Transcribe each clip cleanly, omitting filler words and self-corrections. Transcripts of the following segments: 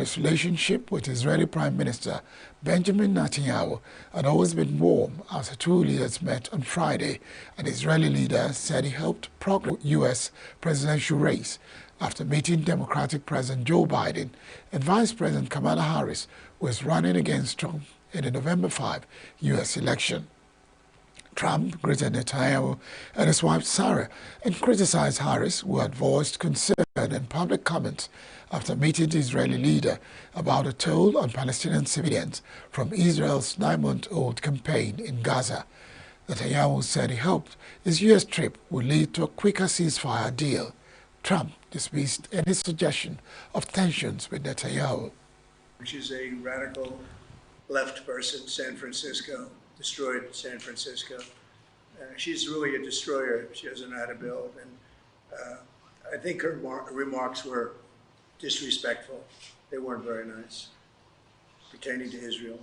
his relationship with Israeli Prime Minister Benjamin Netanyahu had always been warm as the two leaders met on Friday. An Israeli leader said he helped progress the U.S. presidential race after meeting Democratic President Joe Biden and Vice President Kamala Harris, who is running against Trump in the November 5 U.S. election. Trump greeted Netanyahu and his wife Sarah and criticized Harris, who had voiced concern in public comments after meeting the Israeli leader about a toll on Palestinian civilians from Israel's 9-month-old campaign in Gaza. Netanyahu said he hoped his U.S. trip would lead to a quicker ceasefire deal. Trump dismissed any suggestion of tensions with Netanyahu. Which is a radical left person, San Francisco, destroyed San Francisco. She's really a destroyer. She doesn't know how to build. And I think her remarks were disrespectful. They weren't very nice, pertaining to Israel.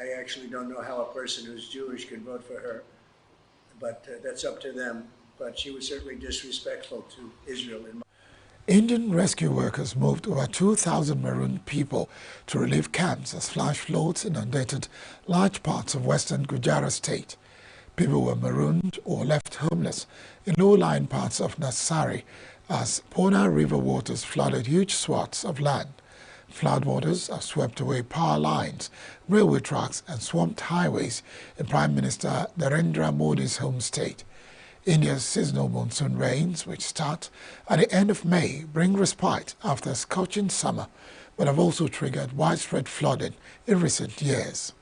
I actually don't know how a person who's Jewish can vote for her, but that's up to them. But she was certainly disrespectful to Israel. Indian rescue workers moved over 2,000 marooned people to relief camps as flash floods inundated large parts of western Gujarat state. People were marooned or left homeless in low-lying parts of Navsari as Pona River waters flooded huge swaths of land. Floodwaters have swept away power lines, railway tracks and swamped highways in Prime Minister Narendra Modi's home state. India's seasonal monsoon rains, which start at the end of May, bring respite after a scorching summer, but have also triggered widespread flooding in recent years.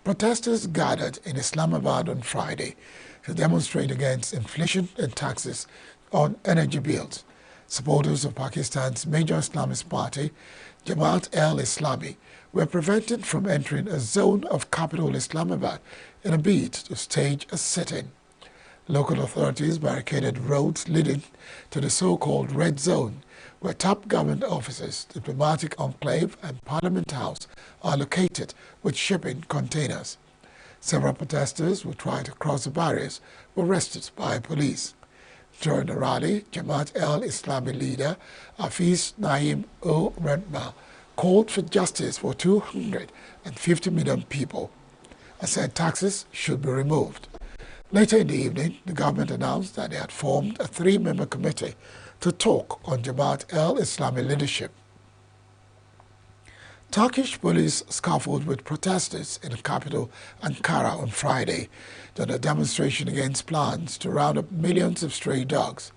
Protesters gathered in Islamabad on Friday to demonstrate against inflation and taxes on energy bills. Supporters of Pakistan's major Islamist party, Jamaat-e-Islami, were prevented from entering a zone of capital Islamabad in a bid to stage a sit-in. Local authorities barricaded roads leading to the so-called Red Zone, where top government offices, diplomatic enclave and Parliament House are located with shipping containers. Several protesters who tried to cross the barriers were arrested by police. During the rally, Jamaat-e-Islami leader Hafiz Naim Rentma called for justice for 250 million people and said taxes should be removed. Later in the evening, the government announced that they had formed a 3-member committee to talk on Jamaat-e-Islami leadership. Turkish police scuffled with protesters in the capital Ankara on Friday during a demonstration against plans to round up millions of stray dogs.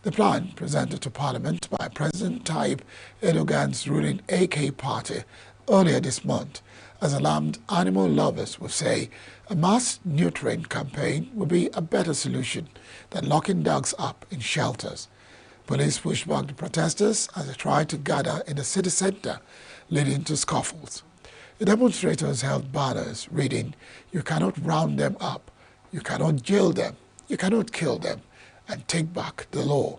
The plan, presented to Parliament by President Tayyip Erdogan's ruling AK party earlier this month, has alarmed animal lovers who say a mass neutering campaign would be a better solution than locking dogs up in shelters. Police pushed back the protesters as they tried to gather in the city center, leading to scuffles. The demonstrators held banners reading, "You cannot round them up, you cannot jail them, you cannot kill them, and take back the law."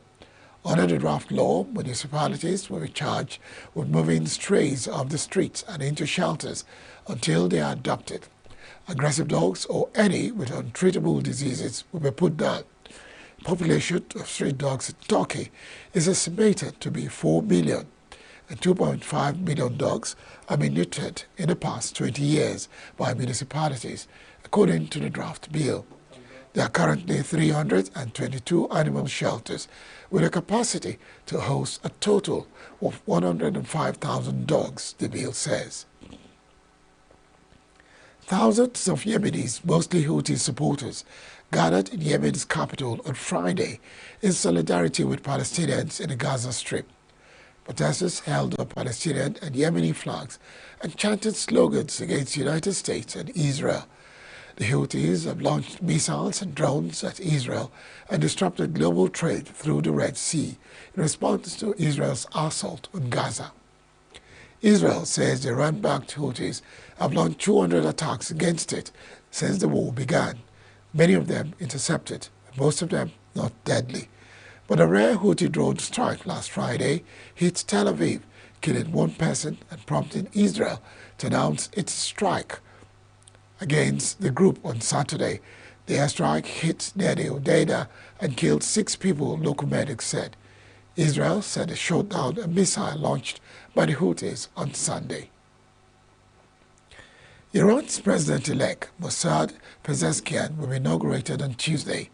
Under the draft law, municipalities will be charged with moving strays off the streets and into shelters until they are adopted. Aggressive dogs or any with untreatable diseases will be put down. The population of street dogs in Turkey is estimated to be 4 million, and 2.5 million dogs have been neutered in the past 20 years by municipalities, according to the draft bill. There are currently 322 animal shelters with a capacity to host a total of 105,000 dogs, the bill says. Thousands of Yemenis, mostly Houthi supporters, gathered in Yemen's capital on Friday in solidarity with Palestinians in the Gaza Strip. Protesters held up Palestinian and Yemeni flags and chanted slogans against the United States and Israel. The Houthis have launched missiles and drones at Israel and disrupted global trade through the Red Sea in response to Israel's assault on Gaza. Israel says the Iran-backed Houthis have launched 200 attacks against it since the war began, many of them intercepted, and most of them not deadly. But a rare Houthi drone strike last Friday hit Tel Aviv, killing one person and prompting Israel to announce its strike against the group on Saturday. The airstrike hit near the Hodeidah and killed 6 people, local medics said. Israel said it shot down a missile launched by the Houthis on Sunday. Iran's president-elect Mossad Pezeshkian will be inaugurated on Tuesday.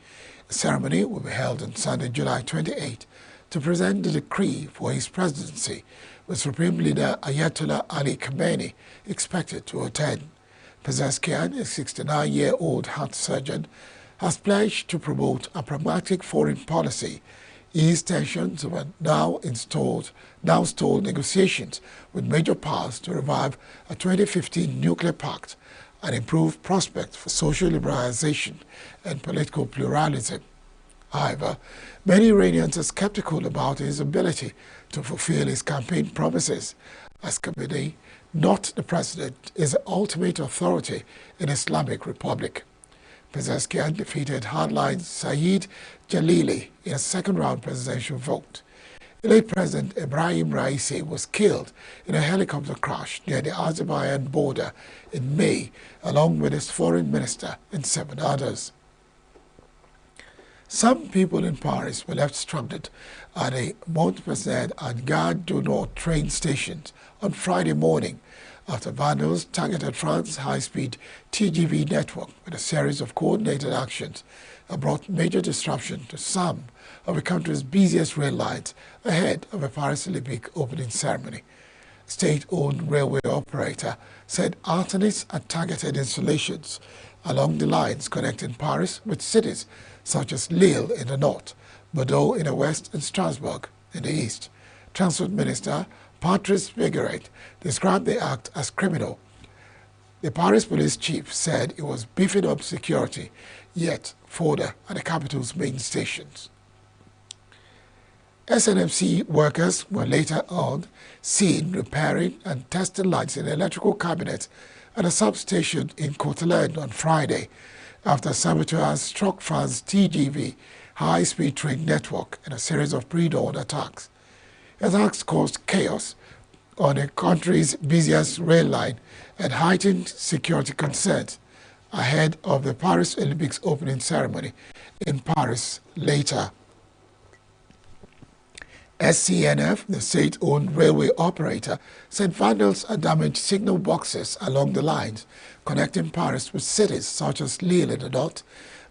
A ceremony will be held on Sunday, July 28, to present the decree for his presidency, with Supreme Leader Ayatollah Ali Khamenei expected to attend. Pezeshkian, a 69-year-old heart surgeon, has pledged to promote a pragmatic foreign policy, ease tensions over now stalled negotiations with major powers to revive a 2015 nuclear pact and improve prospects for social liberalization and political pluralism. However, many Iranians are skeptical about his ability to fulfill his campaign promises, as Khamenei, not the president, is the ultimate authority in Islamic Republic. Pezeshkian defeated hardline Saeed Jalili in a second-round presidential vote. The late President Ibrahim Raisi was killed in a helicopter crash near the Azerbaijan border in May, along with his foreign minister and 7 others. Some people in Paris were left stranded at the Montparnasse and Gare du Nord train stations on Friday morning after vandals targeted France's high-speed TGV network with a series of coordinated actions that brought major disruption to some of the country's busiest rail lines ahead of a Paris Olympic opening ceremony. State-owned railway operator said alternates had targeted installations along the lines connecting Paris with cities such as Lille in the north, Bordeaux in the west, and Strasbourg in the east. Transport Minister Patrice Vergeret described the act as criminal. The Paris police chief said it was beefing up security, yet further at the capital's main stations. SNMC workers were later on seen repairing and testing lights in the electrical cabinet at a substation in Courtland on Friday after saboteurs struck France's TGV high-speed train network in a series of pre-dawn attacks. Attacks caused chaos on the country's busiest rail line and heightened security concerns ahead of the Paris Olympics opening ceremony in Paris later. SCNF, the state-owned railway operator, said vandals had damaged signal boxes along the lines connecting Paris with cities such as Lille in the north,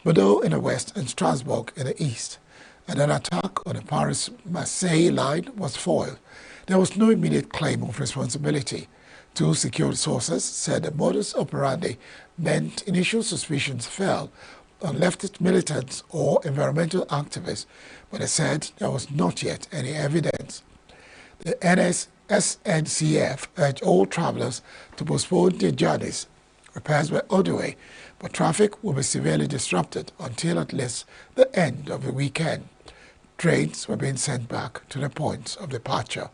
Bordeaux in the west, and Strasbourg in the east. And an attack on the Paris-Marseille line was foiled. There was no immediate claim of responsibility. 2 security sources said the modus operandi meant initial suspicions fell on leftist militants or environmental activists, but they said there was not yet any evidence. The SNCF urged all travelers to postpone their journeys. Repairs were underway, but traffic will be severely disrupted until at least the end of the weekend. Trains were being sent back to their points of departure.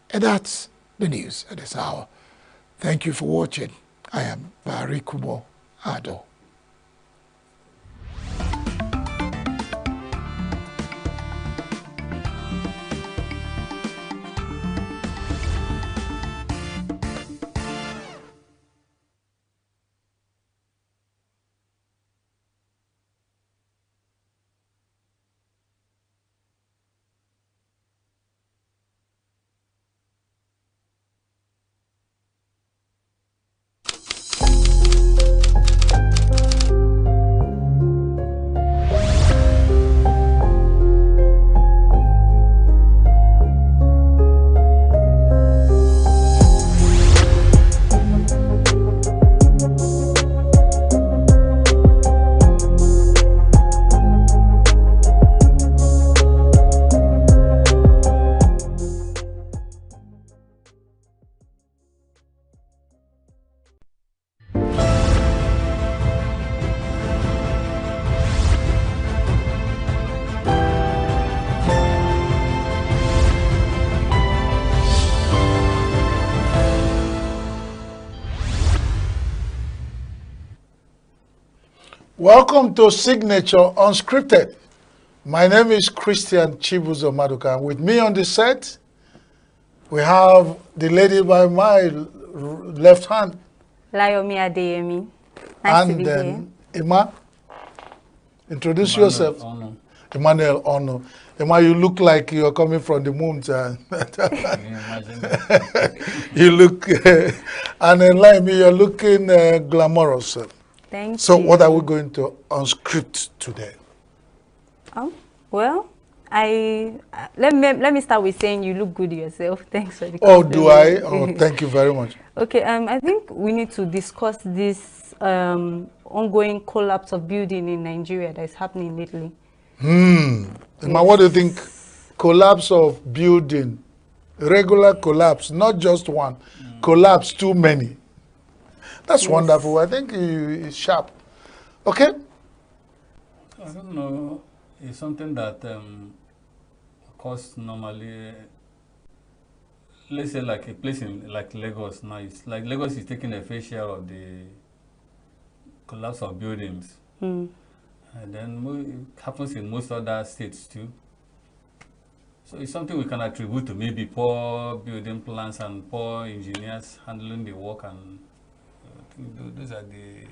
And that's the news at this hour. Thank you for watching. I am Barry Kumo Ado. Welcome to Signature Unscripted. My name is Christian Chibuzo Maduka. With me on the set, we have the lady by my left hand. Layomi Adeyemi. Nice to be here. Ima, introduce yourself. Emmanuel Ono. Emma, you look like you're coming from the moon. Can you imagine? You look, and then like me, you're looking glamorous. Thank So you. what are we going to unscript today? Well, let me start with saying you look good yourself. Thanks for the Oh, do I? compliment. Oh, thank you very much. Okay, I think we need to discuss this ongoing collapse of building in Nigeria that is happening lately. Emma, what do you think? Collapse of building, regular collapse, not just one, collapse too many. That's wonderful. I think it's sharp. Okay? I don't know. It's something that occurs normally. Let's say like a place in like Lagos now. It's like Lagos is taking a fair share of the collapse of buildings. And then it happens in most other states too. So it's something we can attribute to maybe poor building plans and poor engineers handling the work, and I think those are the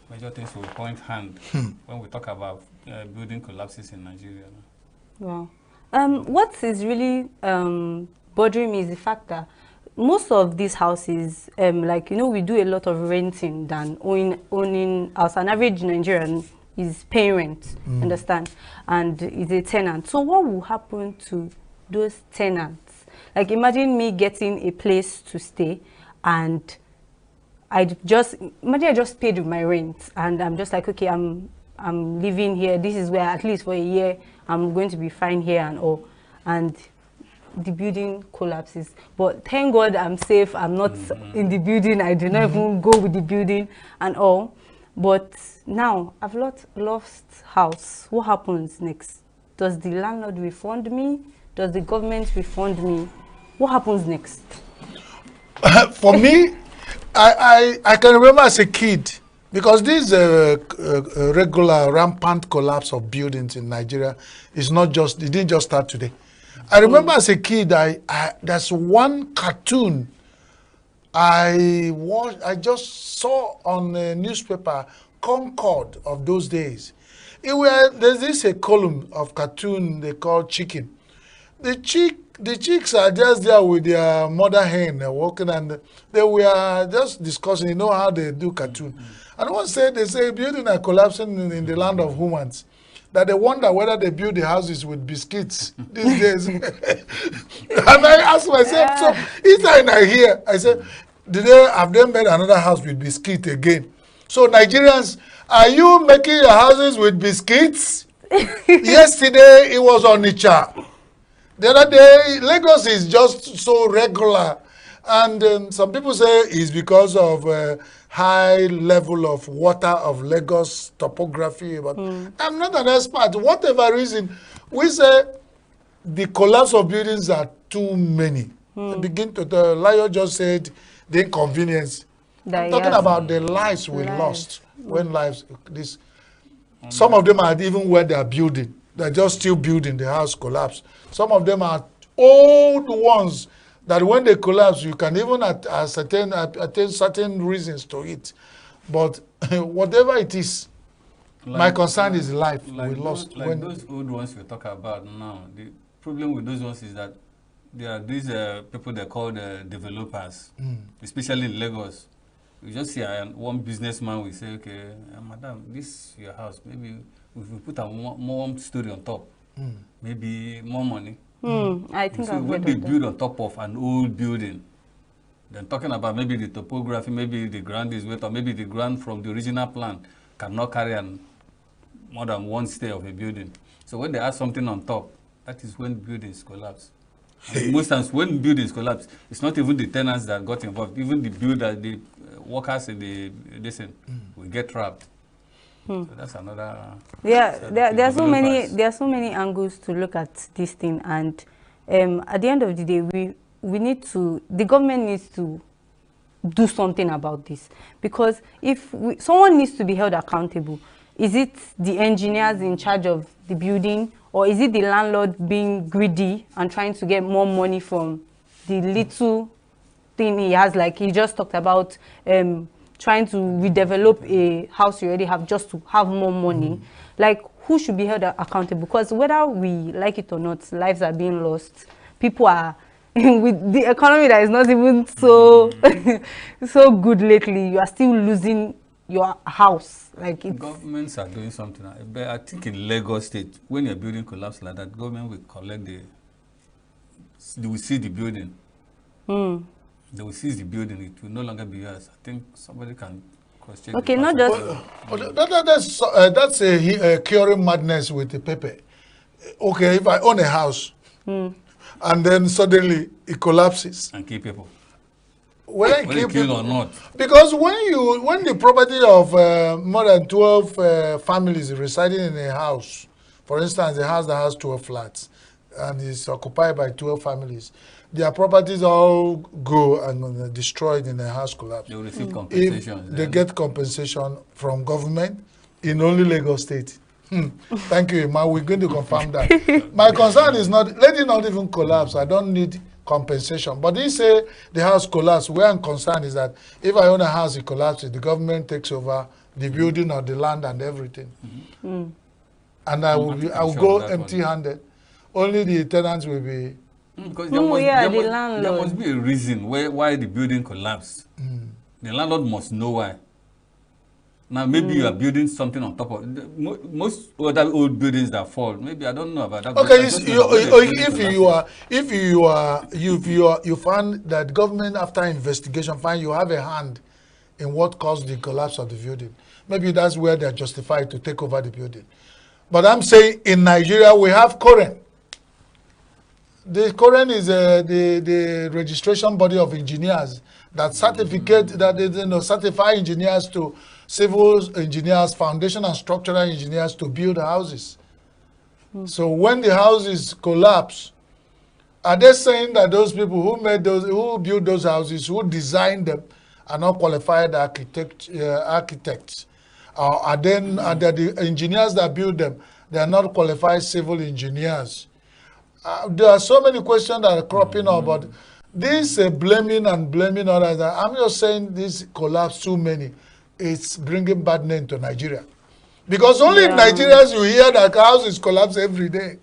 major things we point hand when we talk about building collapses in Nigeria. Wow. What is really bothering me is the fact that most of these houses, like, you know, we do a lot of renting than owning house. An average Nigerian is paying rent, understand, and is a tenant. So what will happen to those tenants? Like, imagine me getting a place to stay, and I just paid my rent, and I'm just like, okay, I'm living here. This is where, at least for a year, I'm going to be fine here and all. And the building collapses. But thank God I'm safe. I'm not in the building. I do not even go with the building and all. But now I've lost house. What happens next? Does the landlord refund me? Does the government refund me? What happens next? For me, I can remember as a kid, because this regular rampant collapse of buildings in Nigeria is not just, it didn't just start today. I remember as a kid, there's one cartoon I just saw on a newspaper, Concord of those days. There's this a column of cartoon they call Chicken. The chicks are just there with their mother hen walking, and they were just discussing, you know how they do cartoon. And one said, they say buildings are collapsing in the land of humans, that they wonder whether they build the houses with biscuits these days. And I asked myself, so each time I hear, I said, have they made another house with biscuit again? So Nigerians, are you making your houses with biscuits? Yesterday it was on Onitsha. The other day, Lagos is just so regular. And some people say it's because of high level of water of Lagos topography. But I'm not an expert. Whatever reason, we say the collapse of buildings are too many. The Lion just said the inconvenience. I'm talking about the lives we lost. When some of them are even where they are building. They're just still building, the house collapsed. Some of them are old ones that when they collapse, you can even attain certain reasons to it. But whatever it is, my concern is life we lost. Those old ones we talk about now, the problem with those ones is that there are these people they call developers, especially in Lagos. You just see one businessman will say, okay, madam, this your house, maybe if we put a more story on top, maybe more money. I think so when they build on top of an old building, then talking about maybe the topography, maybe the ground is wet, or maybe the ground from the original plan cannot carry more than one stay of a building. So when they add something on top, that is when buildings collapse. Most times when buildings collapse, it's not even the tenants that got involved. Even the builder, the workers in the will get trapped. So that's another. Yeah, there are so many angles to look at this thing, and at the end of the day, the government needs to do something about this, because if someone needs to be held accountable. Is it the engineers in charge of the building, or is it the landlord being greedy and trying to get more money from the little thing he has? Like he just talked about trying to redevelop a house you already have just to have more money. Like, who should be held accountable? Because whether we like it or not, lives are being lost. People are with the economy that is not even so so good lately. You are still losing your house. Like Governments are doing something. But I think in Lagos State, when a building collapse like that, government will collect they will see the building. They will seize the building. It will no longer be yours. I think somebody can question. okay, not just That's a curing madness with the paper. Okay, if I own a house and then suddenly it collapses, and kill people. whether it Whether kill kill people, or not. because when the property of more than 12 families residing in a house, for instance, a house that has 12 flats and is occupied by 12 families, their properties all go and destroyed in a house collapse. They will receive If compensation. they get compensation from government in only Lagos State. Thank you, Emma. We're going to confirm that. My concern is not, let it not even collapse. I don't need compensation. But they say the house collapsed. Where I'm concerned is that if I own a house, it collapses, the government takes over the building or the land and everything. And I will go empty-handed. Only the tenants will be. Because the there landlord. must be a reason why the building collapsed. The landlord must know why. Now, maybe you are building something on top of most other old buildings that fall. Maybe I don't know about that. Okay, if you find that government after investigation find you have a hand in what caused the collapse of the building, maybe that's where they're justified to take over the building. But I'm saying in Nigeria we have Koren. The Koren is the registration body of engineers that certify engineers to civil engineers, foundation and structural engineers to build houses. So when the houses collapse, are they saying that those people who built those houses, who designed them, are not qualified architects? Are the engineers that build them, they are not qualified civil engineers? There are so many questions that are cropping up, but this blaming others, I'm just saying this collapse too many. It's bringing bad name to Nigeria. Because only in Nigerians you hear that houses collapse every day.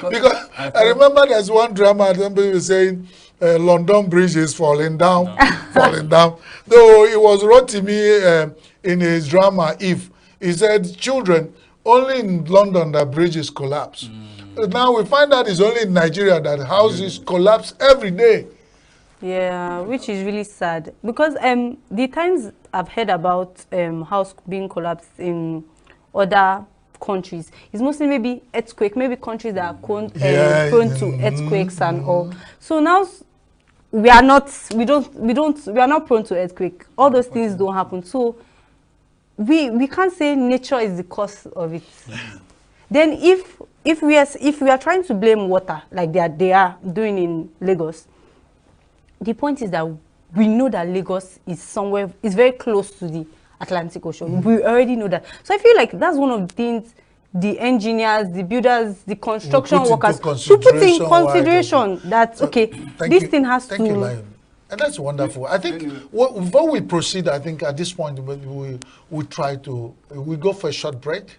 Because I remember there's one drama, somebody was saying London Bridge is falling down, falling down. Though it was Rotimi in his drama, If, he said, children, only in London that bridges collapse. Now we find out it's only in Nigeria that houses collapse every day. Yeah, which is really sad because the times I've heard about house being collapsed in other countries is mostly maybe earthquake, maybe countries that are prone to earthquakes and all. So now we are not prone to earthquake. All those things don't happen. So we can't say nature is the cause of it. Then if we are trying to blame water like they are doing in Lagos, the point is that we know that Lagos is very close to the Atlantic Ocean. We already know that. So I feel like that's one of the things the engineers, the builders, the construction workers should put in consideration that, okay, thing has to... Thank you, Lion. And that's wonderful. I think before we proceed, I think at this point we go for a short break.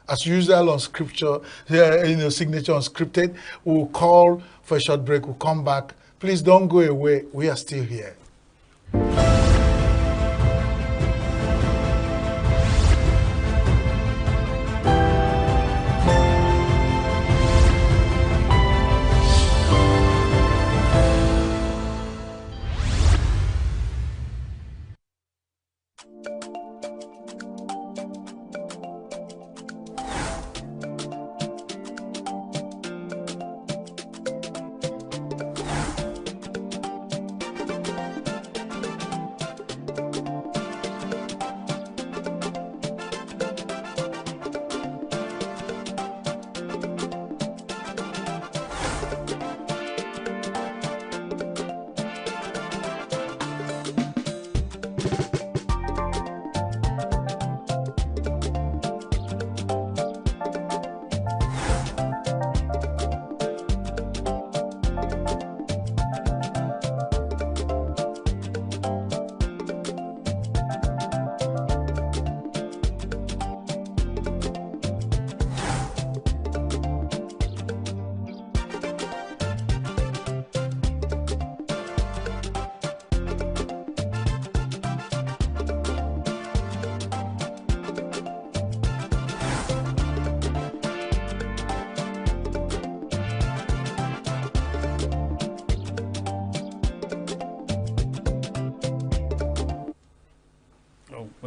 As usual on scripture, signature unscripted, we'll call for a short break. We'll come back. Please don't go away. We are still here.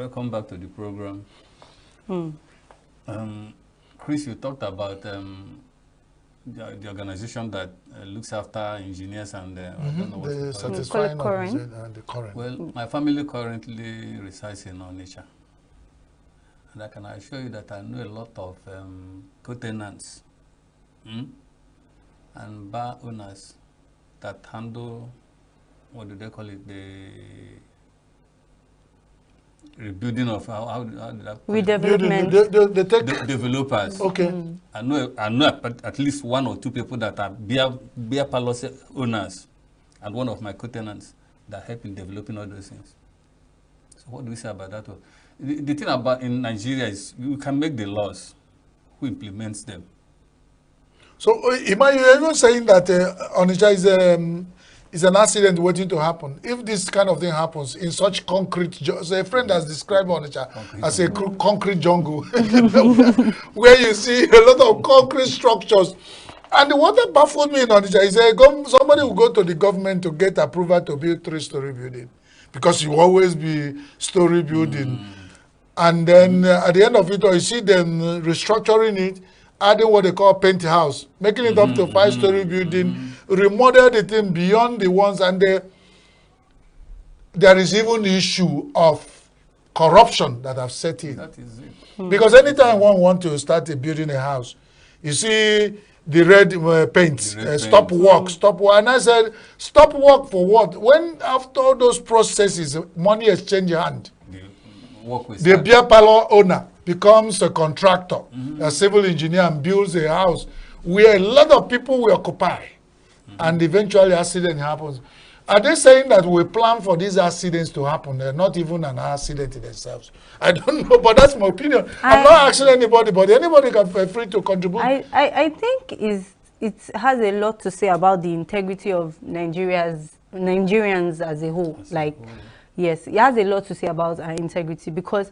welcome back to the program. Chris, you talked about the organization that looks after engineers and I don't know what The you call it. satisfying Current. and the current. Well, my family currently resides in Onitsha. And I can assure you that I know a lot of co-tenants and bar owners that handle, what do they call it, the rebuilding of, how did I call it? Redevelopment. The tech. The developers. Okay. I know at least one or two people that are beer parlor owners and one of my co-tenants that help in developing all those things. So what do we say about that one? The thing about in Nigeria is you can make the laws. Who implements them? So, Ima, you're even saying that Onitsha is an accident waiting to happen. If this kind of thing happens in such concrete, so a friend has described Onitsha as a concrete jungle, where you see a lot of concrete structures. And what that baffled me in Onitsha is somebody will go to the government to get approval to build 3-story building, because you always be story building. And then at the end of it all, you see them restructuring it, adding what they call penthouse, making it up to 5-story building, remodel the thing beyond the ones, and there is even the issue of corruption that have set in. That is it. Because anytime one want to start building a house, you see the red paint, stop work. And I said, stop work for what? When after all those processes, money exchange hand, the beer parlor owner becomes a contractor, a civil engineer, and builds a house where a lot of people will occupy, and eventually accident happens. Are they saying that we plan for these accidents to happen? They're not even an accident in themselves. I don't know, but that's my opinion. I'm not asking anybody, but anybody can feel free to contribute. I think it has a lot to say about the integrity of Nigerians as a whole. Yes, it has a lot to say about our integrity, because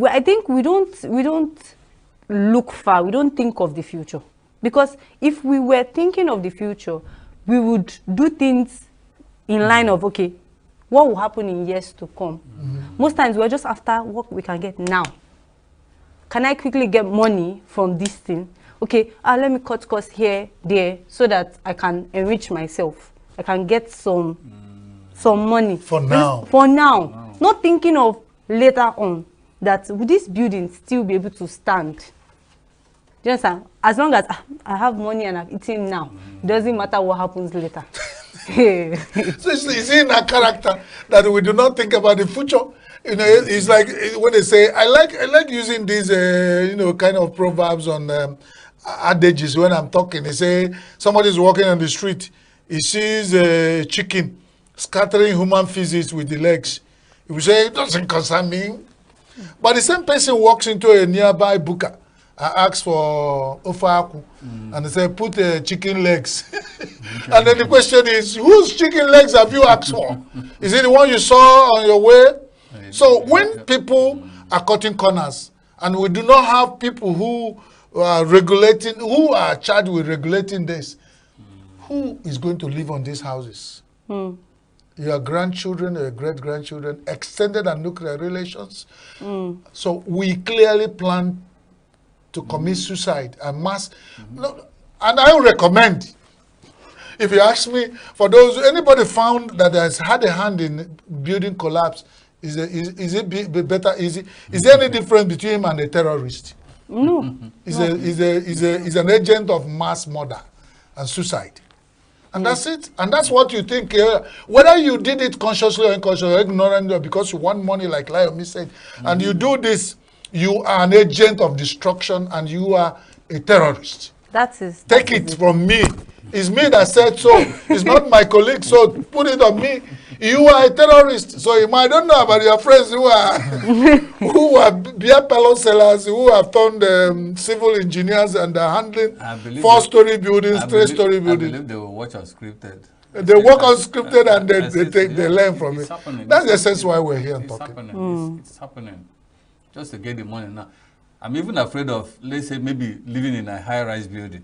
I think we don't look far. We don't think of the future, because if we were thinking of the future, we would do things in line of, okay, what will happen in years to come. Most times we're just after what we can get now. Can I quickly get money from this thing? Okay, let me cut costs here, there, so that I can enrich myself. I can get some money. For now. For now. Not thinking of later on that would this building still be able to stand? Do you understand? As long as I have money and I'm eating now, it doesn't matter what happens later. So it's in our character that we do not think about the future. You know, it's like when they say, I like using these, kind of proverbs on adages when I'm talking. They say somebody's walking on the street, he sees a chicken scattering human feces with the legs. He will say, it doesn't concern me. But the same person walks into a nearby buka and asks for ofaku, and they say, put chicken legs. And then the question is, whose chicken legs have you asked for? Is it the one you saw on your way? So when people are cutting corners, and we do not have people who are regulating, who are charged with regulating this, who is going to live on these houses? Your grandchildren, your great-grandchildren, extended and nuclear relations. So we clearly plan to commit suicide and mass. No, and I would recommend, if you ask me, for those, anybody found that has had a hand in building collapse, is it better? Is there any difference between him and a terrorist? No. He's an agent of mass murder and suicide. And that's it. And that's what you think. Whether you did it consciously or unconsciously, or ignorantly, or because you want money, like Layomi said, and you do this, you are an agent of destruction and you are a terrorist. Take it from me. It's me that said so. It's not my colleague, so put it on me. You are a terrorist. So I don't know about your friends who are beer parlor sellers, who have turned civil engineers and are handling 4-story buildings, 3-story buildings. I believe they will watch unscripted. They work unscripted and they learn from it. That's the essence why we're here and talking. It's happening. Just to get the money now. I'm even afraid of, let's say, maybe living in a high-rise building.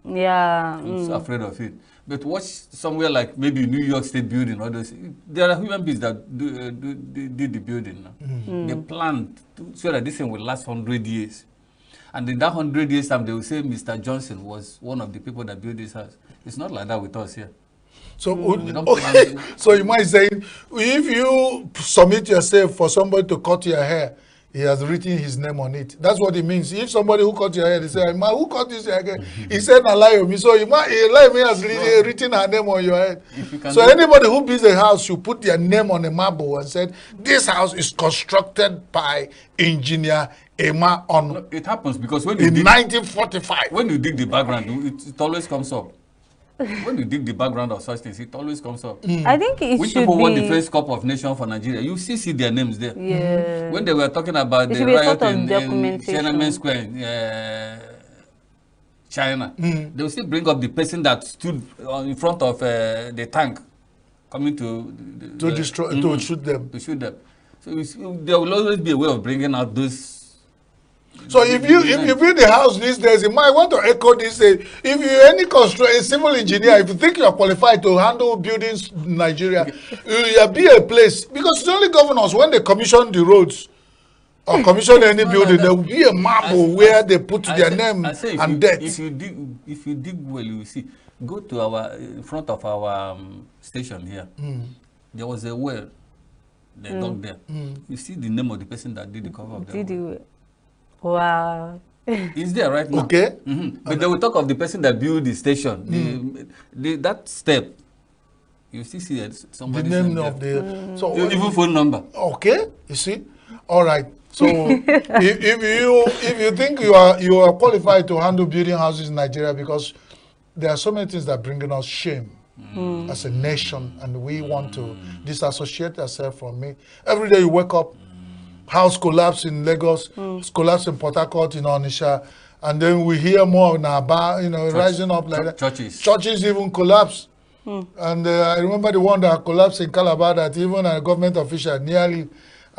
Yeah. I'm so afraid of it. But watch somewhere like maybe New York State building, or those. There are human beings that did the building. No? They planned so that this thing will last 100 years. And in that 100 years time, they will say Mr. Johnson was one of the people that built this house. It's not like that with us here. So, We don't okay. plan- So you might say, if you submit yourself for somebody to cut your hair, he has written his name on it. That's what it means. If somebody who cut your hair, they say, "Ma, who cut this hair again?" He said, "Lie me." So you might lie me has written her name on your head. If you can So do- anybody who builds a house should put their name on a marble and said, "This house is constructed by engineer Emma on No, it happens because when you in dig, 1945." when you dig the background, it always comes up. When you dig the background of such things, it always comes up. I think it Which should people won the be. first Cup of Nations for Nigeria? You see their names there. Yeah. When they were talking about It the should be a riot sort of in documentation. Tiananmen Square, China, they will still bring up the person that stood in front of the tank coming to destroy, to shoot them. to shoot them. So there will always be a way of bringing out those. So if you build a house these days, you might want to echo this. If you any a civil engineer, if you think you are qualified to handle buildings in Nigeria, you be a place, because it's only governors when they commission the roads or commission any No, building, no, there will be a marble where they put their name I say and date. if you dig well, you will see. Go to our in front of our station here. There was a well they dug there. You see the name of the person that did the cover of the Did well. you? Wow. It's there right now. Okay. But they will talk of the person that built the station. That step, you still see The somebody's name name of there. the so Even phone number. okay, you see, all right. So if you think you are qualified to handle building houses in Nigeria, because there are so many things that bringing us shame as a nation, and we want to disassociate ourselves from it. Every day you wake up, house collapse in Lagos, collapse in Port Harcourt, in Onitsha, and then we hear more in Aba, rising up like that. Churches. Churches even collapse. And I remember the one that collapsed in Calabar, that even a government official nearly,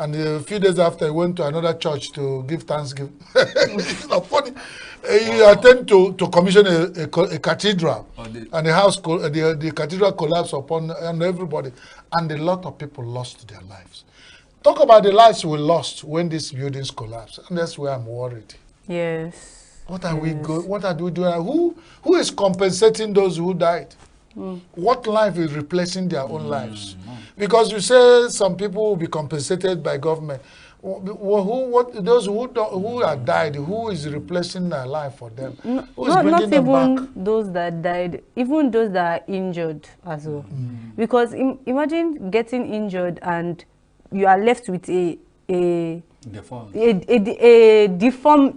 and a few days after, I went to another church to give thanksgiving. It's not funny. You attend to commission a cathedral, and the house, the cathedral collapsed upon everybody, and a lot of people lost their lives. Talk about the lives we lost when these buildings collapsed, and that's where I'm worried. Yes. What are we What are we doing? Who is compensating those who died? What life is replacing their own lives? Because you say some people will be compensated by government. Those who have died, who is replacing their life for them? Who is bringing Not them even back? those that died, even those that are injured as well. Because imagine getting injured and you are left with a deformation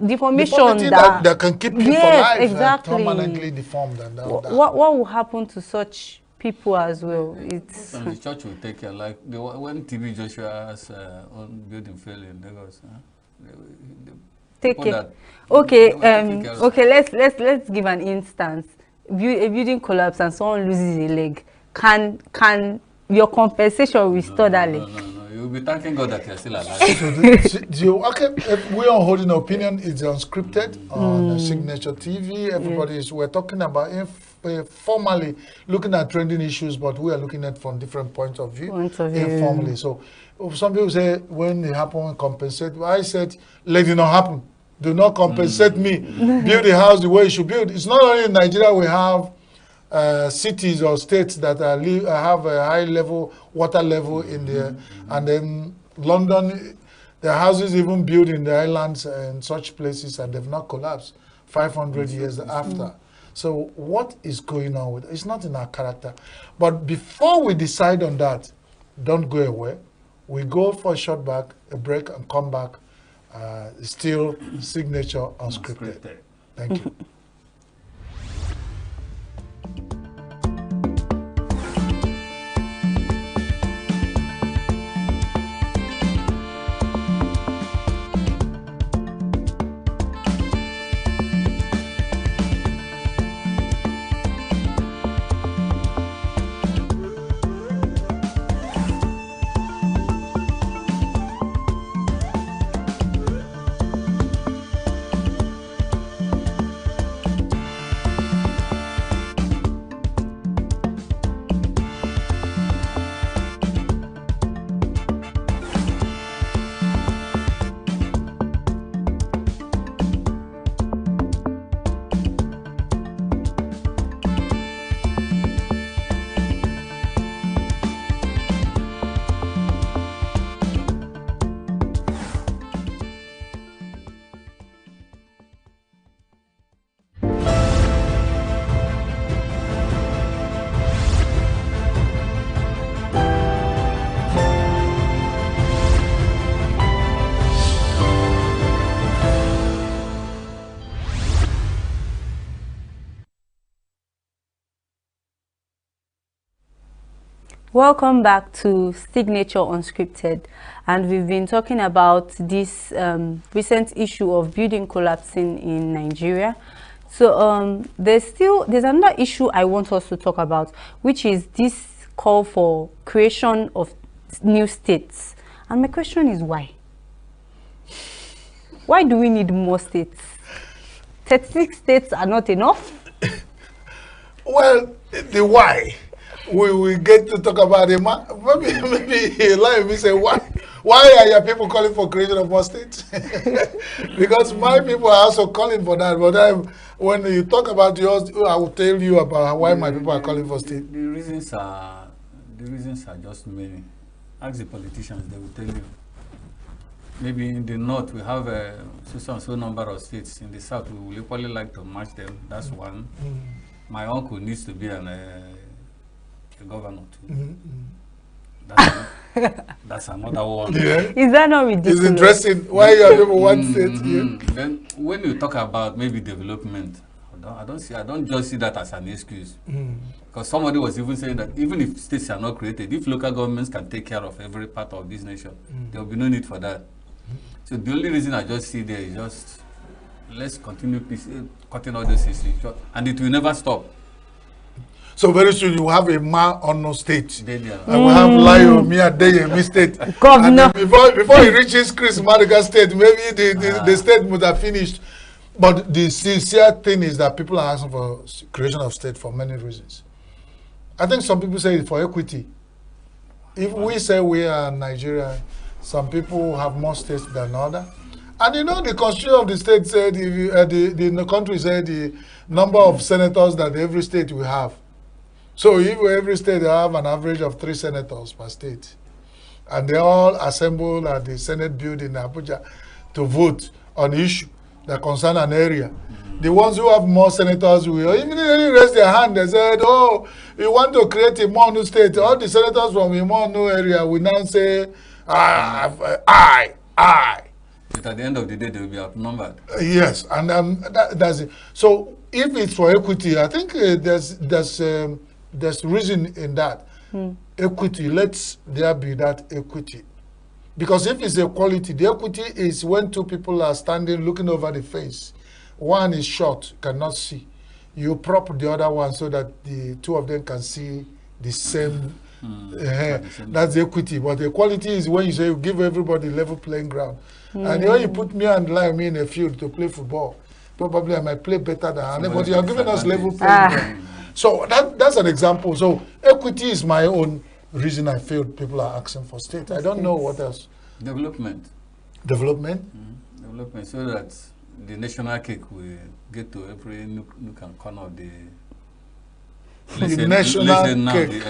Deformity that can keep you for life, exactly. permanently deformed. And all that. What will happen to such people as well? It's And the church will take care. Like when TB Joshua's own building fell in Lagos. take people care. that- Okay, they were taking care of. okay. Let's give an instance. A building collapse and someone loses a leg. Can your compensation restore that leg? No. You'll be thanking God that you're still alive. We are holding an opinion. It's unscripted on Signature TV. We're talking about formally looking at trending issues, but we are looking at from different points of view. Informally. So some people say when it happens, compensate. I said, let it not happen. Do not compensate me. Build the house the way you should build. It's not only in Nigeria we have cities or states that have a high level water level in there, and then London, the houses even built in the islands and such places, and they've not collapsed 500 years after. So what is going on with it? It's not in our character. But before we decide on that, don't go away. We go for a break, and come back. Still Signature unscripted. Thank you. Welcome back to Signature Unscripted, and we've been talking about this recent issue of building collapsing in Nigeria. So there's another issue I want us to talk about, which is this call for creation of new states. And my question is why? Why do we need more states? 36 states are not enough? Well, the why. We will get to talk about it. Maybe like me say why are your people calling for creation of more states? Because my people are also calling for that. But when you talk about yours, I will tell you about why my people are calling for states. The reasons are just many. Ask the politicians; they will tell you. Maybe in the north we have so number of states. In the south we will equally like to match them. That's one. My uncle needs to be a governor too. That's another one. Yeah. Is that not ridiculous? It's interesting why your people want states here. Then when you talk about maybe development, I don't just see that as an excuse. Because somebody was even saying that even if states are not created, if local governments can take care of every part of this nation, there will be no need for that. So the only reason I just see there is just let's continue cutting all those issues, and it will never stop. So very soon you have a man on no state. Then, And we have Layo Mia Deyemi state. And then before he reaches Chris Madiga state, maybe the state would have finished. But the sincere thing is that people are asking for creation of state for many reasons. I think some people say it for equity. If we say we are Nigeria, some people have more states than others. And you know, the constitution of the state said, the country said the number of senators that every state will have. So if every state they have an average of 3 senators per state, and they all assemble at the Senate building in Abuja to vote on issue that concern an area. The ones who have more senators will even raise their hand. They said, "Oh, we want to create a Imonu state." All the senators from Imonu area will now say, "I." But at the end of the day, they will be outnumbered. Yes, and that's it. So if it's for equity, I think there's reason in that. Equity, let there be that equity. Because if it's equality, the equity is when two people are standing looking over the face. One is short, cannot see. You prop the other one so that the two of them can see the same. That's equity. But equality is when you say you give everybody level playing ground. And when you put me and me in a field to play football, probably I might play better than anybody. You're giving us level playing ground. So that's an example. So equity is my own reason I feel people are asking for state. I don't know what else. Development. Development? Development, so that the national cake will get to every nook and corner of the national cake.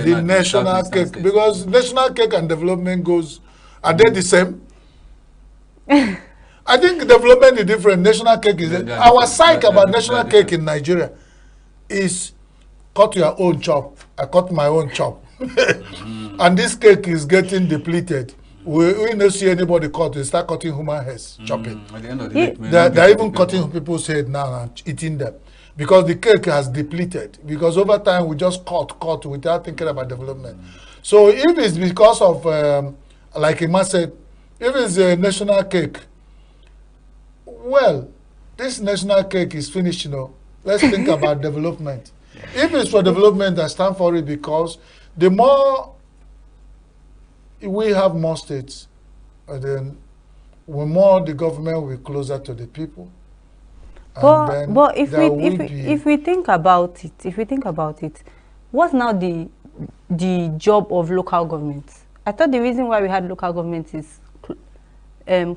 The national cake. Because national cake and development are they the same? I think development is different. National cake is our psyche about national cake in Nigeria is cut your own chop. I cut my own chop. And this cake is getting depleted. We don't see anybody cut. They start cutting human heads, chopping. At the end of the day, they're even cutting people's head now and eating them. Because the cake has depleted. Because over time we just cut without thinking about development. So if it's because of, like Ima said, if it's a national cake, well, this national cake is finished, Let's think about development. If it's for development, I stand for it because the more we have more states, then the more the government will be closer to the people. But if we think about it, what's now the job of local governments? I thought the reason why we had local governments is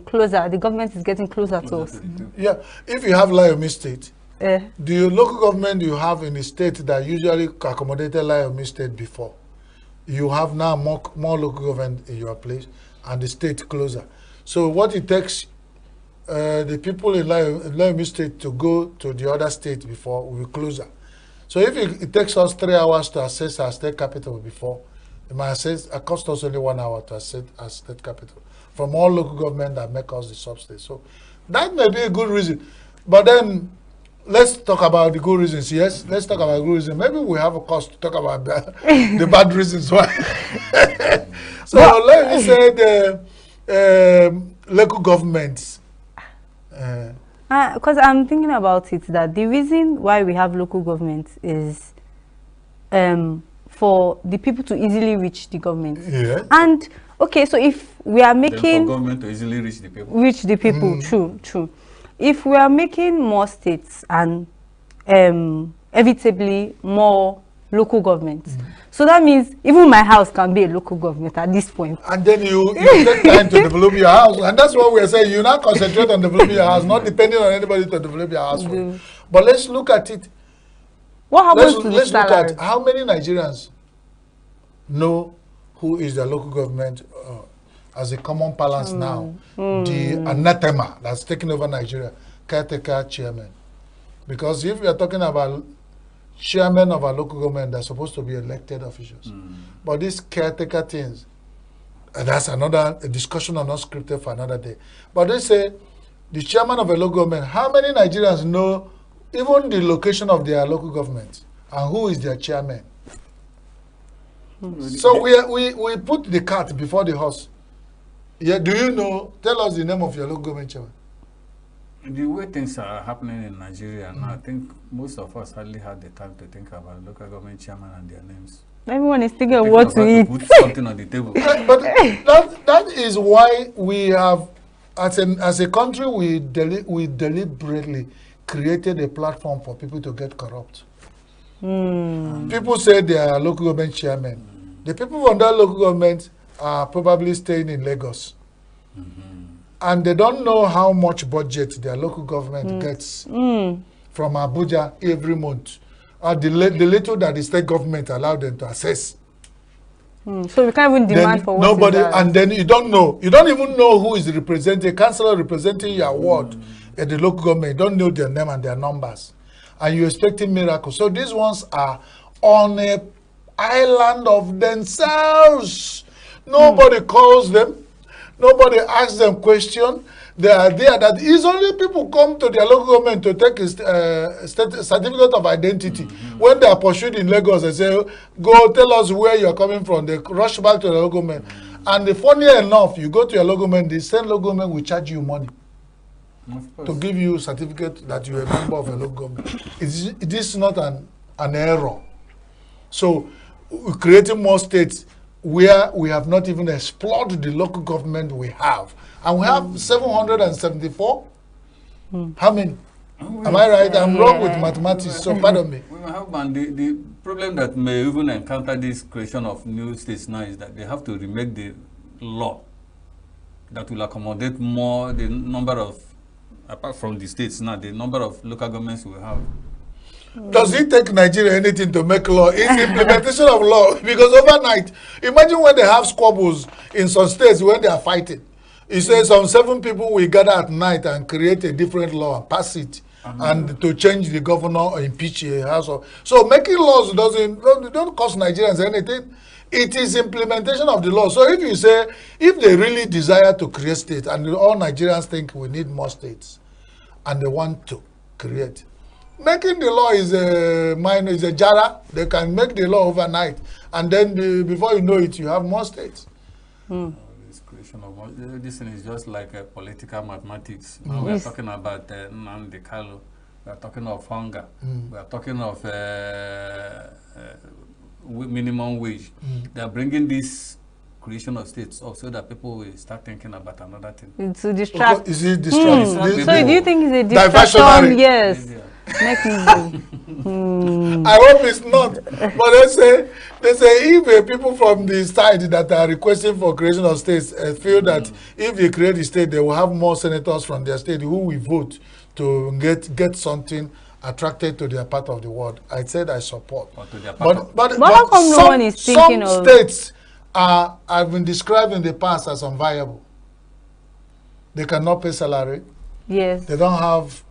closer. The government is getting closer to us. Yeah, if you have Layomi State, the local government you have in the state that usually accommodated Layomi State before, you have now more local government in your place and the state closer. So what it takes the people in Layomi State to go to the other state before will be closer. So if it takes us 3 hours to access our state capital before, it might cost us only 1 hour to access our state capital from all local government that make us the sub-state. So that may be a good reason. But then let's talk about the good reasons. Yes, let's talk about good reasons. Maybe we have a cause to talk about the bad reasons why. So let me say the local governments. Because I'm thinking about it, that the reason why we have local governments is for the people to easily reach the government. Yeah. And okay, so if we are making for government to easily reach the people. True. If we are making more states and inevitably more local governments, so that means even my house can be a local government at this point. And then you take time to develop your house, and that's what we're saying. You not concentrate on developing your house, not depending on anybody to develop your house for you. But let's look at it. What happens to the Let's look salary? at how many Nigerians know who is the local government as a common balance now. The anathema that's taking over Nigeria, caretaker chairman. Because if we are talking about chairman of our local government, they're supposed to be elected officials. But these caretaker things, that's another discussion on unscripted for another day. But they say the chairman of a local government, how many Nigerians know even the location of their local government and who is their chairman? So we put the cart before the horse. Yeah, do you know? Tell us the name of your local government chairman. The way things are happening in Nigeria now, I think most of us hardly had the time to think about local government chairman and their names. Everyone is thinking of what to eat. Put something on the table. But that is why we have, as a country, we deliberately created a platform for people to get corrupt. People say they are local government chairman. The people from that local government are probably staying in Lagos. And they don't know how much budget their local government gets from Abuja every month. The little that the state government allowed them to access. So we can't even demand for what nobody, is that. and then you don't know. You don't even know who is representing, councillor representing your ward at the local government. You don't know their name and their numbers. And you're expecting miracles. So these ones are on a island of themselves. Nobody calls them. Nobody asks them question. They are there. That is only people come to their local government to take a certificate of identity. When they are pursued in Lagos, they say, go tell us where you are coming from. They rush back to the local government. And the funny enough, you go to your local government, the same local government will charge you money to give you a certificate that you are a member of a local government. It is not an error. So we're creating more states where we have not even explored the local government we have. And we have 774. How many? Am I right? I'm wrong with mathematics, so pardon me. The problem that may even encounter this creation of new states now is that they have to remake the law that will accommodate more the number of, apart from the states now, the number of local governments we have. Does it take Nigeria anything to make law? It's implementation of law. Because overnight, imagine when they have squabbles in some states when they are fighting. It says some 7 people will gather at night and create a different law and pass it, and to change the governor or impeach a house. So making laws don't cost Nigerians anything. It is implementation of the law. So if you say, if they really desire to create states, and all Nigerians think we need more states, and they want to create, making the law is a jara. They can make the law overnight, and then before you know it, you have more states. This creation of this thing is just like political mathematics. Now we are talking about Nnamdi Kanu. We are talking of hunger. We are talking of minimum wage. They are bringing this creation of states up so that people will start thinking about another thing. To distract. Is it distraction? So do you think it's a distraction? Yes. I hope it's not. But they say if people from the side that are requesting for creation of states feel that if they create a state, they will have more senators from their state who will vote to get something attracted to their part of the world. I said I support. But how come no one is thinking of? Some states have been described in the past as unviable. They cannot pay salary. Yes. They don't have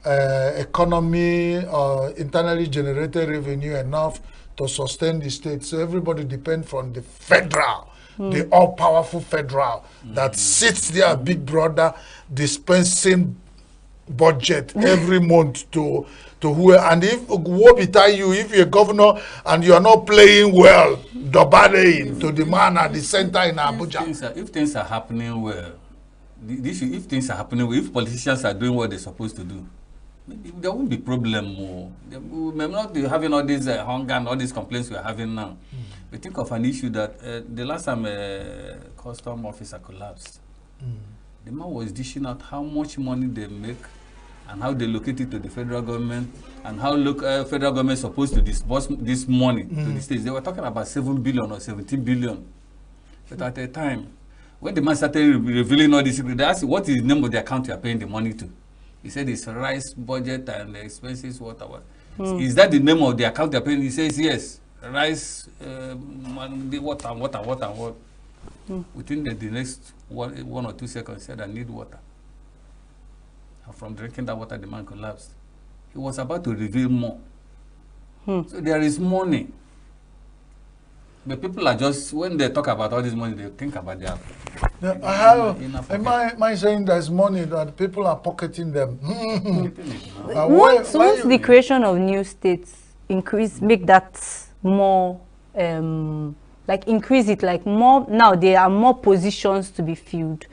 economy or internally generated revenue enough to sustain the state. So everybody depends from the federal, the all-powerful federal that sits there, big brother, dispensing budget every month to who, and if woe betide you if you're a governor and you are not playing well, dobare to the man at the center in Abuja. If things are happening well, if things are happening well, if politicians are doing what they're supposed to do, maybe there won't be problem more. We may not be having all these hunger and all these complaints we're having now. We think of an issue that the last time a custom officer collapsed, the man was dishing out how much money they make and how they locate it to the federal government and how federal government is supposed to disburse this money to the states. They were talking about 7 billion or 17 billion. But at the time, when the man started revealing all this, they asked, what is the name of the account you are paying the money to? He said it's rice budget and expenses, whatever. Is that the name of the account you are paying? He says yes. Rice, what and what and what and what. Within the next 1 or 2 seconds, he said, I need water. And from drinking that water, the man collapsed. He was about to reveal more. So there is money. But people are just, when they talk about all this money, they think about their... Am I saying there's money that people are pocketing them? Once the creation of new states make that more, increase it, like more, now there are more positions to be filled,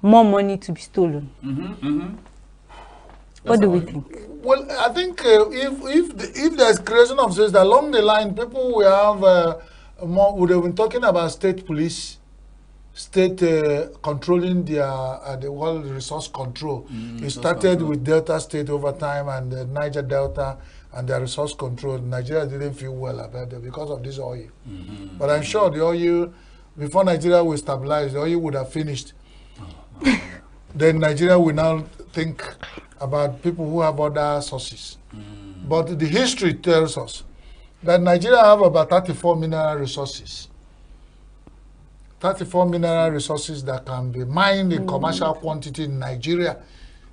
more money to be stolen. What do we think? Well, I think if there's creation of states, along the line, people will have would have been talking about state police, state controlling the world resource control. It started with Delta State over time and Niger Delta and their resource control. Nigeria didn't feel well about it because of this oil. But I'm sure the oil, before Nigeria will stabilize, the oil would have finished. Then Nigeria will now think about people who have other sources. But the history tells us that Nigeria have about 34 mineral resources. 34 mineral resources that can be mined in commercial quantity in Nigeria.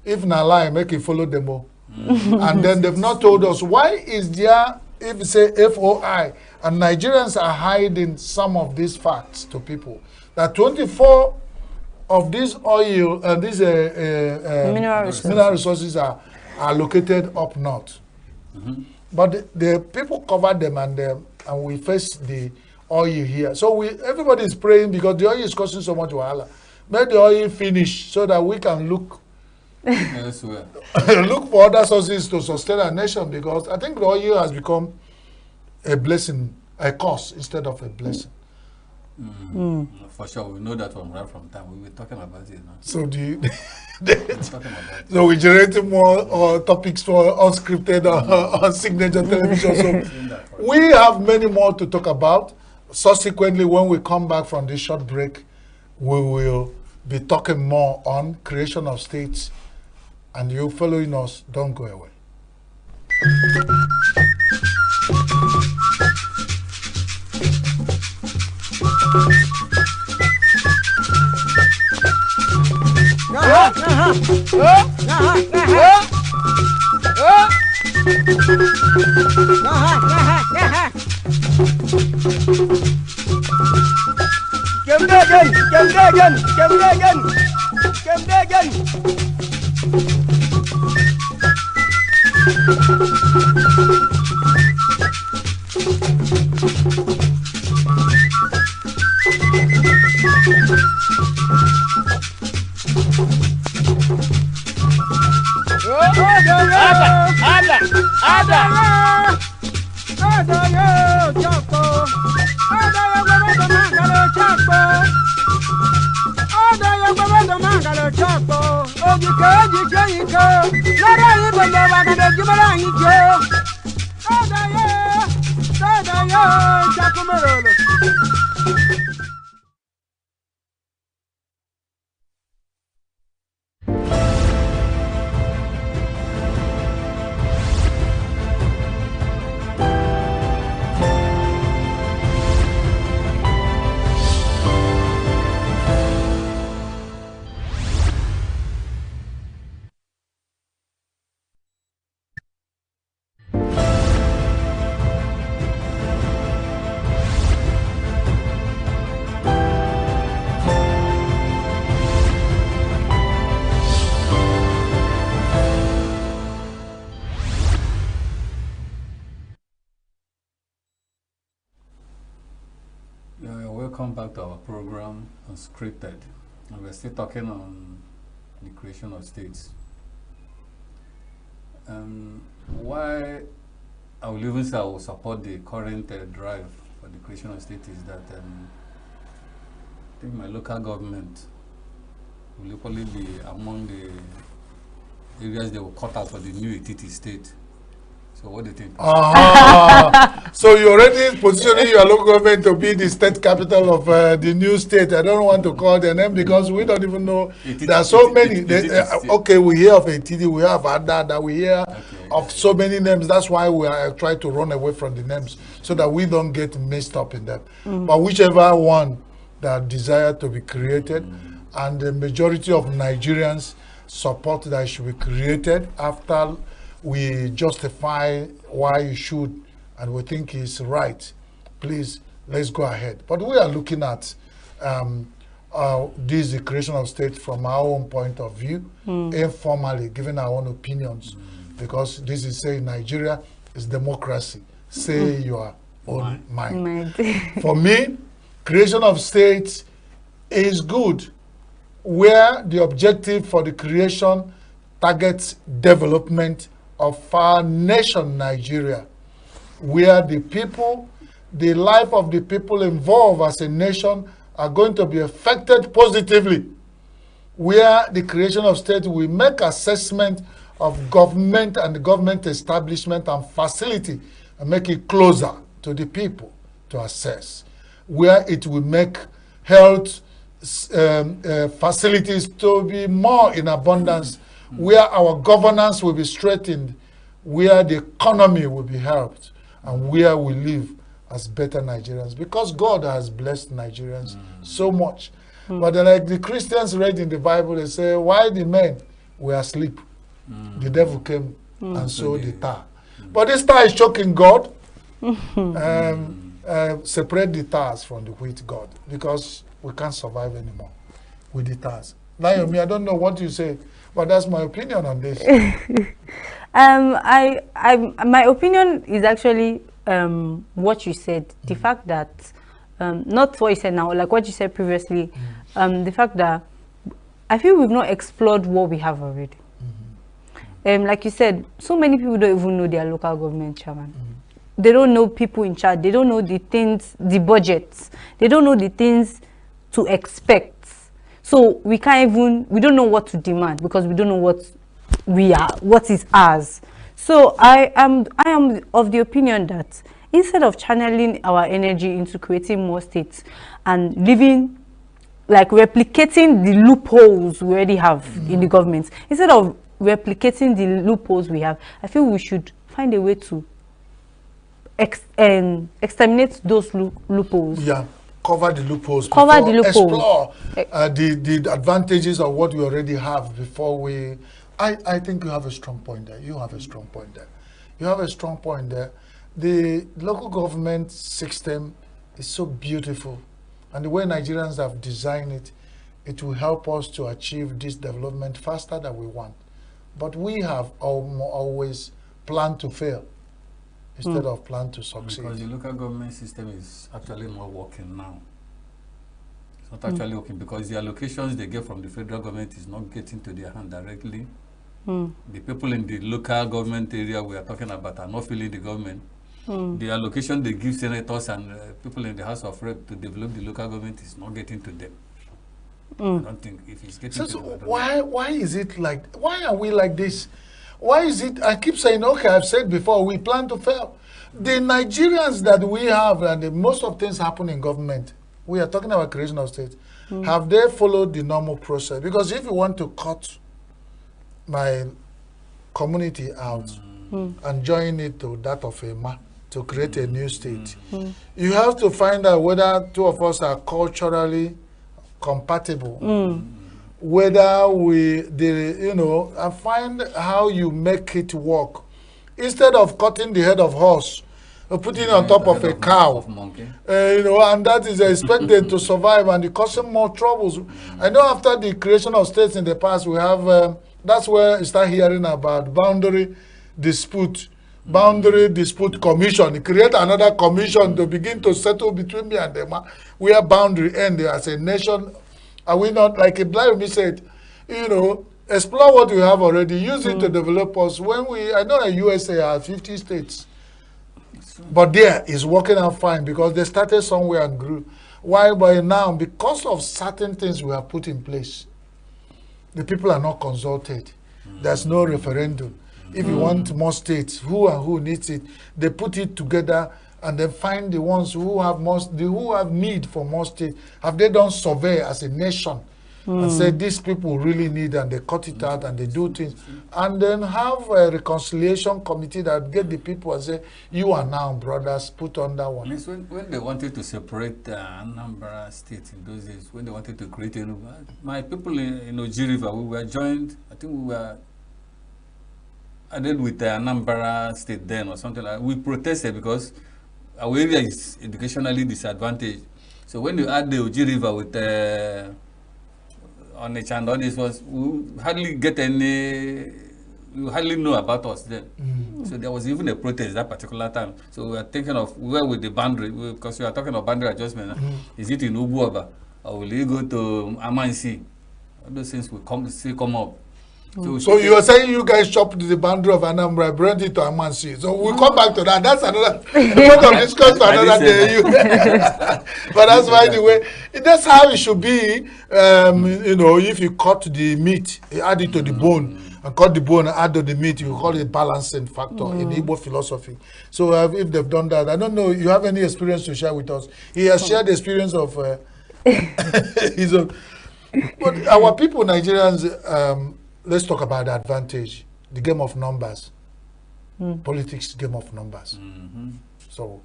If not lie, make it follow them all. And then they've not told us why is there, if you say FOI, and Nigerians are hiding some of these facts to people. That 24 of these oil and these mineral resources are located up north. But the people cover them and we face the oil here. So everybody is praying because the oil is costing so much wahala. Make the oil finish so that we can look look for other sources to sustain our nation, because I think the oil has become a blessing, a curse instead of a blessing. For sure, we know that right from time. We were talking about it now. So so we're generating more topics for unscripted on Signature Television. So we have many more to talk about. Subsequently, when we come back from this short break, we will be talking more on creation of states. And you following us, don't go away. Welcome back to our program, Unscripted. And we're still talking on the creation of states. Why I will even say I will support the current drive for the creation of states is that I think my local government will equally be among the areas they will cut out for the new Etiti state. So what do you think? So you're already positioning your local government to be the state capital of the new state. I don't want to call their name because we don't even know. There are so many. Okay, we hear of Etiti, we have Adada, we hear of so many names. That's why we are trying to run away from the names so that we don't get messed up in them. But whichever one that desire to be created, and the majority of Nigerians support that it should be created after we justify why you should and we think it's right, please, let's go ahead. But we are looking at this, the creation of state from our own point of view, informally, giving our own opinions, because this is saying Nigeria is democracy. Say your own mind. For me, creation of states is good, where the objective for the creation targets development of our nation, Nigeria, where the people, the life of the people involved as a nation are going to be affected positively, where the creation of state will make assessment of government and the government establishment and facility and make it closer to the people to assess, where it will make health facilities to be more in abundance, where our governance will be strengthened, where the economy will be helped, and where we live as better Nigerians, because God has blessed Nigerians so much. But like the Christians read in the Bible, they say, why the men were asleep, the devil came and sowed the tar. But this tar is choking God. Separate the tars from the wheat, God, because we can't survive anymore with the tars. Naomi, I don't know what you say, but that's my opinion on this. My opinion is actually what you said. The fact that, not what you said now, like what you said previously, the fact that I feel we've not explored what we have already. Like you said, so many people don't even know their local government chairman. They don't know people in charge. They don't know the things, the budgets. They don't know the things to expect. So we can't even, we don't know what to demand because we don't know what what is ours. So I am of the opinion that instead of channeling our energy into creating more states and living, like replicating the loopholes we already have in the government, instead of replicating the loopholes we have, I feel we should find a way to exterminate those loopholes. Yeah, cover the loopholes. Cover the loopholes. Explore the advantages of what we already have before we. I think you have a strong point there. You have a strong point there. You have a strong point there. The local government system is so beautiful, and the way Nigerians have designed it, it will help us to achieve this development faster than we want. But we have always planned to fail instead of plan to succeed. Because the local government system is actually not working now. It's not actually working because the allocations they get from the federal government is not getting to their hand directly. The people in the local government area we are talking about are not feeling the government. The allocation they give senators and people in the House of Rep to develop the local government is not getting to them. I don't think if it's getting to them. Why is it like, why are we like this? Why is it, I keep saying, okay, I've said before, we plan to fail. The Nigerians that we have, and most of things happen in government, we are talking about creation of states, have they followed the normal process? Because if you want to cut my community out and join it to that of EMA to create a new state, you have to find out whether two of us are culturally compatible. Whether and find how you make it work. Instead of cutting the head of horse, or putting it on top of a cow, and that is expected to survive and it causes more troubles. I know after the creation of states in the past, we have, that's where you start hearing about boundary dispute boundary dispute commission. Create another commission to begin to settle between me and them. Where boundary end as a nation. Are we not, like Ibrahim said, you know, explore what we have already, use it to develop us. When I know that USA has 50 states, but there is working out fine because they started somewhere and grew. Why by now? Because of certain things we have put in place, the people are not consulted. There's no referendum. If you want more states, who and who needs it, they put it together and then find the ones who have who have need for more states. Have they done survey as a nation and said these people really need, and they cut it out and they do things, and then have a reconciliation committee that get the people and say, you are now brothers, put on that one. Yes, when they wanted to separate Anambra State in those days, when they wanted to create ENUGU, my people in Oji River, we were joined, I think we were added with the Anambra State then or something like that. We protested because our area is educationally disadvantaged. So when you add the Oji River with Onitsha and all this, we hardly get any, you hardly know about us then. So there was even a protest that particular time. So we were thinking of where with the boundary, because we are talking of boundary adjustment. Is it in ENUGU or will you go to Amansi? All those things will still come up. So you are saying you guys chopped the boundary of Anambra, brought it to Amansi. So we'll come back to that. That's another point of discussion for another day. But that's why the way that's how it should be. You know, if you cut the meat, you add it to the bone, and cut the bone and add to the meat, you call it balancing factor in Igbo philosophy. So if they've done that, I don't know. You have any experience to share with us? He has shared the experience of his own. But our people, Nigerians. Let's talk about the advantage, the game of numbers, politics game of numbers. So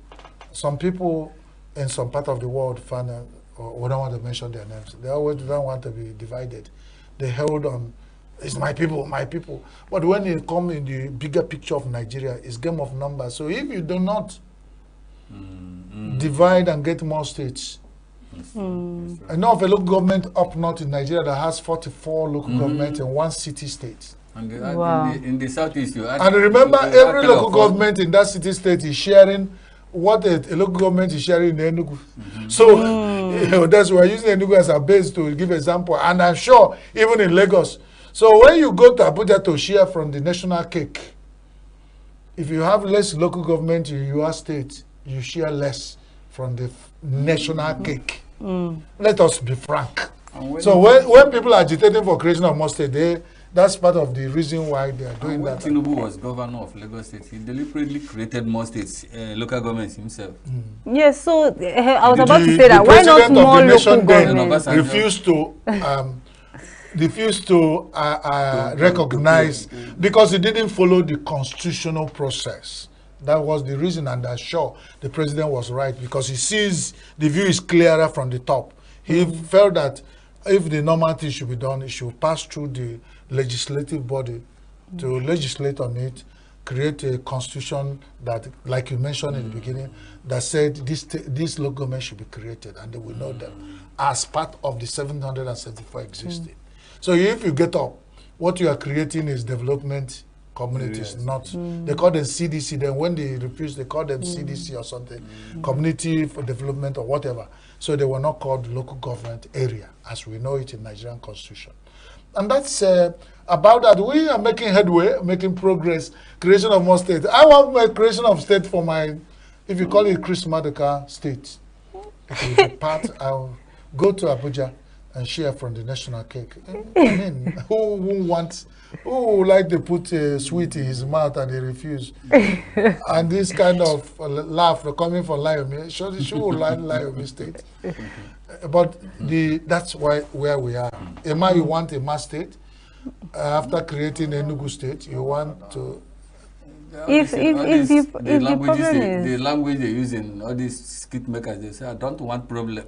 some people in some part of the world find, or we don't want to mention their names, they always don't want to be divided. They held on, it's my people, my people. But when you come in the bigger picture of Nigeria, it's game of numbers. So if you do not divide and get more states, I know of a local government up north in Nigeria that has 44 local governments in one city state. And in the southeast, you and remember, every local government in that city state is sharing what a local government is sharing in Enugu. So you know, that's why we're using Enugu as a base to give example. And I'm sure even in Lagos. So when you go to Abuja to share from the national cake, if you have less local government in your state, you share less from the national cake. Let us be frank. So when people are agitating for creation of more state, that's part of the reason why they are doing that. When Tinubu was governor of Lagos State, he deliberately created more states, local governments himself. Yes, so I was about to say that. Why not more local governments? Refused to recognize, because he didn't follow the constitutional process. That was the reason, and I'm sure the president was right, because he sees the view is clearer from the top. He felt that if the normal thing should be done, it should pass through the legislative body to legislate on it, create a constitution that, like you mentioned in the beginning, that said this local government should be created, and they will know them as part of the 774 existing. So if you get up, what you are creating is development communities, not they call them CDC. Then when they refuse, they call them CDC or something, community for development or whatever. So they were not called local government area as we know it in Nigerian constitution. And that's about that. We are making headway, making progress. Creation of more states. I want my creation of state for my, if you call it Chris Maduka state. It will be part. I'll go to Abuja and share from the national cake. I mean, who would like to put a sweet in his mouth and he refuse? And this kind of laugh coming from Liomi, she would like Liomi state. But that's where we are. Emma, you want a mass state. After creating Enugu state, you want to. The language they use in all these skit makers, they say, I don't want problem.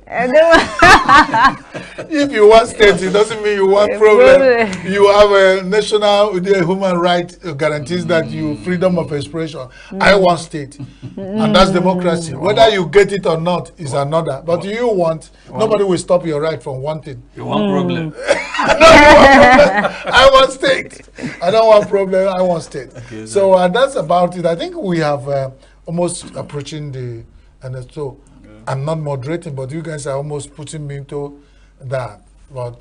If you want state, it doesn't mean you want problem. You have a national human right guarantees that you freedom of expression. I want state. And that's democracy. Whether you get it or not is another. But you want, nobody will stop your right from wanting. You want problem. I want state. I don't want problem. I want state. Okay, so that's that's about it. I think we have almost approaching the, and so I'm not moderating, but you guys are almost putting me into that. But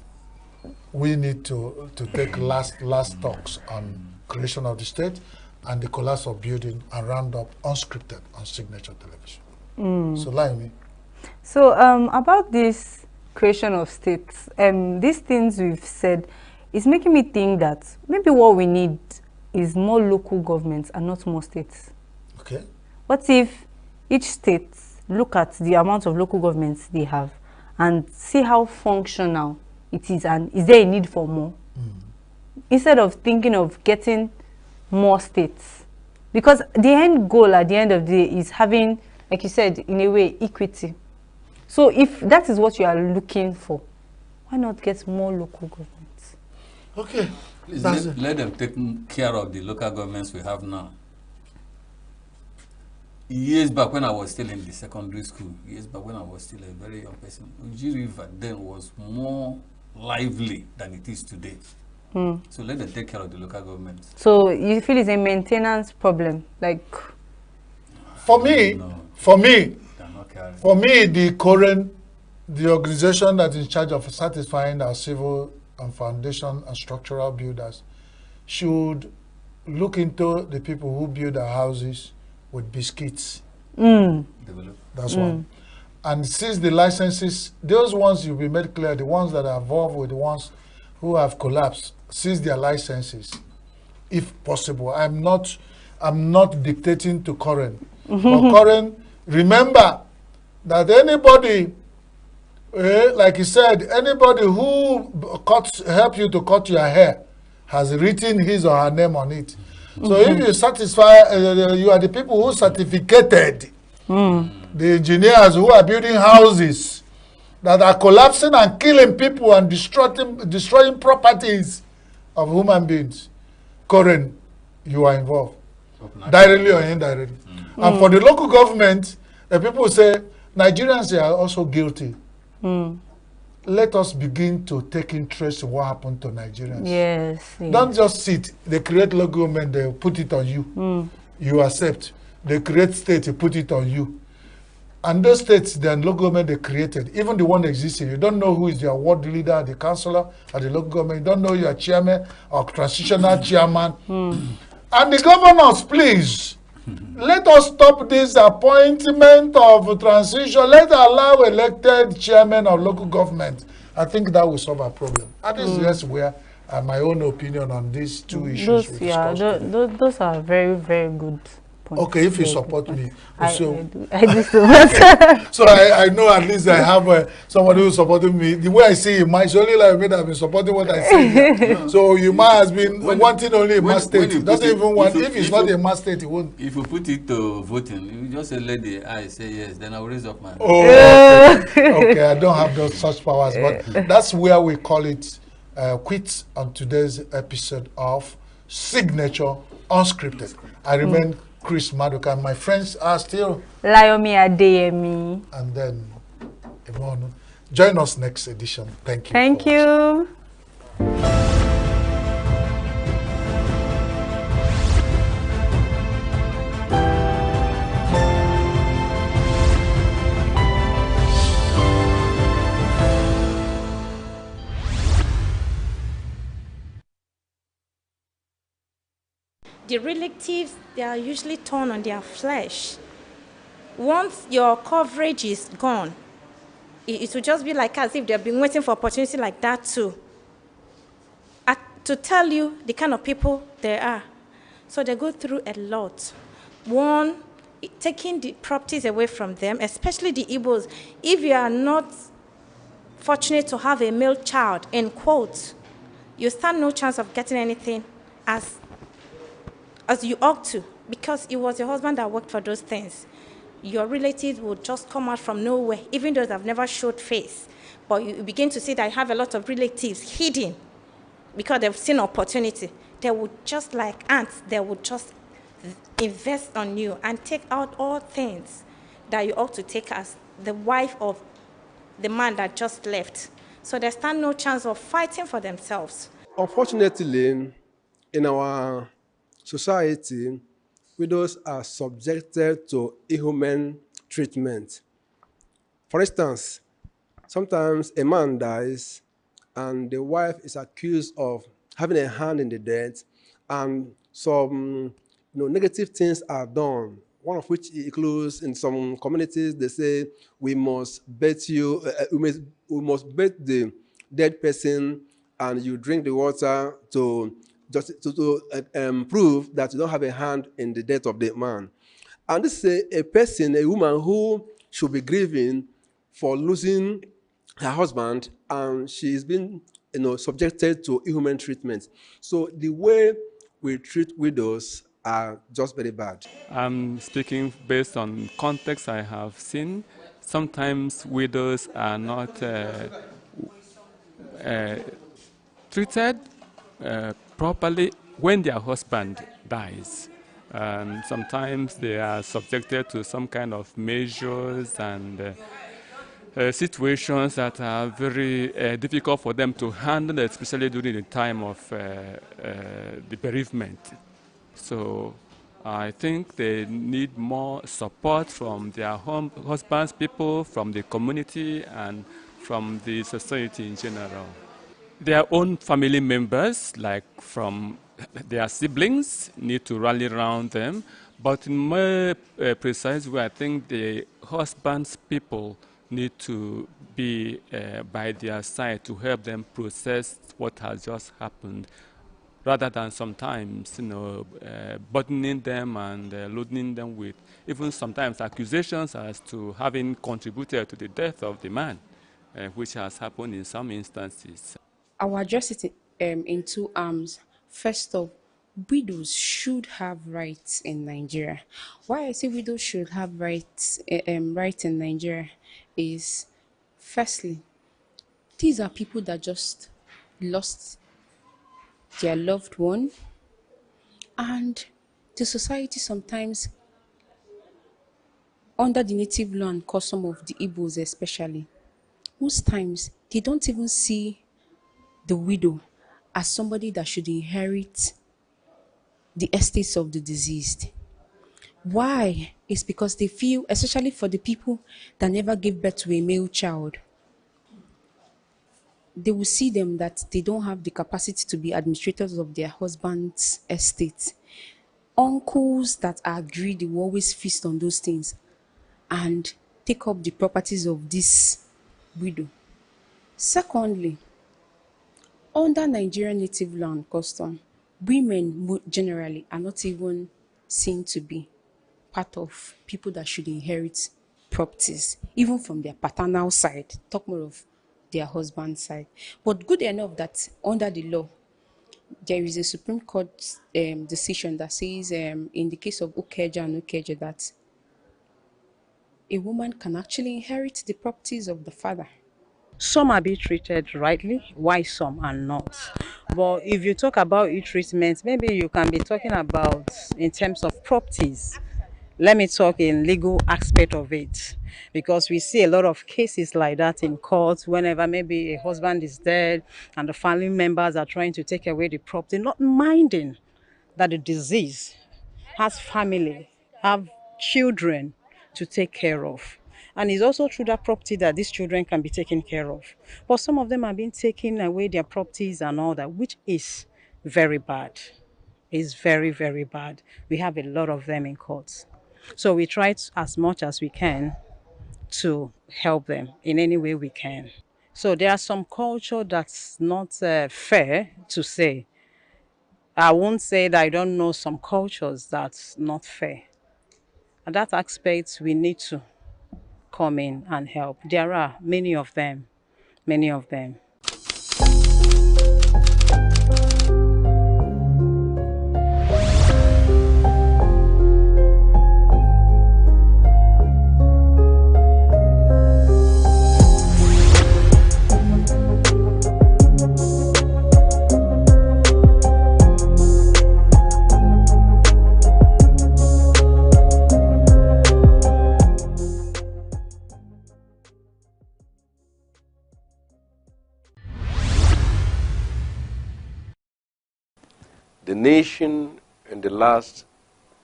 we need to take last talks on creation of the state and the collapse of building and round up unscripted on Signature Television. So, Laimi. So about this creation of states, these things we've said is making me think that maybe what we need is more local governments and not more states. Okay. What if each state look at the amount of local governments they have and see how functional it is, and is there a need for more? Instead of thinking of getting more states. Because the end goal at the end of the day is having, like you said, in a way, equity. So if that is what you are looking for, why not get more local governments? Okay. Please let them take care of the local governments we have now. Years back when I was still in the secondary school, years back when I was still a very young person, Uji River then was more lively than it is today. So let them take care of the local governments. So you feel it's a maintenance problem? Like, For me, the current, the organization that is in charge of satisfying our civil and foundation and structural builders should look into the people who build our houses with biscuits. That's one. And since the licenses, those ones you'll be made clear, the ones that are involved with the ones who have collapsed, seize their licenses, if possible. I'm not dictating to Karen. But Karen, remember that anybody, like you said, anybody who help you to cut your hair has written his or her name on it. So if you satisfy, you are the people who certificated the engineers who are building houses that are collapsing and killing people and destroying properties of human beings. Karen, you are involved, directly or indirectly. And for the local government, the people say, Nigerians are also guilty. Let us begin to take interest in what happened to Nigerians. yes. Don't just sit. They create local government, they put it on you. You accept. They create state, they put it on you. And those states, the local government they created, even the one existing, you don't know who is their ward leader, the councillor, or the local government. You don't know your chairman or transitional chairman. And the governors, please, let us stop this appointment of transition. Let's allow elected chairman of local government. I think that will solve our problem. And this is just where my own opinion on these two issues we discussed today. Those are very, very good points. Okay, if you support me. I So, do so much. so I know at least I have somebody who's supporting me. The way I see it, it's only like me that have been supporting what I say. So you might has been wanting only a mass state. He doesn't even want, if it's not a mass state, he won't. If you put it to voting, you just say, let the I say yes, then I will raise up my hand. Oh, okay. Okay, I don't have those such powers, but that's where we call it quits on today's episode of Signature Unscripted. I remain Chris Maduka, and my friends are still Layomi Adeyemi. And then Yvonne. Join us next edition. Thank you. Thank you. The relatives, they are usually torn on their flesh. Once your coverage is gone, it will just be like as if they've been waiting for opportunity like that too. To tell you the kind of people they are. So they go through a lot. One, taking the properties away from them, especially the Igbos. If you are not fortunate to have a male child, in quotes, you stand no chance of getting anything as you ought to, because it was your husband that worked for those things. Your relatives would just come out from nowhere, even though they've never showed face. But you begin to see that you have a lot of relatives hidden because they've seen opportunity. They would just like ants, they would just invest on you and take out all things that you ought to take as the wife of the man that just left. So they stand no chance of fighting for themselves. Unfortunately, in our society, widows are subjected to inhuman treatment. For instance, sometimes a man dies and the wife is accused of having a hand in the death, and some negative things are done. One of which includes, in some communities, they say we must bet you, we must bet the dead person, and you drink the water to just to prove that you don't have a hand in the death of the man. And this is a person, a woman who should be grieving for losing her husband, and she's been subjected to inhuman treatment. So the way we treat widows are just very bad. I'm speaking based on context I have seen. Sometimes widows are not treated properly when their husband dies. Sometimes they are subjected to some kind of measures and situations that are very difficult for them to handle, especially during the time of the bereavement. So I think they need more support from their husbands, people, from the community, and from the society in general. Their own family members, like from their siblings, need to rally around them. But in more precise way, I think the husband's people need to be by their side to help them process what has just happened, rather than sometimes, burdening them and loading them with even sometimes accusations as to having contributed to the death of the man, which has happened in some instances. I will address it in two arms. First off, widows should have rights in Nigeria. Why I say widows should have rights in Nigeria is, firstly, these are people that just lost their loved one, and the society sometimes, under the native law and custom of the Igbos especially, most times they don't even see the widow as somebody that should inherit the estates of the deceased. Why? It's because they feel, especially for the people that never gave birth to a male child, they will see them that they don't have the capacity to be administrators of their husband's estate. Uncles that are greedy will always feast on those things and take up the properties of this widow. Secondly, under Nigerian native law and custom, women generally are not even seen to be part of people that should inherit properties, even from their paternal side, talk more of their husband's side. But good enough that under the law, there is a Supreme Court decision that says, in the case of Ukeja and Ukeja, that a woman can actually inherit the properties of the father. Some are being treated rightly, while some are not. But if you talk about e-treatment, maybe you can be talking about in terms of properties. Let me talk in legal aspect of it, because we see a lot of cases like that in court whenever maybe a husband is dead and the family members are trying to take away the property, not minding that the deceased has family, have children to take care of. And it's also through that property that these children can be taken care of. But some of them are being taken away their properties and all that, which is very bad. It's very, very bad. We have a lot of them in courts. So we try as much as we can to help them in any way we can. So there are some culture that's not fair to say. I won't say that I don't know some cultures that's not fair. At that aspect, we need to come in and help. There are many of them, many of them. The nation in the last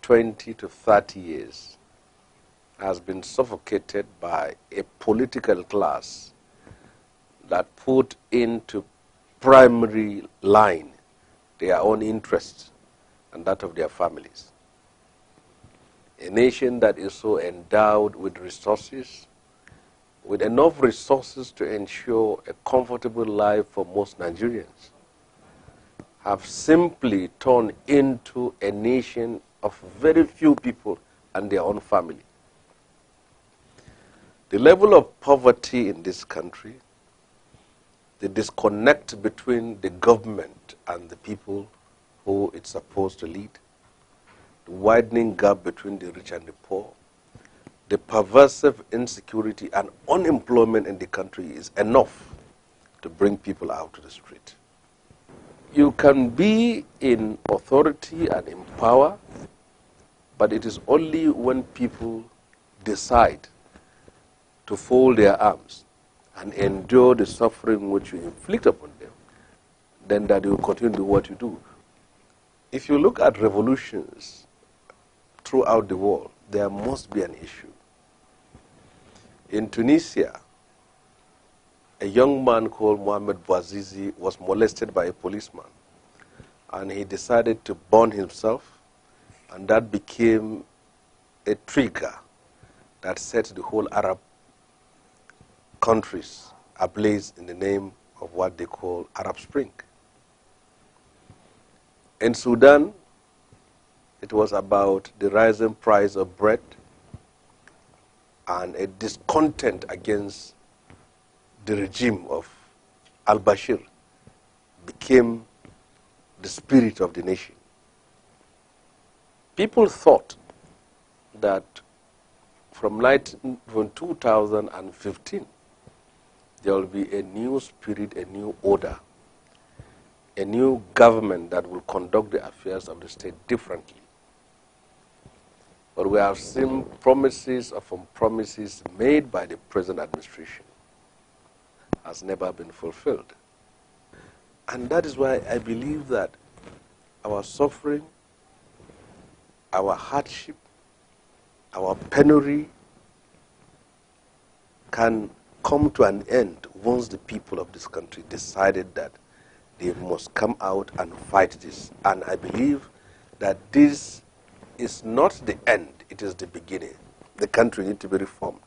20 to 30 years has been suffocated by a political class that put into primary line their own interests and that of their families. A nation that is so endowed with resources, with enough resources to ensure a comfortable life for most Nigerians, have simply turned into a nation of very few people and their own family. The level of poverty in this country, the disconnect between the government and the people who it's supposed to lead, the widening gap between the rich and the poor, the pervasive insecurity and unemployment in the country is enough to bring people out to the street. You can be in authority and in power, but it is only when people decide to fold their arms and endure the suffering which you inflict upon them, then that you will continue to do what you do. If you look at revolutions throughout the world, there must be an issue. In Tunisia, a young man called Mohamed Bouazizi was molested by a policeman, and he decided to burn himself, and that became a trigger that set the whole Arab countries ablaze in the name of what they call Arab Spring. In Sudan, it was about the rising price of bread and a discontent against the regime of al-Bashir became the spirit of the nation. People thought that from 2015, there will be a new spirit, a new order, a new government that will conduct the affairs of the state differently. But we have seen promises upon promises made by the present administration has never been fulfilled. And that is why I believe that our suffering, our hardship, our penury can come to an end once the people of this country decided that they must come out and fight this. And I believe that this is not the end, it is the beginning. The country needs to be reformed.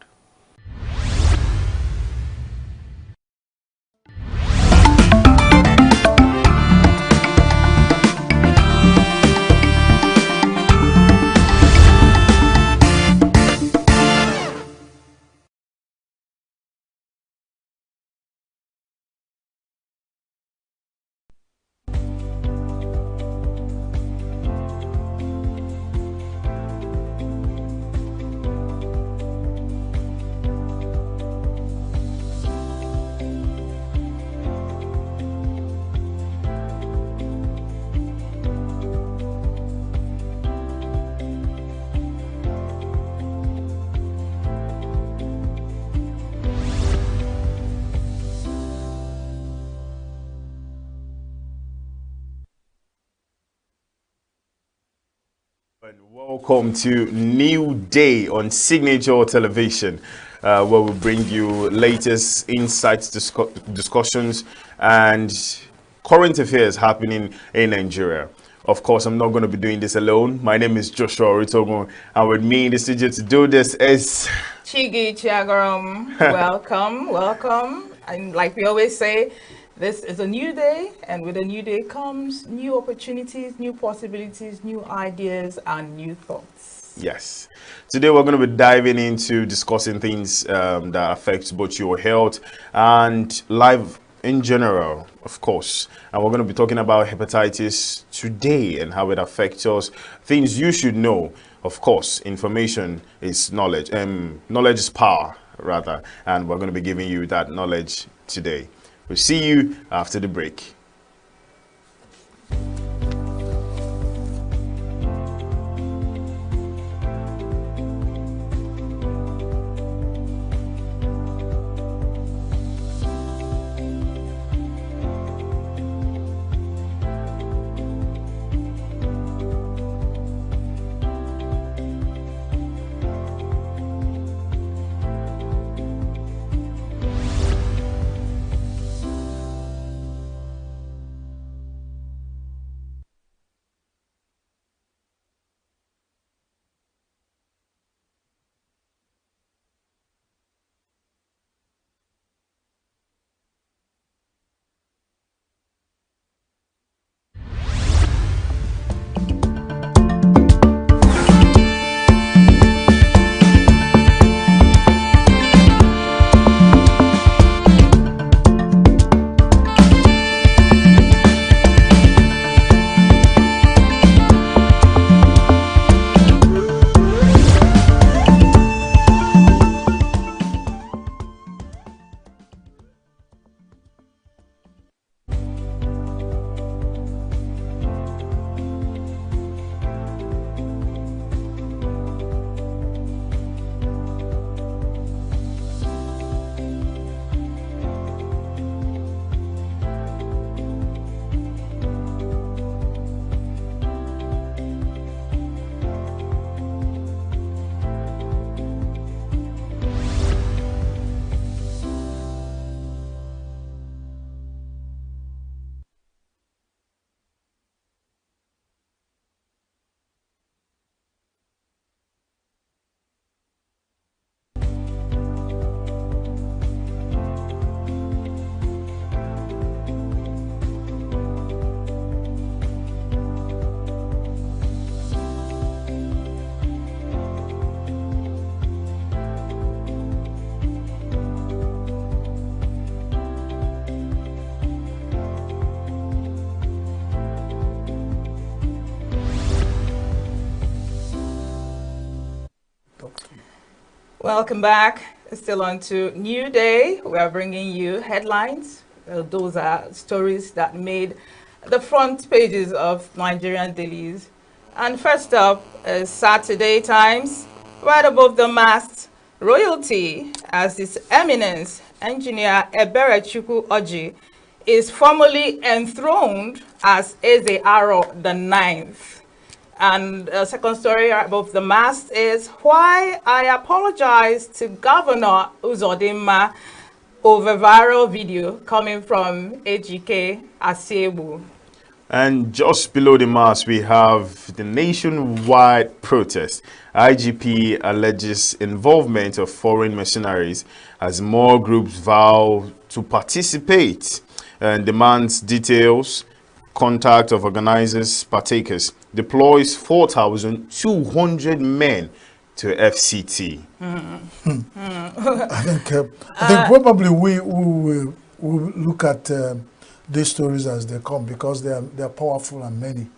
And welcome to New Day on Signature Television, where we bring you latest insights, discussions, and current affairs happening in Nigeria. Of course, I'm not going to be doing this alone. My name is Joshua Oritogun, and with me in the studio to do this is Chigi Chiagaram. Welcome, welcome. And like we always say, this is a new day, and with a new day comes new opportunities, new possibilities, new ideas, and new thoughts. Yes. Today we're going to be diving into discussing things that affect both your health and life in general, of course. And we're going to be talking about hepatitis today and how it affects us. Things you should know. Of course, information is knowledge. Knowledge is power, rather. And we're going to be giving you that knowledge today. We'll see you after the break. Welcome back. Still on to New Day. We are bringing you headlines. Those are stories that made the front pages of Nigerian dailies. And first up is Saturday Times. Right above the mast, royalty, as His Eminence Engineer Eberechukwu Oji is formally enthroned as Eze Aro the Ninth. And the second story above the mast is why I apologize to Governor Uzodinma over viral video coming from Ejike Asebu. And just below the mast, we have the nationwide protest. IGP alleges involvement of foreign mercenaries as more groups vow to participate and demands details. Contact of organizers, partakers, deploys 4,200 men to FCT. I think probably we will look at these stories as they come because they are powerful and many.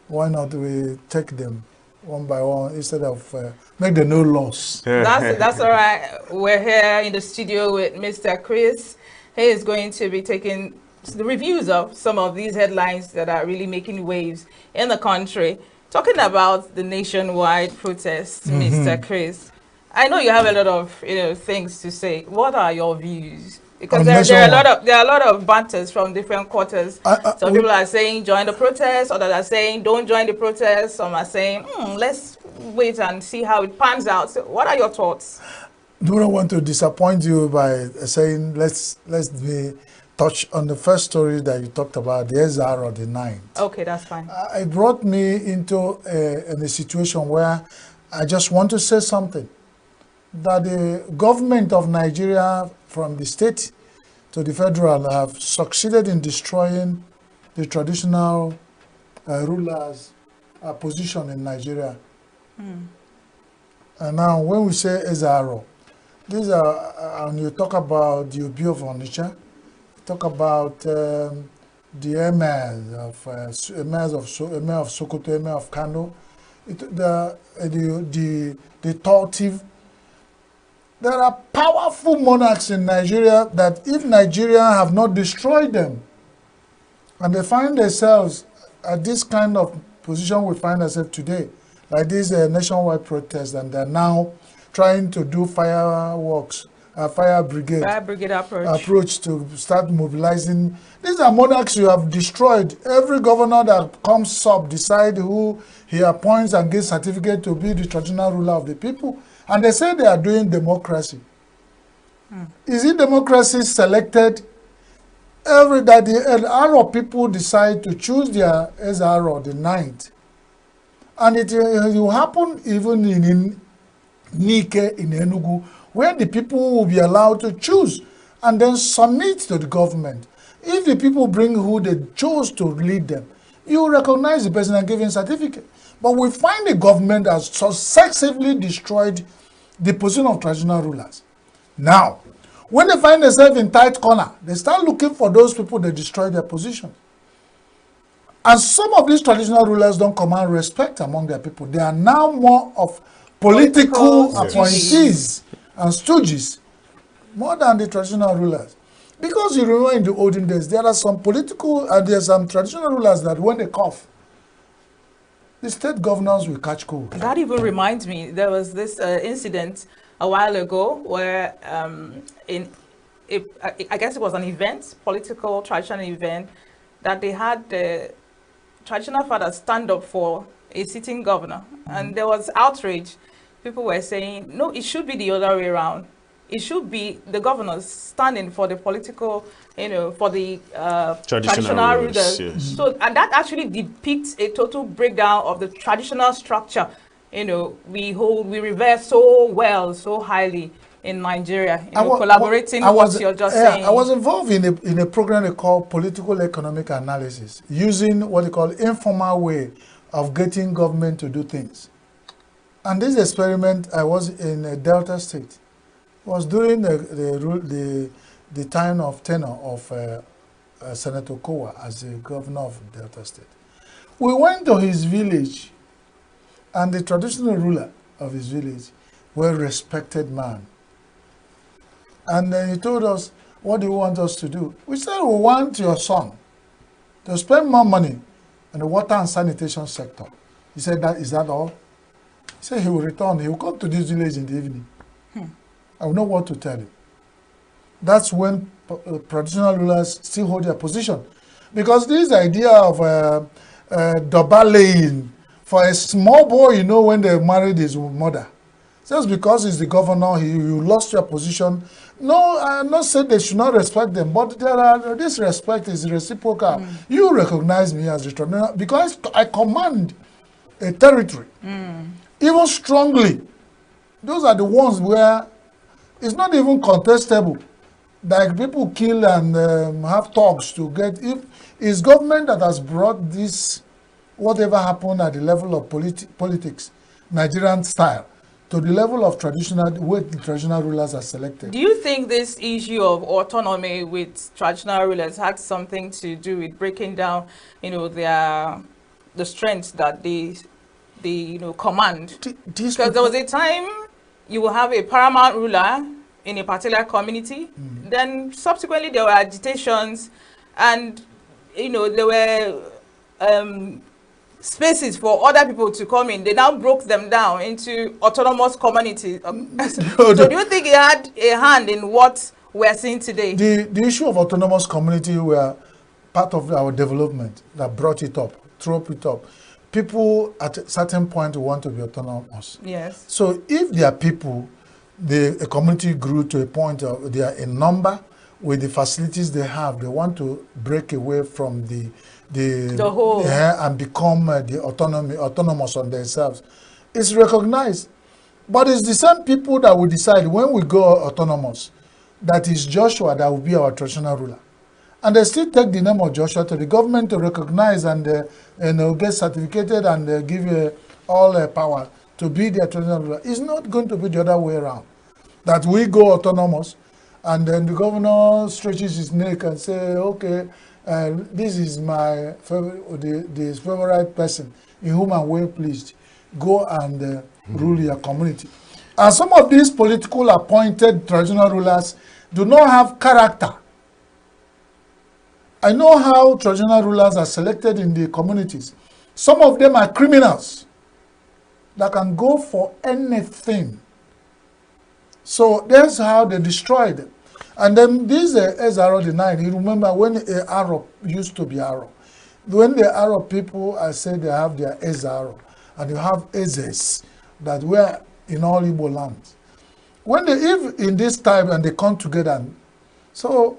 Why not we take them one by one instead of make the no loss? That's all right. We're here in the studio with Mr. Chris. He is going to be taking the reviews of some of these headlines that are really making waves in the country. Talking about the nationwide protests, Mr. Chris, I know you have a lot of things to say. What are your views? Because there are a lot of banters from different quarters. Some people are saying join the protest, others are saying don't join the protest. Some are saying let's wait and see how it pans out. So what are your thoughts? Do not want to disappoint you by saying let's touch on the first story that you talked about, the SR or the 9th. Okay, that's fine. It brought me into a situation where I just want to say something. That the government of Nigeria, from the state to the federal, have succeeded in destroying the traditional rulers' position in Nigeria. And now when we say SRO, these are, and you talk about the Obi of Onitsha, talk about the emirs of Sokoto, emir of Kano, the Tortive. There are powerful monarchs in Nigeria that if Nigeria have not destroyed them, and they find themselves at this kind of position we find ourselves today, like this nationwide protest, and they're now trying to do fireworks, fire brigade approach to start mobilizing. These are monarchs you have destroyed. Every governor that comes up decide who he appoints and gives certificate to be the traditional ruler of the people. And they say they are doing democracy. Is it democracy selected? A lot of people decide to choose their SR or the 9th. And it will happen even in Nike, in Enugu, where the people will be allowed to choose and then submit to the government. If the people bring who they chose to lead them, you recognize the person and give him certificate. But we find the government has successfully destroyed the position of traditional rulers. Now, when they find themselves in tight corner, they start looking for those people that destroy their position. And some of these traditional rulers don't command respect among their people. They are now more of political appointees and stooges more than the traditional rulers. Because you remember in the olden days, there are some political and there are some traditional rulers that when they cough, the state governors will catch cold. That even reminds me, there was this incident a while ago where I guess it was an event, political traditional event, that they had the traditional fathers stand up for a sitting governor. And there was outrage. People were saying, no, it should be the other way around. It should be the governors standing for the political, for the traditional rulers. Yes. So, and that actually depicts a total breakdown of the traditional structure. We revere so well, so highly in Nigeria. Collaborating what you're just saying. I was involved in a program they call political economic analysis, using what they call informal way of getting government to do things. And this experiment, I was in Delta State. Was during the time of tenure of Senator Kowa as the governor of Delta State. We went to his village, and the traditional ruler of his village well-respected man. And then he told us, what do you want us to do? We said, we want your son to spend more money in the water and sanitation sector. He said, is that all? He said he will return. He will come to this village in the evening. I will know what to tell him. That's when traditional rulers still hold their position. Because this idea of double laying, for a small boy, you know, when they married his mother, just because he's the governor, you lost your position. No, I'm not saying they should not respect them, but this respect is reciprocal. You recognize me as the traditional, because I command a territory, even strongly. Those are the ones where it's not even contestable. Like people kill and have talks to get. If it's government that has brought this, whatever happened at the level of politics, Nigerian style, to the level of traditional, where the traditional rulers are selected. Do you think this issue of autonomy with traditional rulers had something to do with breaking down, you know, the strengths that they command? Because there was a time you will have a paramount ruler in a particular community, then subsequently there were agitations, and you know there were spaces for other people to come in. They now broke them down into autonomous communities. So do you think it had a hand in what we're seeing today? The issue of autonomous community were part of our development that brought it up, threw it up. People at a certain point want to be autonomous. Yes. So if there are people, a community grew to a point of they are in number with the facilities they have, they want to break away from the whole and become the autonomous on themselves. It's recognized, but it's the same people that will decide when we go autonomous that is Joshua that will be our traditional ruler, and they still take the name of Joshua to the government to recognize and get certificated and give you all power to be their traditional ruler. It's not going to be the other way around, that we go autonomous and then the governor stretches his neck and say, okay, this is my favorite person in whom I'm well pleased. Go and rule your community. And some of these political appointed traditional rulers do not have character. I know how traditional rulers are selected in the communities. Some of them are criminals that can go for anything. So that's how they destroyed them. And then this Ezaro denied. You remember when Arab used to be Arab. When the Arab people, I said they have their Ezaro, and you have Ezes that were in all Igbo lands. When they live in this time and they come together, so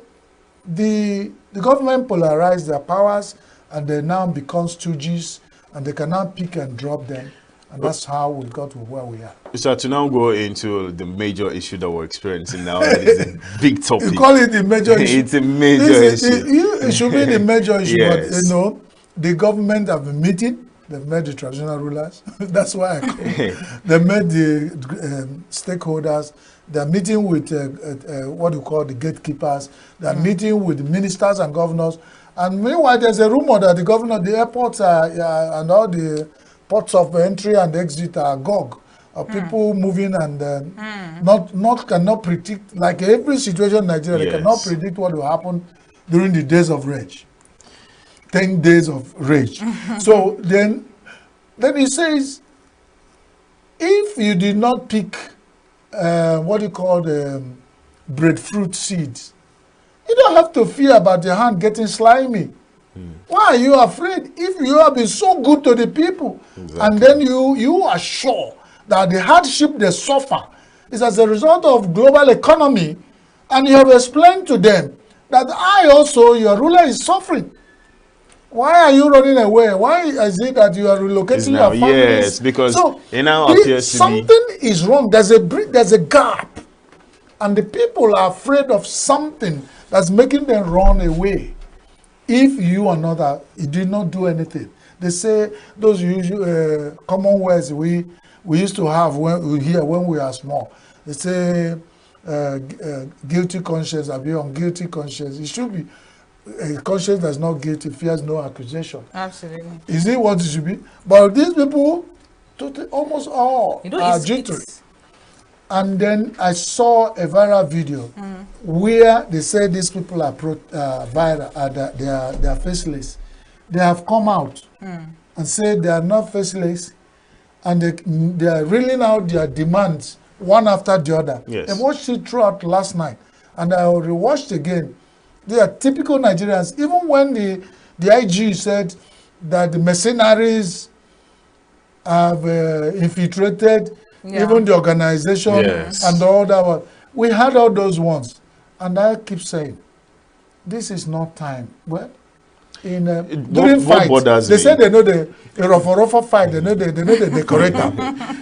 the government polarized their powers and they now become stooges and they can now pick and drop them. And that's how we got to where we are. So to now go into the major issue that we're experiencing now, that is a big topic. You call it the major issue. It's a major issue. It should be the major issue, yes. But you know, the government have been meeting. They've met the traditional rulers. That's why I call it. They met the stakeholders. They're meeting with what you call the gatekeepers. They're meeting with ministers and governors. And meanwhile, there's a rumor that the governor, the airports and all the ports of entry and exit are agog of people moving and cannot predict, like every situation in Nigeria, they cannot predict what will happen during the days of rage. 10 days of rage. So then he says, if you did not pick what you call the breadfruit seeds, you don't have to fear about your hand getting slimy. Why are you afraid if you have been so good to the people? Exactly. And then you are sure that the hardship they suffer is as a result of global economy, and you have explained to them that I also, your ruler, is suffering. Why are you running away? Why is it that you are relocating your families? Yes, because so it now appears to something is wrong. There's a gap, and the people are afraid of something that's making them run away. If you are not, you did not do anything. They say those usual common words we used to have when we are small. They say guilty conscience, or be on guilty conscience. It should be a conscience that's not guilty, fears no accusation. Absolutely. Is it what it should be? But these people, almost all are jittery. And then I saw a viral video where they say these people are they are faceless. They have come out and said they are not faceless, and they are reeling out their demands one after the other. Yes. I watched it throughout last night, and I rewatched again. They are typical Nigerians. Even when the IG said that the mercenaries have infiltrated even the organization and all that one. We had all those ones. And I keep saying, this is not time. Well, during fights, they say they know the rough fight, they know the decorator.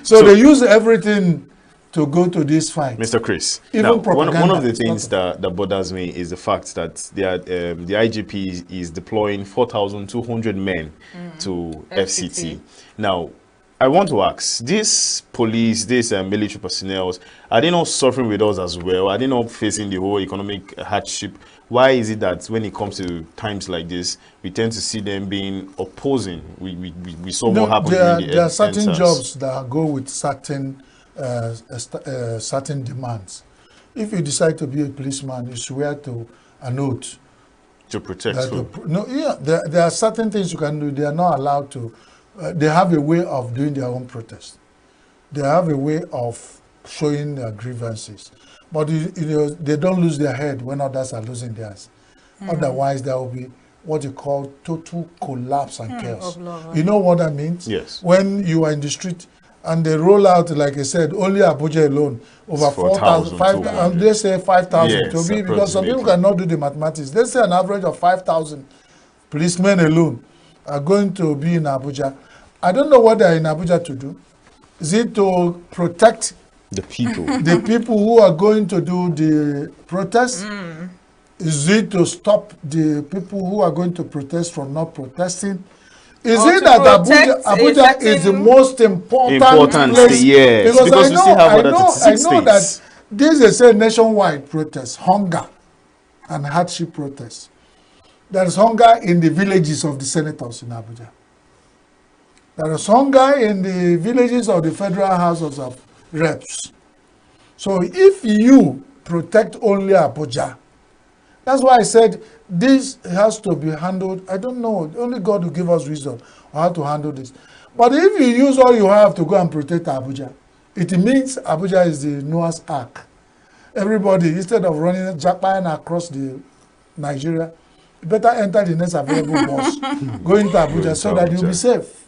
So they use everything to go to this fight. Mr. Chris, Even now, one of the things that bothers me is the fact that the IGP is deploying 4,200 men to FCT. Now, I want to ask, these police, these military personnel, are they not suffering with us as well? Are they not facing the whole economic hardship? Why is it that when it comes to times like this, we tend to see them being opposing? We saw what happened during there are certain jobs that go with certain certain demands. If you decide to be a policeman, you swear to an oath to protect there are certain things you can do. They are not allowed to. They have a way of doing their own protest. They have a way of showing their grievances. But they don't lose their head when others are losing theirs. Otherwise, there will be what you call total collapse and chaos. You know what that means? Yes. When you are in the street and they roll out, like I said, only Abuja alone, over 4,000, 5,000, and they say 5,000 to be, because some people cannot do the mathematics. They say an average of 5,000 policemen alone are going to be in Abuja. I don't know what they are in Abuja to do. Is it to protect the people? The people who are going to do the protest? Is it to stop the people who are going to protest from not protesting? Is it that Abuja is the most important place? Yes, because we still have other 36 I know that this is a nationwide protest, hunger and hardship protest. There is hunger in the villages of the senators in Abuja. There is hunger in the villages of the federal houses of reps. So if you protect only Abuja, that's why I said this has to be handled. I don't know, only God will give us wisdom on how to handle this. But if you use all you have to go and protect Abuja, it means Abuja is the Noah's Ark. Everybody, instead of running Japan across the Nigeria, you better enter the next available bus, go into Abuja so that you'll be safe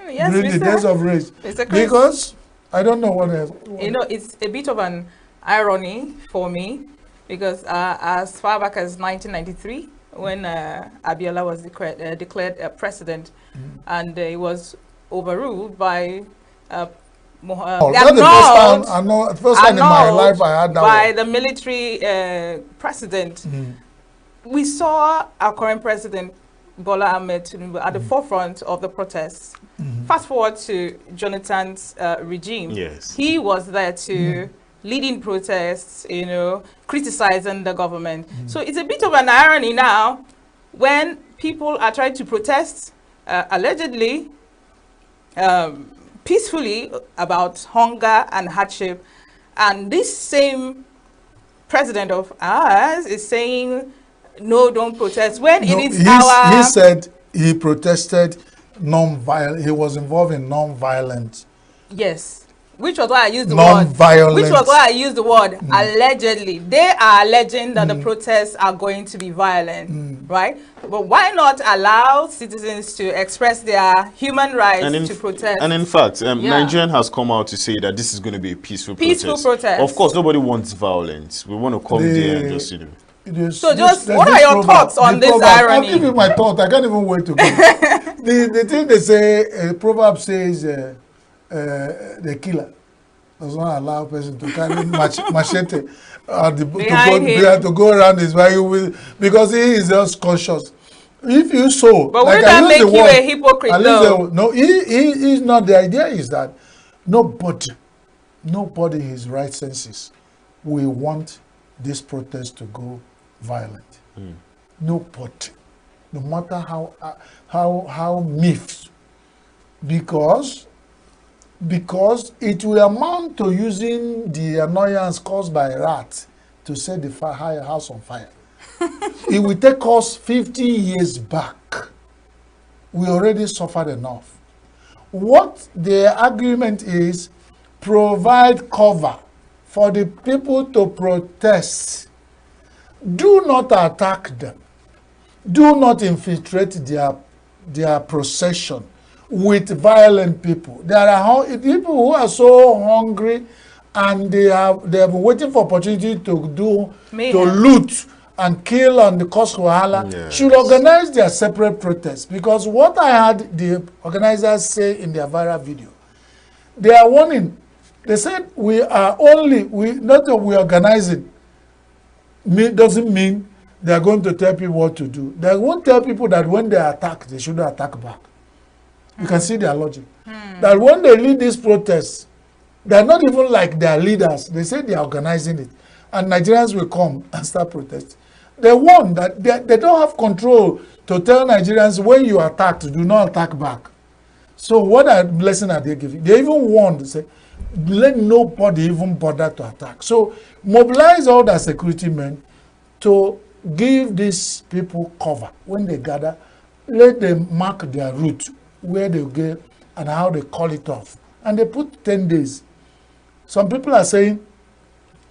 during the days of race. Because I don't know what else. You know, it's a bit of an irony for me, because as far back as 1993, when Abiola was declared president, and he was overruled by first time in my life I had that by the military president. We saw our current president, Bola Ahmed Tinubu, at the forefront of the protests. Fast forward to Jonathan's regime. Yes. He was there to leading protests, you know, criticizing the government. So it's a bit of an irony now when people are trying to protest allegedly peacefully about hunger and hardship, and this same president of ours is saying, no, don't protest, when it is he said he protested non-violent. He was involved in non-violent. Yes, which was why I used the word. Which was why I used the word allegedly. They are alleging that the protests are going to be violent, right? But why not allow citizens to express their human rights to protest? And in fact, Nigerian has come out to say that this is going to be a peaceful protest. Of course, nobody wants violence. We want to come there and just, you know. So what are your thoughts on this irony? I'll give you my thought. I can't even wait to go. the thing they say, a proverb says, the killer does not allow a person to carry machete to go around his vehicle because he is just conscious. If you so, but wouldn't that make you a hypocrite though? No, he is not. The idea is that nobody in his right senses will want this protest to go violent. Nobody, no matter how myths, because because it will amount to using the annoyance caused by rats to set the house on fire. It will take us 50 years back. We already suffered enough. What the agreement is, provide cover for the people to protest. Do not attack them. Do not infiltrate their procession with violent people. There are people who are so hungry and they have been waiting for opportunity to loot and kill on the cause wahala. Yes. Should organize their separate protests, because what I heard the organizers say in their viral video, they are warning. They said we organizing doesn't mean they are going to tell people what to do. They won't tell people that when they attack, they shouldn't attack back. You can see their logic. That when they lead these protests, they're not even like their leaders. They say they are organizing it. And Nigerians will come and start protesting. They warn that they don't have control to tell Nigerians when you attack, do not attack back. So what lesson are they giving? They even warned to say, let nobody even bother to attack. So mobilize all the security men to give these people cover. When they gather, let them mark their route, where they go and how they call it off. And they put 10 days. Some people are saying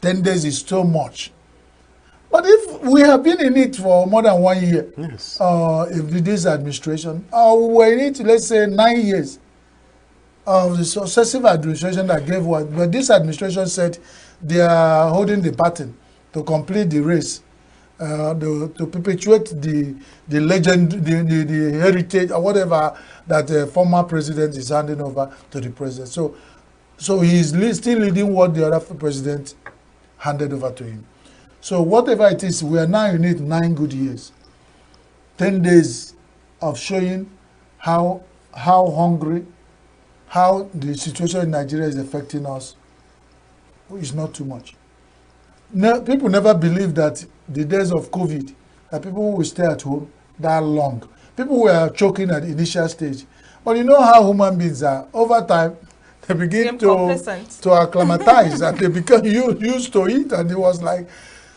10 days is too much. But if we have been in it for more than 1 year, yes. If this administration, we were in it, let's say 9 years of the successive administration that gave one, but this administration said they are holding the baton to complete the race, to perpetuate the legend, the heritage, or whatever that the former president is handing over to the president. So he is still leading what the other president handed over to him. So whatever it is, we are now in it 9 good years. 10 days of showing how hungry, how the situation in Nigeria is affecting us is not too much. People never believed that the days of COVID, that people will stay at home that long. People were choking at the initial stage. But you know how human beings are. Over time, they begin to acclimatize and they become used to it. And it was like,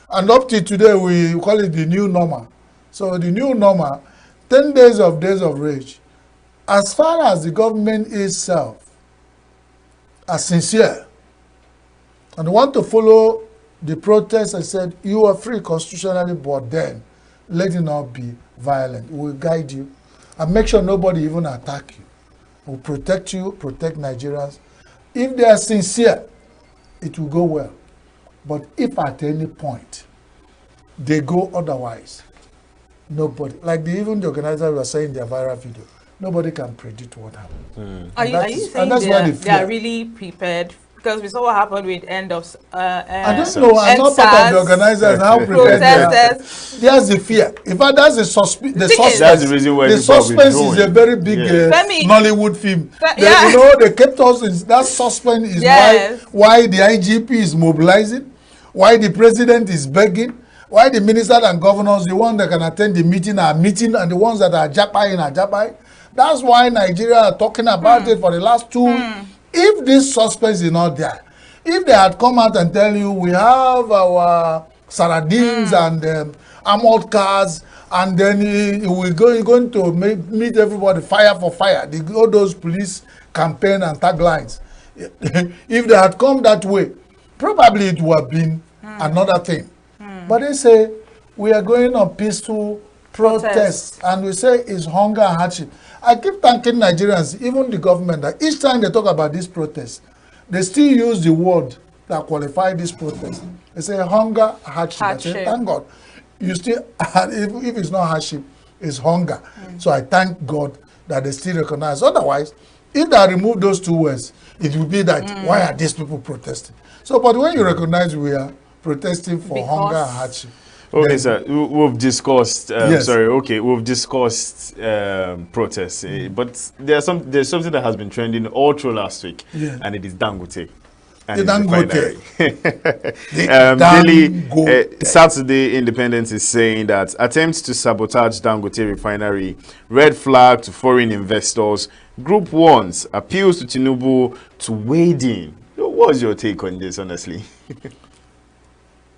and up to today, we call it the new normal. So the new normal, 10 days of rage. As far as the government itself are sincere and want to follow the protest and said, you are free constitutionally, but then let it not be violent. We'll guide you and make sure nobody even attack you. We'll protect you, protect Nigerians. If they are sincere, it will go well. But if at any point they go otherwise, nobody, like even the organizers were saying in their viral video, nobody can predict what happens. Are you saying they are really prepared? Because we saw what happened with I don't know. I'm not part of the organizers. How prepared they are. There's the fear. In fact, that's the suspense. That's the reason why the suspense is a very big Nollywood film. You know, they kept us in that suspense is why the IGP is mobilizing, why the president is begging, why the ministers and governors, the ones that can attend the meeting are meeting, and the ones that are japai are japai. That's why Nigeria are talking about it for the last 2. If this suspense is not there, if they had come out and tell you we have our sardines and armored cars, and then we're going to meet everybody fire for fire, all those police campaign and taglines. If they had come that way, probably it would have been another thing. But they say we are going on peaceful protests, and we say it's hunger and hardship. I keep thanking Nigerians, even the government, that each time they talk about this protest, they still use the word that qualify this protest. They say hunger, hardship. I say, thank God. You still, if it's not hardship, it's hunger. So I thank God that they still recognize. Otherwise, if they remove those 2 words, it will be that, why are these people protesting? So, but when you recognize we are protesting for hunger and hardship. Okay, sir. We've discussed. We've discussed protests, but there's something that has been trending all through last week, and it is Dangote. and The his Dangote. refinery. Dangote. Saturday Independent is saying that attempts to sabotage Dangote refinery, red flag to foreign investors. Group Ones appeals to Tinubu to wade in. What's your take on this, honestly?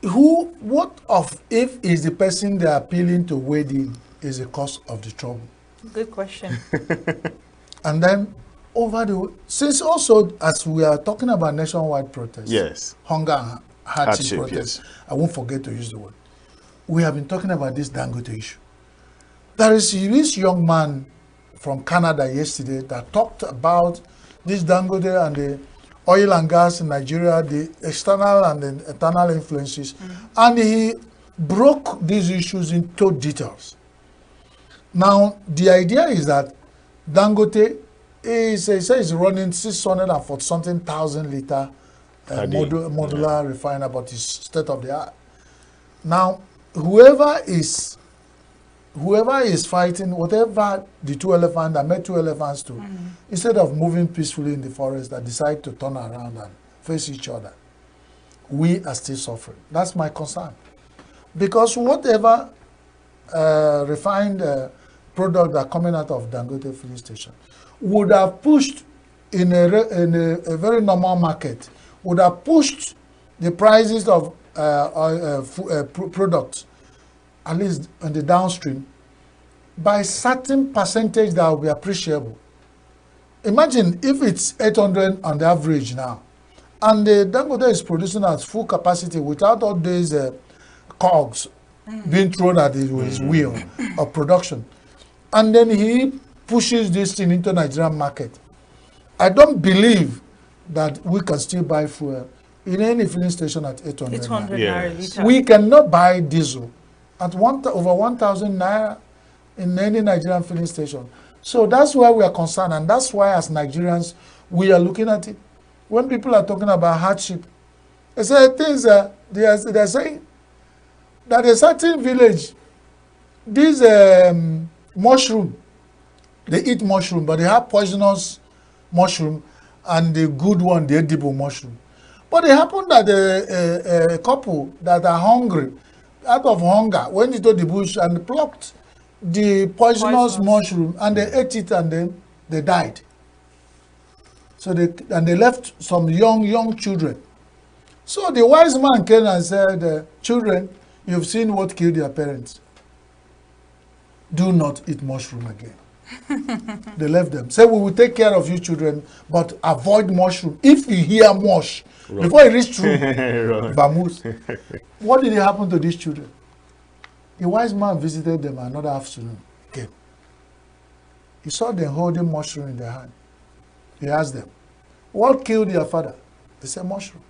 What of if is the person they're appealing to wade in is the cause of the trouble? Good question. And then since also as we are talking about nationwide protests, yes, hunger and hardship protests, yes. I won't forget to use the word. We have been talking about this Dangote issue. There is this young man from Canada yesterday that talked about this Dangote and the oil and gas in Nigeria, the external and the internal influences, and he broke these issues into details. Now, the idea is that Dangote is running 640-something thousand liter modular refiner, but it's state of the art. Now, whoever is fighting, whatever the two elephants that met two elephants to, instead of moving peacefully in the forest, that decide to turn around and face each other, we are still suffering. That's my concern. Because whatever refined product that are coming out of Dangote filling station would have pushed in a very normal market, would have pushed the prices of products, at least on the downstream, by a certain percentage that will be appreciable. Imagine if it's 800 on the average now, and the Dangote is producing at full capacity without all these cogs being thrown at his wheel of production. And then he pushes this thing into Nigerian market. I don't believe that we can still buy fuel in any filling station at 800 800 naira liter. We cannot buy diesel at over 1,000 naira in any Nigerian filling station. So that's why we are concerned, and that's why as Nigerians, we are looking at it. When people are talking about hardship, they say things they're saying that a certain village, this mushroom, they eat mushroom, but they have poisonous mushroom and the good one, the edible mushroom. But it happened that a couple that are hungry, out of hunger, went into the bush and plucked the poisonous mushroom, and they ate it, and then they died. So they left some young children. So the wise man came and said, children, you've seen what killed your parents. Do not eat mushroom again. They left them. Say, we will take care of you children, but avoid mushroom. If you hear mush, before you reach through Vamoose, what did happen to these children? The wise man visited them another afternoon. Came. He saw them holding mushroom in their hand. He asked them, what killed your father? They said, mushroom.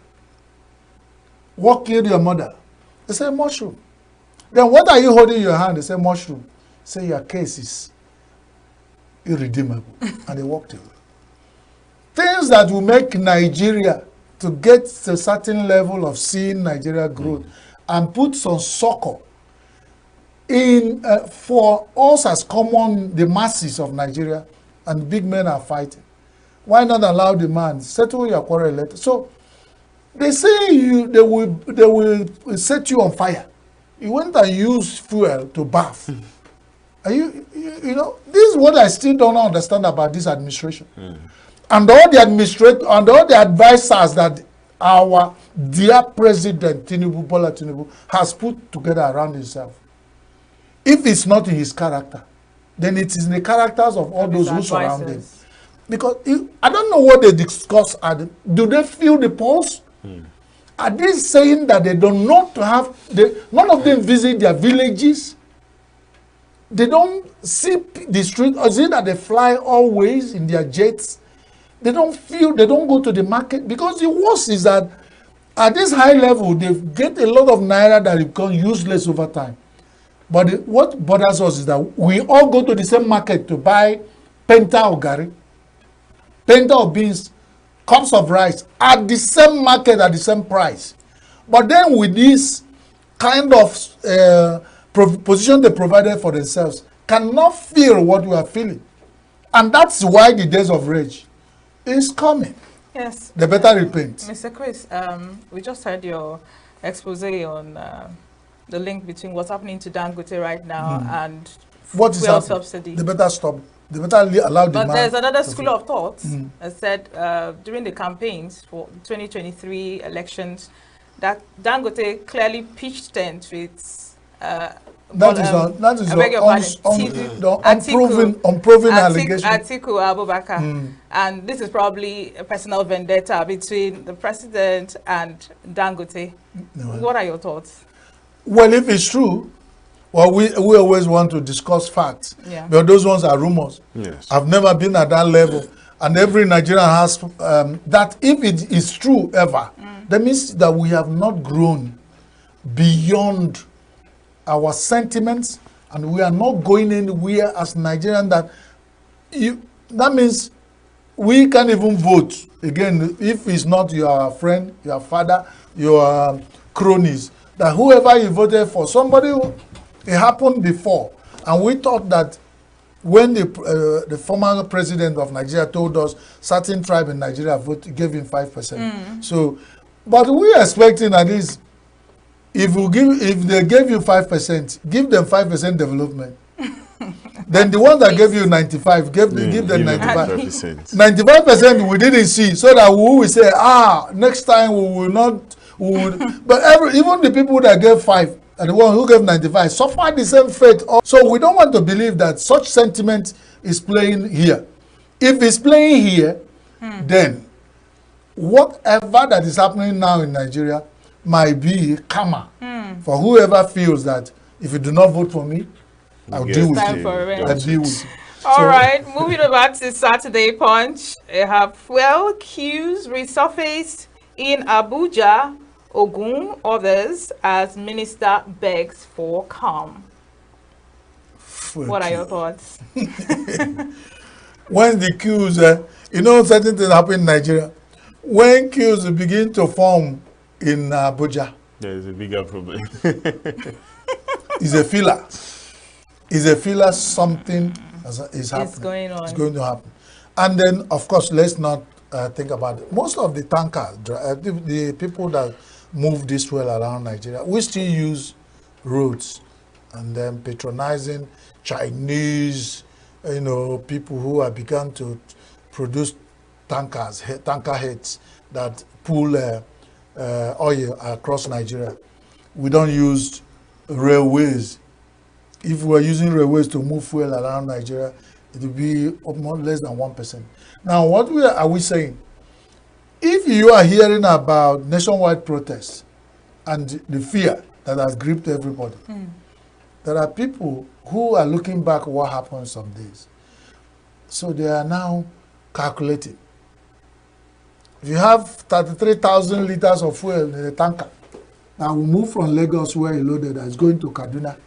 What killed your mother? They said, mushroom. Then what are you holding in your hand? They said, mushroom. Say, your case is irredeemable. And they walked away. Things that will make Nigeria to get to a certain level of seeing Nigeria growth and put some succor in for us as common, the masses of Nigeria, and big men are fighting. Why not allow the man settle your quarrel later? So they say they will set you on fire. You went and used fuel to bath. Are you know, this is what I still don't understand about this administration. And all the and all the advisors that our dear President Tinubu, Bola Tinubu, has put together around himself. If it's not in his character, then it is in the characters of all those who surround him. Because I don't know what they discuss. Do they feel the pulse? Are they saying that they do not have, none of them visit their villages? They don't see the street, or is it that they fly always in their jets? They don't feel, they don't go to the market. Because the worst is that at this high level, they get a lot of naira that become useless over time. But what bothers us is that we all go to the same market to buy penta of gari, penta of beans, cups of rice at the same market at the same price. But then with this kind of position they provided for themselves, cannot feel what we are feeling. And that's why the days of rage is coming. Yes. The better repaint. Mr. Chris, we just heard your expose on the link between what's happening to Dangote right now and What is fuel happening? subsidy. They better stop. They better allow the But man. there's another school of thought Mm. that said during the campaigns for 2023 elections that Dangote clearly pitched tent with That is unproven allegation. Atiku Abubakar. And this is probably a personal vendetta between the president and Dangote. No. What are your thoughts? Well, if it's true, well, we always want to discuss facts. Yeah. But those ones are rumors. Yes. I've never been at that level. And every Nigerian has that if it is true ever, that means that we have not grown beyond our sentiments, and we are not going anywhere as Nigerians. That means we can't even vote again if it's not your friend, your father, your cronies. That whoever you voted for, somebody, it happened before, and we thought that when the former president of Nigeria told us certain tribe in Nigeria gave him 5%. So, but we are expecting at least if they gave you 5%, give them 5% development. Then the one that gave you 95, give them 95. 95% we didn't see, so that we will say, next time we will not. But even the people that gave 5 and the one who gave 95 suffer the same fate. So we don't want to believe that such sentiment is playing here. If it's playing here, then whatever that is happening now in Nigeria might be karma for whoever feels that if you do not vote for me, I'll deal with you. I'll deal with you. All right, moving over to Saturday Punch. Fuel queues resurfaced in Abuja, Ogun, others as minister begs for calm. What are your thoughts? When the queues, certain things happen in Nigeria. When queues begin to form in Abuja, there is a bigger problem. It's a filler. It's a filler. Something is happening. It's going on. It's going to happen. And then, of course, let's not think about it. Most of the tankers, the people that move this well around Nigeria, we still use roads, and then patronizing Chinese, people who have begun to produce tanker heads that pull oil across Nigeria. We don't use railways. If we were using railways to move fuel around Nigeria, it would be less than 1%. Now, what are we saying? If you are hearing about nationwide protests and the fear that has gripped everybody, there are people who are looking back at what happened some days. So they are now calculating. If you have 33,000 liters of fuel in a tanker, now we move from Lagos where he loaded that is going to Kaduna,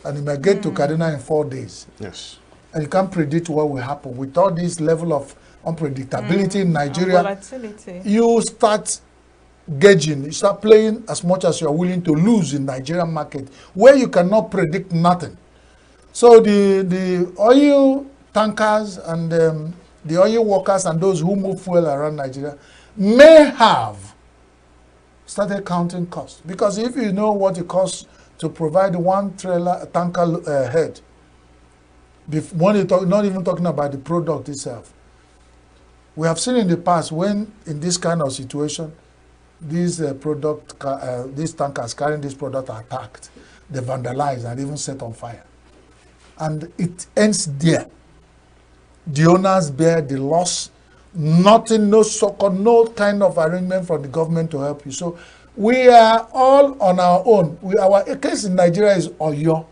and it may get to Kaduna in 4 days. Yes. And you can't predict what will happen. With all this level of unpredictability in Nigeria, volatility. You start gauging, you start playing as much as you are willing to lose in Nigerian market, where you cannot predict nothing. So the oil tankers and the oil workers and those who move fuel around Nigeria may have started counting costs. Because if you know what it costs to provide one trailer tanker head, when you talk, not even talking about the product itself. We have seen in the past when in this kind of situation, these tankers carrying this product are attacked, they vandalize and even set on fire. And it ends there. The owners bear the loss, nothing, no so-called, no kind of arrangement from the government to help you. So we are all on our own. Our case in Nigeria is Oyo.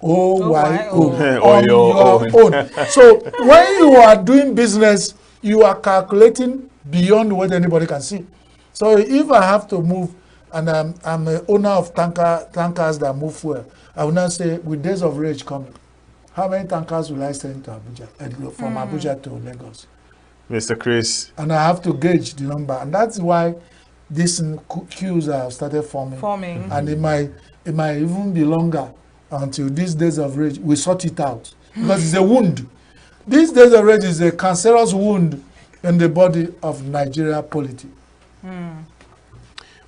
O-Y-O. On your own. So when you are doing business, you are calculating beyond what anybody can see. So if I have to move, and I'm an owner of tankers that move fuel, I will not say, with days of rage coming, how many tankers will I send to Abuja, from Abuja to Lagos? Mr. Chris. And I have to gauge the number. And that's why these queues have started forming. And it might even be longer until these days of rage, we sort it out. Because it's a wound. These days of rage is a cancerous wound in the body of Nigeria polity.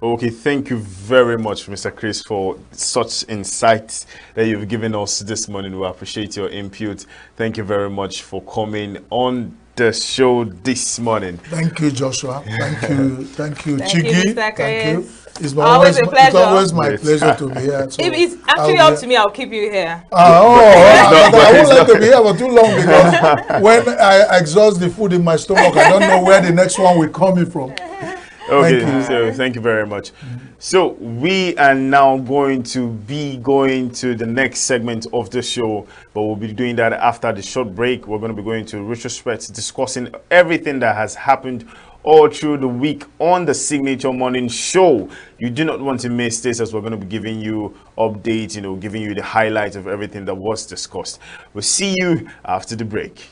Okay, thank you very much, Mr. Chris, for such insights that you've given us this morning. We appreciate your input. Thank you very much for coming on the show this morning. Thank you, Joshua. Thank you, Thank you, Chigi. Mr. Thank you. Chris. It's Always a pleasure. It's always my Great. pleasure to be here. So If it's actually up to me, I'll keep you here. I won't like to be here for too long because when I exhaust the food in my stomach, I don't know where the next one will come in from. Okay, so thank you very much. So we are now going to be going to the next segment of the show, but we'll be doing that after the short break. We're going to be going to retrospect, discussing everything that has happened all through the week on the Signature Morning Show. You do not want to miss this, as we're going to be giving you updates, giving you the highlights of everything that was discussed. We'll see you after the break.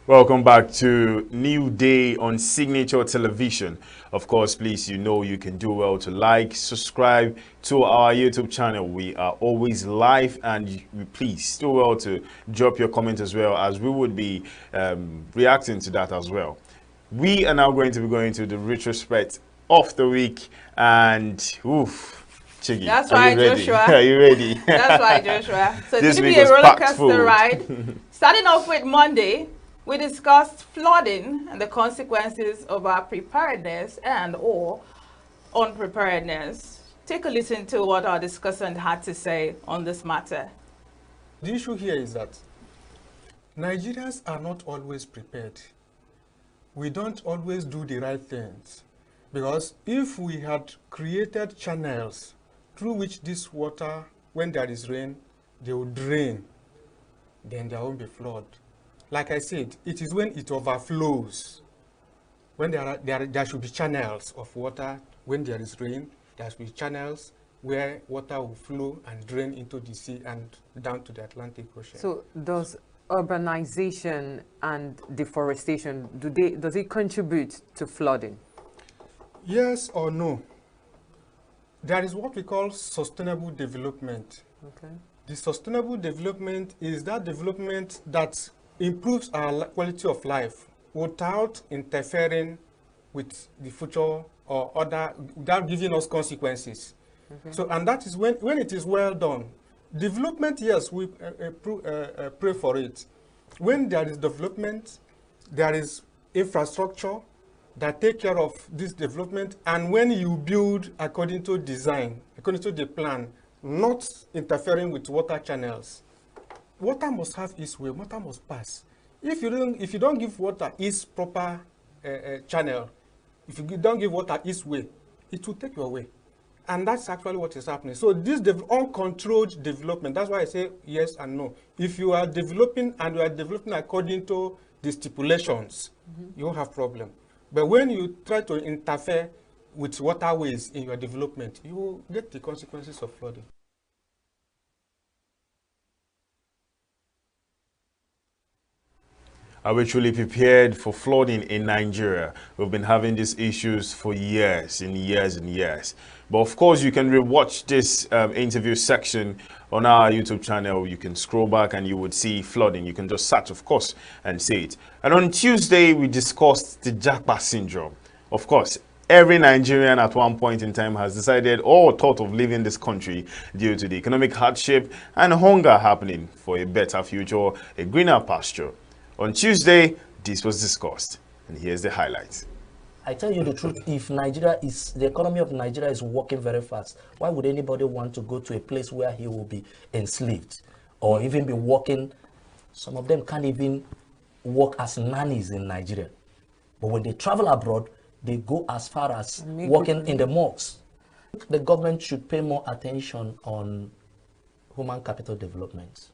Welcome back to New Day on Signature Television. Of course, please, you can do well to like, subscribe to our YouTube channel. We are always live, and please do well to drop your comment as well, as we would be reacting to that as well. We are now going to be going to the retrospect of the week, and Chigi, That's right, Joshua. Are you ready? That's right, Joshua. So This it's going week to be a was roller packed coaster full. ride. Starting off with Monday, we discussed flooding and the consequences of our preparedness and/or unpreparedness. Take a listen to what our discussant had to say on this matter. The issue here is that Nigerians are not always prepared. We don't always do the right things. Because if we had created channels through which this water, when there is rain, they will drain, then there won't be flood. Like I said, it is when it overflows, when there should be channels of water. When there is rain, there should be channels where water will flow and drain into the sea and down to the Atlantic Ocean. So does urbanization and deforestation, does it contribute to flooding? Yes or no. There is what we call sustainable development. Okay. The sustainable development is that development that improves our quality of life without interfering with the future or without giving us consequences. Okay. So, and that is when it is well done. Development, yes, we pray for it. When there is development, there is infrastructure that take care of this development, and when you build according to design, according to the plan, not interfering with water channels. Water must have its way, water must pass. If you don't give water its proper channel, if you don't give water its way, it will take your way. And that's actually what is happening. So this uncontrolled development, that's why I say yes and no. If you are developing and you are developing according to the stipulations, you won't have problem. But when you try to interfere with waterways in your development, you will get the consequences of flooding. Are we truly prepared for flooding in Nigeria? We've been having these issues for years and years and years. But of course, you can rewatch this interview section on our YouTube channel. You can scroll back and you would see flooding. You can just search, of course, and see it. And on Tuesday, we discussed the Japa syndrome. Of course, every Nigerian at one point in time has decided or thought of leaving this country due to the economic hardship and hunger happening for a better future, a greener pasture. On Tuesday, this was discussed, and here's the highlights. I tell you the truth, if the economy of Nigeria is working very fast, why would anybody want to go to a place where he will be enslaved or even be working? Some of them can't even work as nannies in Nigeria. But when they travel abroad, they go as far as working in the mosques. The government should pay more attention on human capital development.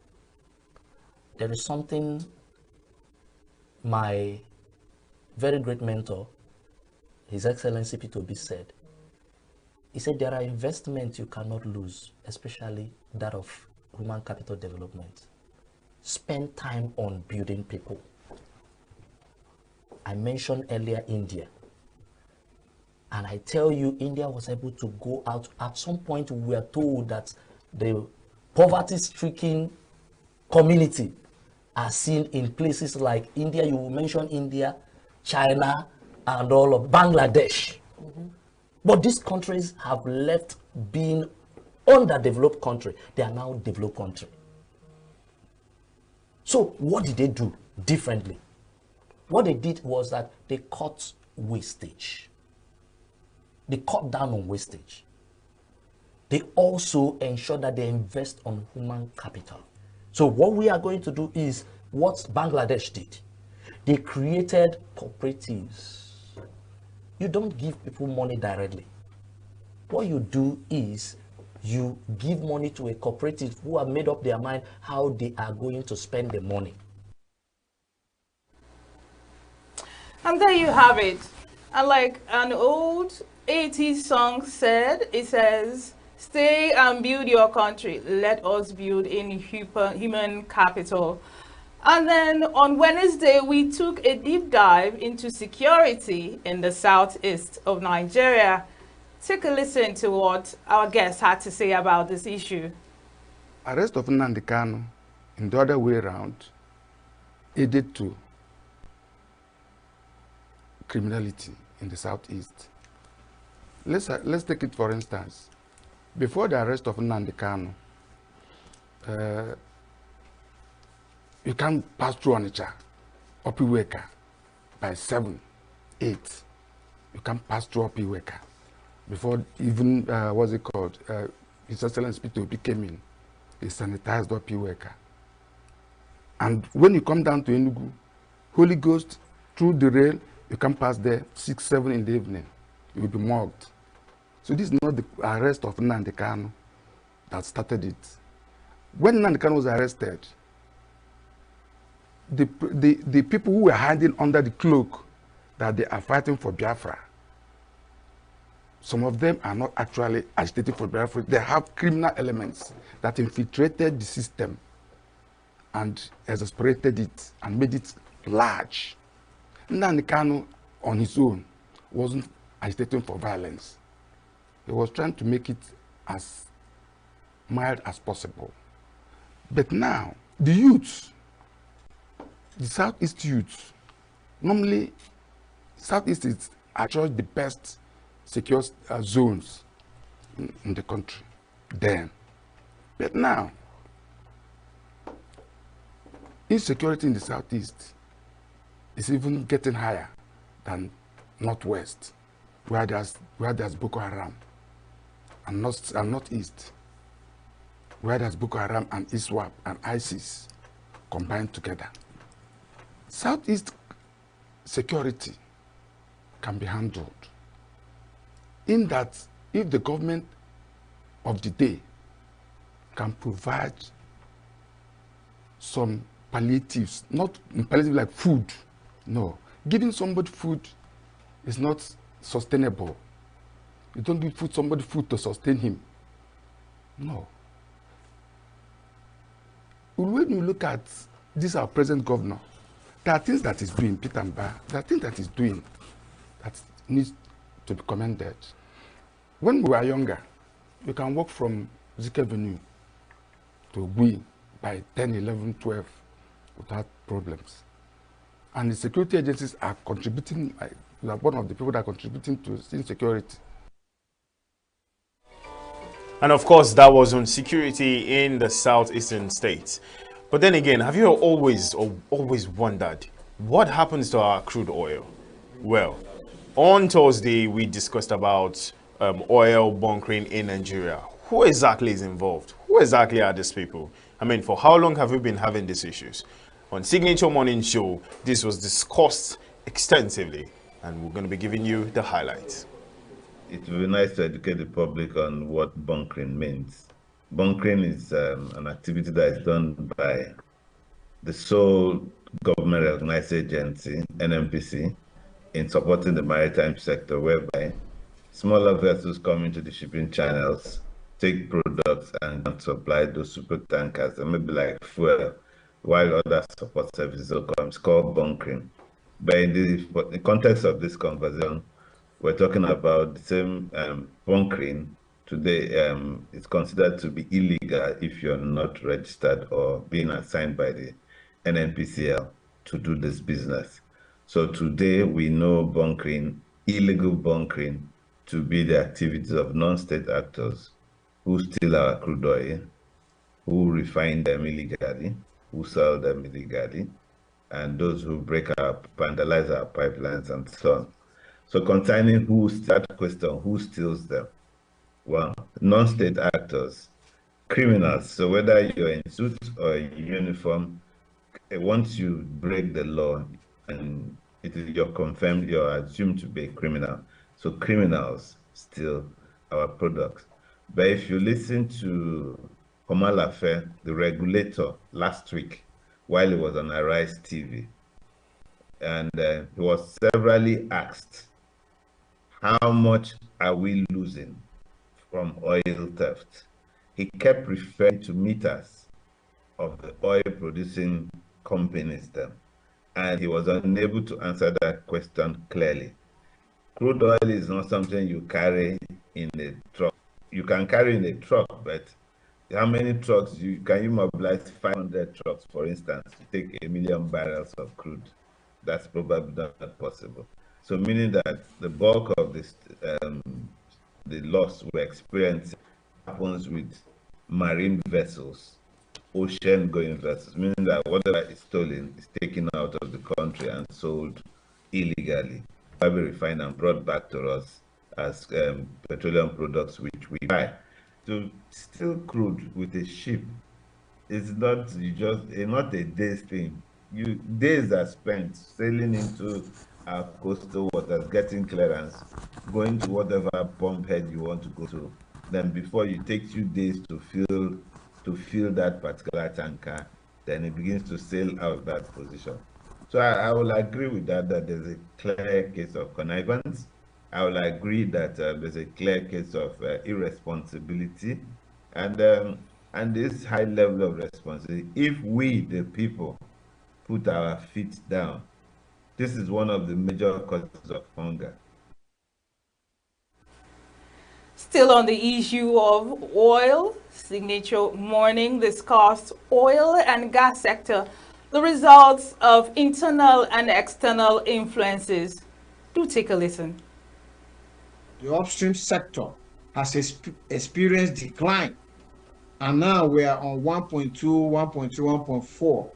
There is something my very great mentor, His Excellency P2B, said. He said there are investments you cannot lose, especially that of human capital development. Spend time on building people. I mentioned earlier India. And I tell you, India was able to go out. At some point, we were told that the poverty-stricken community are seen in places like India. You mentioned India, China, and all of Bangladesh. But these countries have left being underdeveloped country. They are now developed country. So what did they do differently? What they did was that they cut wastage. They cut down on wastage. They also ensure that they invest on human capital. So what we are going to do is what Bangladesh did. They created cooperatives. You don't give people money directly. What you do is you give money to a cooperative who have made up their mind how they are going to spend the money. And there you have it. And like an old 80s song said, it says, stay and build your country. Let us build in human capital. And then on Wednesday, we took a deep dive into security in the southeast of Nigeria. Take a listen to what our guests had to say about this issue. Arrest of Nnamdi Kanu, in the other way around, aided to criminality in the southeast. Let's take it for instance. Before the arrest of Nnamdi Kanu, you can't pass through Onitsha, Opiweka, by 7, 8. You can't pass through Opiweka. Before even, what's it called? His Excellency P2B came in, he sanitized Opiweka. And when you come down to ENUGU, Holy Ghost, through the rail, you can pass there 6, 7 in the evening. You will be mugged. So this is not the arrest of Nnamdi Kanu that started it. When Nnamdi Kanu was arrested, the people who were hiding under the cloak that they are fighting for Biafra, some of them are not actually agitating for Biafra. They have criminal elements that infiltrated the system and exasperated it and made it large. Nnamdi Kanu on his own wasn't agitating for violence. He was trying to make it as mild as possible. But now, the youth, the Southeast youth, normally, Southeast is actually the best secure zones in the country then. But now, insecurity in the Southeast is even getting higher than Northwest, where there's Boko Haram, and Northeast, where there's Boko Haram and ISWAP and ISIS combined together. Southeast security can be handled in that if the government of the day can provide some palliatives, not palliative like food. No, giving somebody food is not sustainable. You don't give somebody food to sustain him. No. When you look at this our present governor, There are things that is doing, Peter Mba, there are things that is doing that needs to be commended. When we were younger, you can walk from Zik Avenue to Gui by 10, 11, 12 without problems. And the security agencies are contributing, you are one of the people that are contributing to insecurity. And of course, that was on security in the southeastern states. But then again, have you always wondered what happens to our crude oil? Well, on Thursday, we discussed about oil bunkering in Nigeria. Who exactly is involved? Who exactly are these people? I mean, for how long have we been having these issues? On Signature Morning Show, this was discussed extensively, and we're going to be giving you the highlights. It would be nice to educate the public on what bunkering means. Bunkering is an activity that is done by the sole government recognized agency, NMPC, in supporting the maritime sector, whereby smaller vessels come into the shipping channels, take products and supply those super tankers, and maybe like fuel, while other support services will come. It's called bunkering. But in the context of this conversation, we're talking about the same bunkering. Today, it's considered to be illegal if you're not registered or being assigned by the NNPCL to do this business. So today we know bunkering, illegal bunkering, to be the activities of non-state actors who steal our crude oil, who refine them illegally, who sell them illegally, and those who vandalize our pipelines and so on. So concerning that question, who steals them? Well, non-state actors, criminals. So whether you're in suit or in uniform, once you break the law and you're assumed to be a criminal. So criminals steal our products. But if you listen to Omar Lafe, the regulator, last week, while he was on Arise TV, and he was severally asked, how much are we losing from oil theft? He kept referring to meters of the oil producing companies then, and he was unable to answer that question clearly. Crude oil is not something you carry in a truck. You can carry in a truck, but how many trucks can you mobilize? 500 trucks, for instance, to take 1 million barrels of crude. That's probably not possible. So meaning that the bulk of this, the loss we're experiencing happens with marine vessels, ocean-going vessels, meaning that whatever is stolen is taken out of the country and sold illegally, probably refined and brought back to us as petroleum products which we buy. To steal crude with a ship is not not a day's thing. Days are spent sailing into our coastal waters, getting clearance, going to whatever pump head you want to go to. Then before it takes you days to fill that particular tanker, then it begins to sail out of that position. So I will agree with that there's a clear case of connivance. I will agree that there's a clear case of irresponsibility and this high level of responsibility. If we, the people, put our feet down, this is one of the major causes of hunger. Still on the issue of oil, Signature Morning discussed oil and gas sector, the results of internal and external influences. Do take a listen. The upstream sector has experienced decline, and now we are on 1.2, 1.3, 1.4.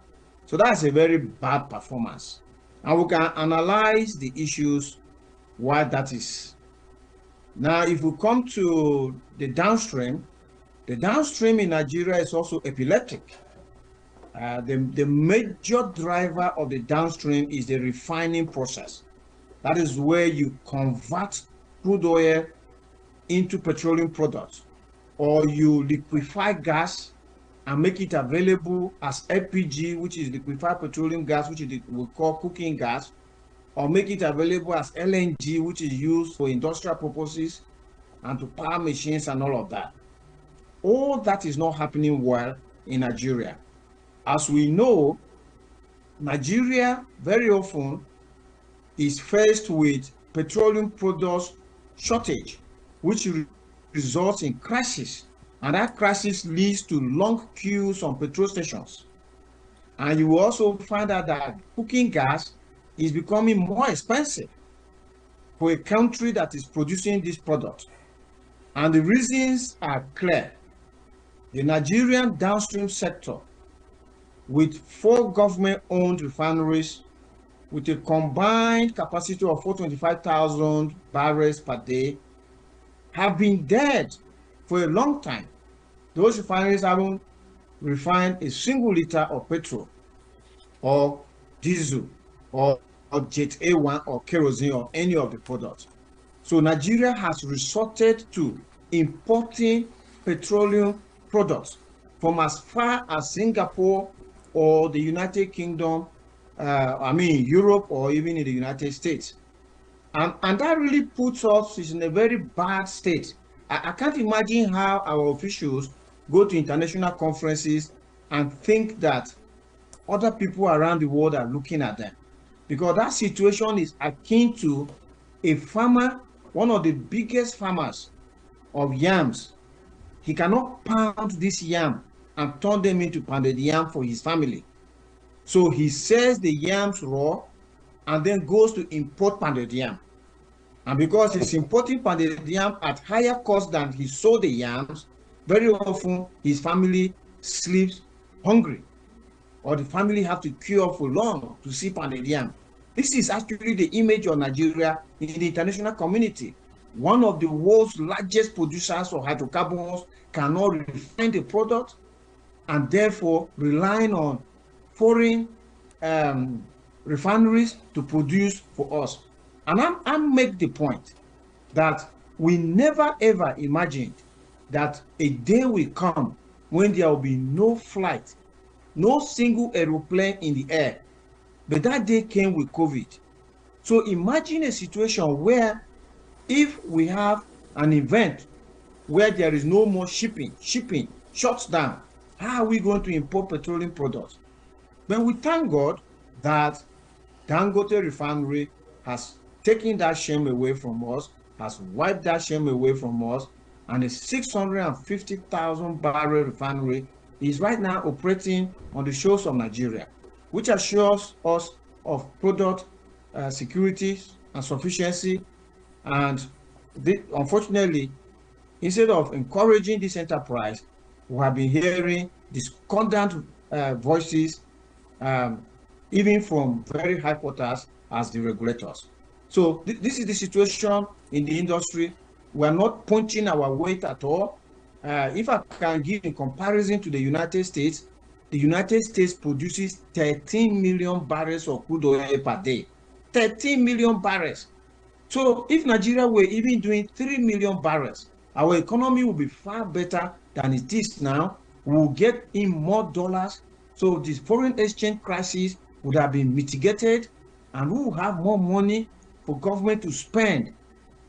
So that's a very bad performance. And we can analyze the issues why that is. Now, if we come to the downstream in Nigeria is also epileptic. The major driver of the downstream is the refining process. That is where you convert crude oil into petroleum products, or you liquefy gas and make it available as LPG, which is liquefied petroleum gas, which we call cooking gas, or make it available as LNG, which is used for industrial purposes and to power machines and all of that. All that is not happening well in Nigeria. As we know, Nigeria very often is faced with petroleum products shortage, which results in crisis. And that crisis leads to long queues on petrol stations. And you will also find out that cooking gas is becoming more expensive for a country that is producing this product. And the reasons are clear. The Nigerian downstream sector, with 4 government-owned refineries with a combined capacity of 425,000 barrels per day, have been dead for a long time. Those refineries haven't refined a single liter of petrol or diesel or jet A1 or kerosene or any of the products. So Nigeria has resorted to importing petroleum products from as far as Singapore or the United Kingdom, Europe, or even in the United States. And that really puts us in a very bad state. I can't imagine how our officials go to international conferences and think that other people around the world are looking at them. Because that situation is akin to a farmer, one of the biggest farmers of yams. He cannot pound this yam and turn them into pounded yam for his family. So he sells the yams raw and then goes to import pounded yam. And because he's importing pounded yam at higher cost than he sold the yams, very often his family sleeps hungry, or the family have to queue up for long to see pounded yam. This is actually the image of Nigeria in the international community. One of the world's largest producers of hydrocarbons cannot refine the product, and therefore relying on foreign refineries to produce for us. And I make the point that we never ever imagined that a day will come when there will be no flight, no single aeroplane in the air. But that day came with COVID. So imagine a situation where if we have an event where there is no more shipping shuts down, how are we going to import petroleum products? But we thank God that Dangote Refinery has taken that shame away from us, has wiped that shame away from us, and the 650,000 barrel refinery is right now operating on the shores of Nigeria, which assures us of product security and sufficiency. And unfortunately, instead of encouraging this enterprise, we have been hearing discordant voices, even from very high quarters as the regulators. So this is the situation in the industry. We are not punching our weight at all. If I can give in comparison to the United States produces 13 million barrels of crude oil per day. 13 million barrels. So if Nigeria were even doing 3 million barrels, our economy will be far better than it is now. We'll get in more dollars. So this foreign exchange crisis would have been mitigated, and we will have more money for government to spend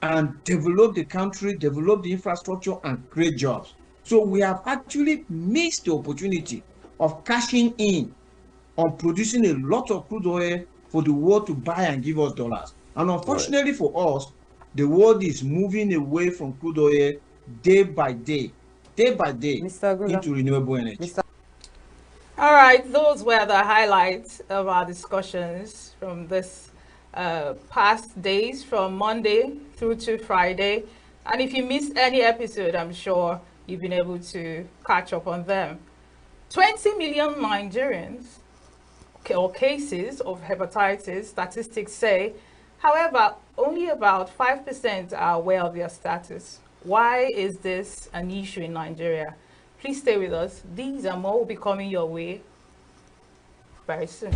and develop the country, develop the infrastructure, and create jobs. So we have actually missed the opportunity of cashing in on producing a lot of crude oil for the world to buy and give us dollars. And unfortunately for us, the world is moving away from crude oil day by day into renewable energy. All right, those were the highlights of our discussions from this past days, from Monday through to Friday. And if you missed any episode, I'm sure you've been able to catch up on them. 20 million Nigerians or cases of hepatitis, statistics say. However, only about 5% are aware of their status. Why is this an issue in Nigeria? Please stay with us. These and more will be coming your way very soon.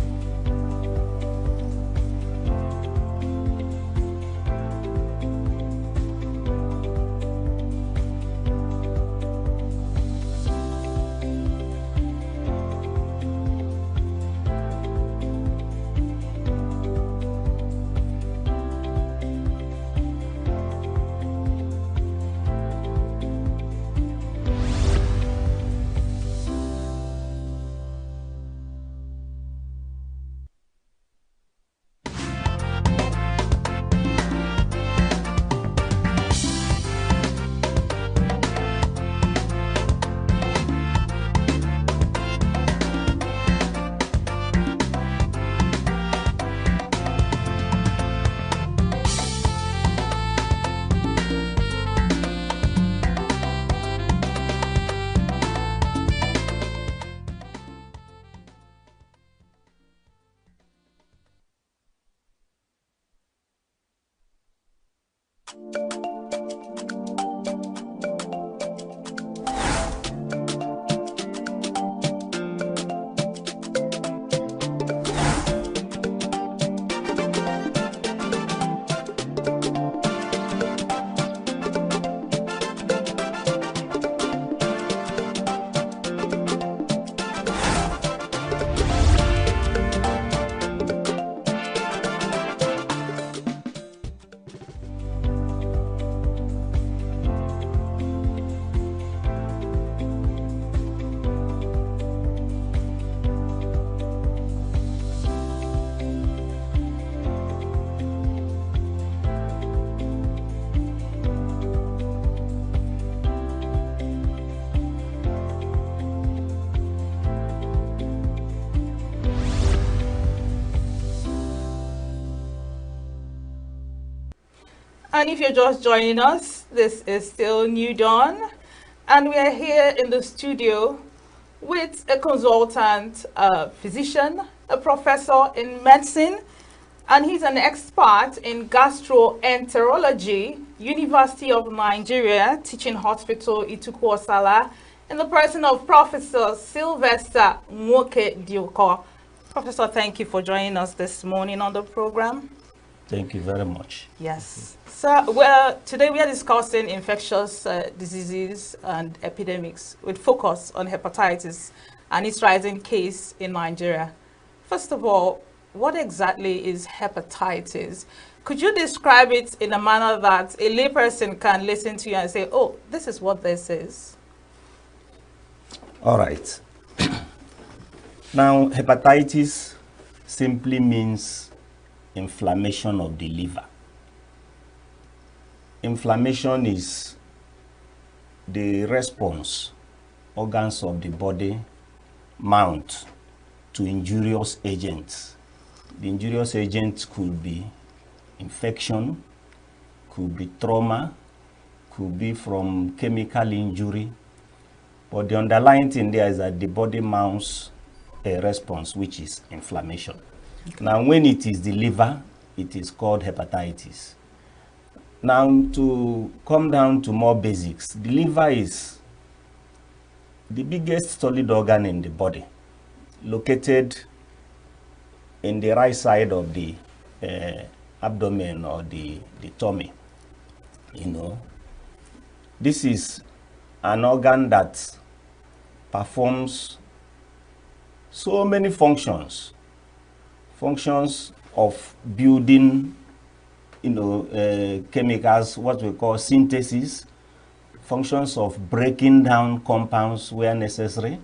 And if you're just joining us, this is still New Dawn, and we are here in the studio with a consultant, a physician, a professor in medicine, and he's an expert in gastroenterology, University of Nigeria, Teaching Hospital, Ituku Osala, in the person of Professor Sylvester Nwoke Dioko. Professor, thank you for joining us this morning on the program. Thank you very much. Yes. So, well, today we are discussing infectious diseases and epidemics with focus on hepatitis and its rising case in Nigeria. First of all, what exactly is hepatitis? Could you describe it in a manner that a layperson can listen to you and say, oh, this is what this is? All right. Now, hepatitis simply means inflammation of the liver. Inflammation is the response organs of the body mount to injurious agents. The injurious agents could be infection, could be trauma, could be from chemical injury, but the underlying thing there is that the body mounts a response, which is inflammation. Okay. Now, when it is the liver, it is called hepatitis. Now, to come down to more basics, the liver is the biggest solid organ in the body, located in the right side of the abdomen or the tummy. You know, this is an organ that performs so many functions of building, chemicals, what we call synthesis, functions of breaking down compounds where necessary.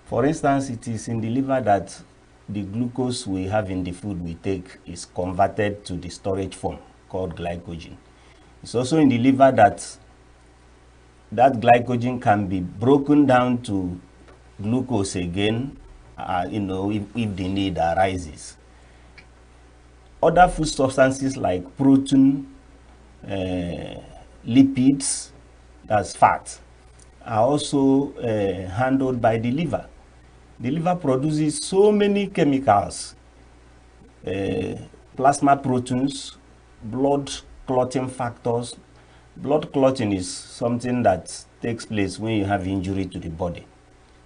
For instance, it is in the liver that the glucose we have in the food we take is converted to the storage form called glycogen. It's also in the liver that glycogen can be broken down to glucose again, if the need arises. Other food substances like protein, lipids, that's fat, are also handled by the liver. The liver produces so many chemicals, plasma proteins, blood clotting factors. Blood clotting is something that takes place when you have injury to the body.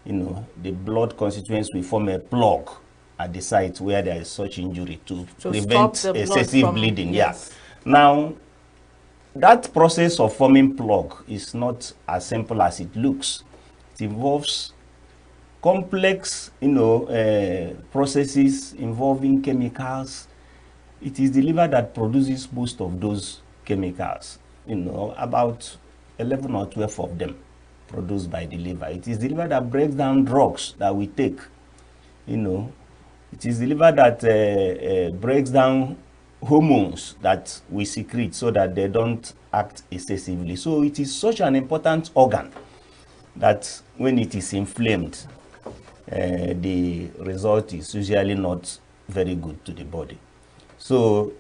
The blood constituents will form a plug at the site where there is such injury to prevent excessive bleeding. Yes. Yeah. Now, that process of forming plug is not as simple as it looks. It involves complex, processes involving chemicals. It is the liver that produces most of those chemicals. About 11 or 12 of them produced by the liver. It is the liver that breaks down drugs that we take. It is the liver that breaks down hormones that we secrete so that they don't act excessively. So it is such an important organ that when it is inflamed, the result is usually not very good to the body. So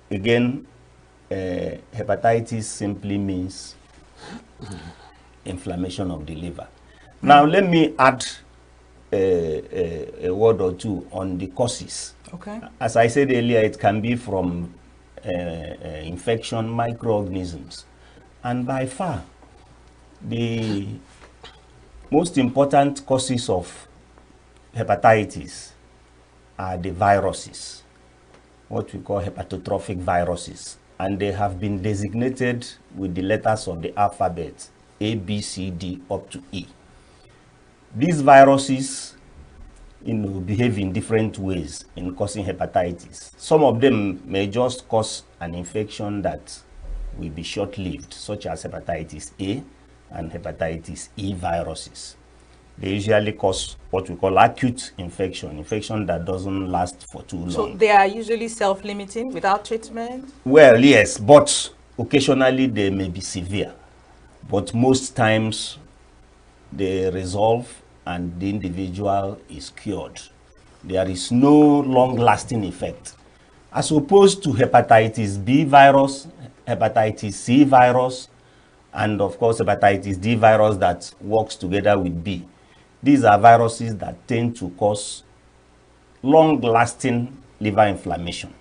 again, hepatitis simply means inflammation of the liver. Now let me add a word or two on the causes. Okay. As I said earlier, it can be from infection microorganisms. And by far, the most important causes of hepatitis are the viruses, what we call hepatotrophic viruses. And they have been designated with the letters of the alphabet, A, B, C, D, up to E. These viruses, behave in different ways in causing hepatitis. Some of them may just cause an infection that will be short-lived, such as hepatitis A and hepatitis E viruses. They usually cause what we call acute infection that doesn't last for too long. So they are usually self-limiting without treatment? Well, yes, but occasionally they may be severe. But most times they resolve and the individual is cured. There is no long-lasting effect. As opposed to hepatitis B virus, hepatitis C virus, and of course hepatitis D virus that works together with B. These are viruses that tend to cause long-lasting liver inflammation,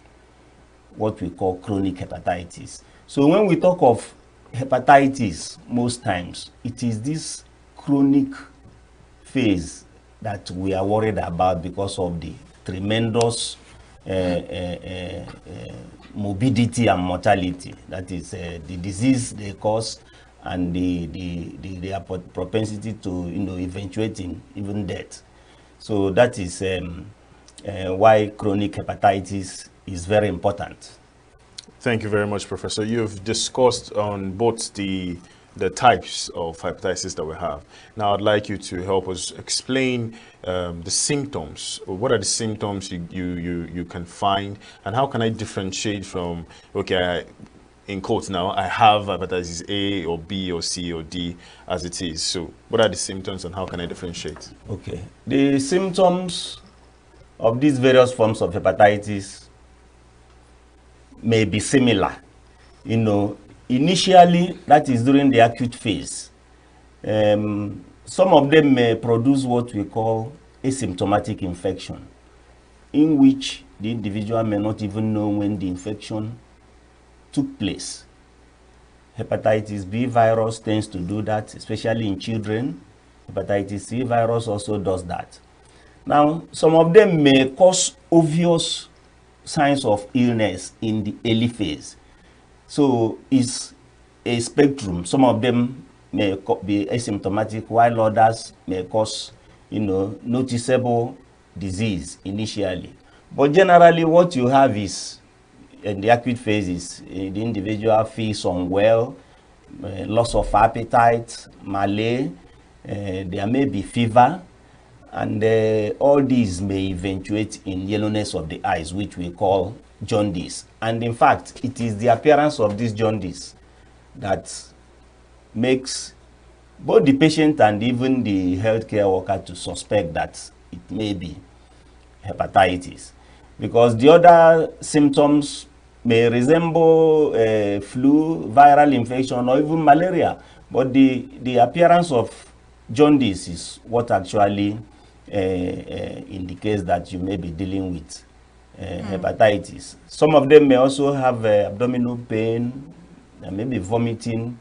what we call chronic hepatitis. So when we talk of hepatitis, most times, it is this chronic phase that we are worried about because of the tremendous morbidity and mortality. That is the disease they cause and their propensity to eventuate in even death. So that is why chronic hepatitis is very important. Thank you very much, Professor. You've discussed on both the types of hepatitis that we have. Now I'd like you to help us explain the symptoms. What are the symptoms you can find, and how can I differentiate from, okay, in quotes now, I have hepatitis A or B or C or D as it is. So what are the symptoms and how can I differentiate? Okay. The symptoms of these various forms of hepatitis may be similar. Initially, that is during the acute phase. Some of them may produce what we call asymptomatic infection, in which the individual may not even know when the infection took place. Hepatitis B virus tends to do that, especially in children. Hepatitis C virus also does that. Now, some of them may cause obvious signs of illness in the early phase. So it's a spectrum. Some of them may be asymptomatic, while others may cause, noticeable disease initially. But generally, what you have is, in the acute phases, the individual feels unwell, loss of appetite, malaise, there may be fever, and all these may eventuate in yellowness of the eyes, which we call jaundice. And in fact, it is the appearance of this jaundice that makes both the patient and even the healthcare worker to suspect that it may be hepatitis. Because the other symptoms may resemble flu, viral infection, or even malaria. But the appearance of jaundice is what actually indicates that you may be dealing with hepatitis. Some of them may also have abdominal pain, maybe vomiting,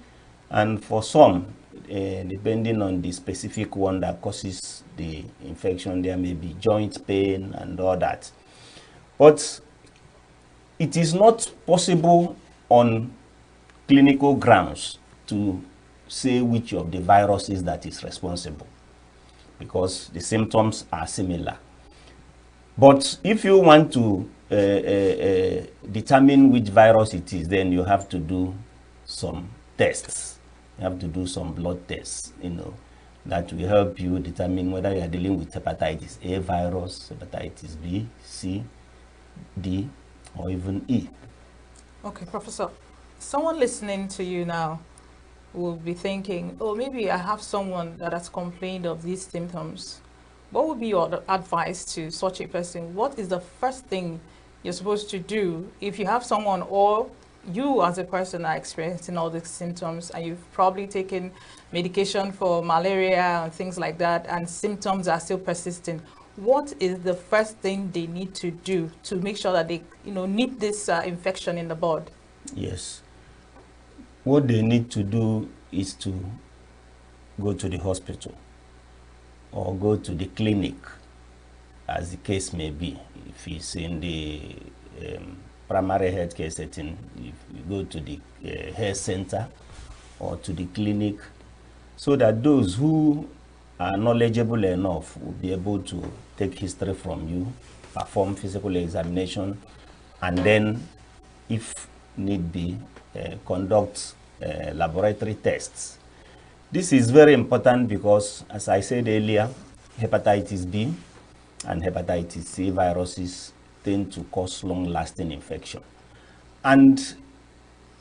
and for some, depending on the specific one that causes the infection, there may be joint pain and all that. But it is not possible on clinical grounds to say which of the viruses that is responsible, because the symptoms are similar. But if you want to determine which virus it is, then you have to do some tests. You have to do some blood tests, that will help you determine whether you are dealing with hepatitis A virus, hepatitis B, C, D, or even E. Okay, Professor, someone listening to you now will be thinking, oh, maybe I have someone that has complained of these symptoms. What would be your advice to such a person? What is the first thing you're supposed to do if you have someone, or you as a person are experiencing all these symptoms and you've probably taken medication for malaria and things like that, and symptoms are still persisting? what is the first thing they need to do to make sure that they, nip this infection in the bud? Yes. What they need to do is to go to the hospital or go to the clinic, as the case may be. If it's in the primary healthcare setting, if you go to the health center or to the clinic, so that those who are knowledgeable enough will be able to take history from you, perform physical examination, and then, if need be, conduct laboratory tests. This is very important because, as I said earlier, hepatitis B and hepatitis C viruses tend to cause long-lasting infection. And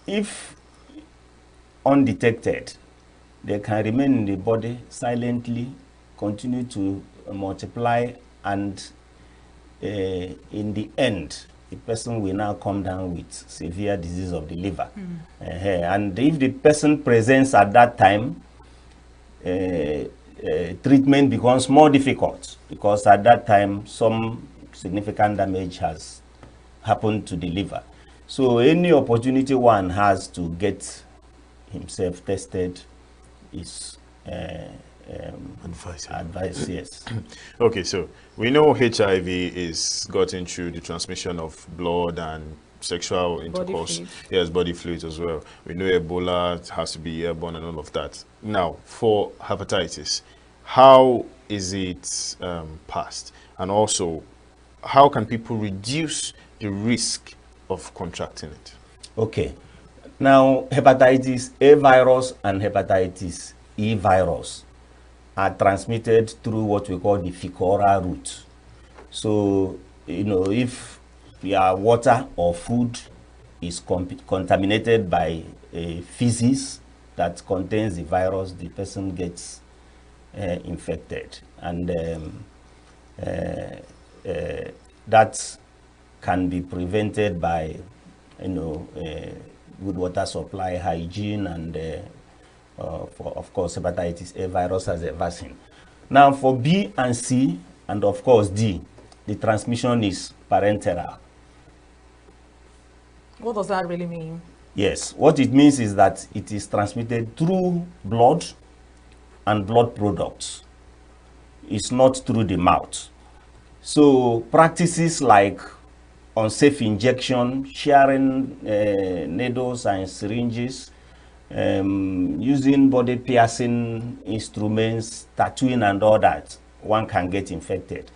if undetected, they can remain in the body silently, continue to multiply, and in the end, the person will now come down with severe disease of the liver. And if the person presents at that time, treatment becomes more difficult, because at that time some significant damage has happened to the liver. So any opportunity one has to get himself tested is advice, yes. Okay, so we know HIV is gotten through the transmission of blood and sexual intercourse. Yes, body fluids as well. We know Ebola has to be airborne and all of that. Now, for hepatitis, how is it passed? And also, how can people reduce the risk of contracting it? Okay. Now, hepatitis A virus and hepatitis E virus are transmitted through what we call the fecal-oral route. So, if your water or food is contaminated by a feces that contains the virus, the person gets infected. And that can be prevented by, good water supply, hygiene, and of course, hepatitis A virus as a vaccine. Now, for B and C, and of course D, the transmission is parenteral. What does that really mean? Yes, what it means is that it is transmitted through blood and blood products. It's not through the mouth. So practices like unsafe injection, sharing needles and syringes, using body piercing instruments, tattooing and all that, one can get infected.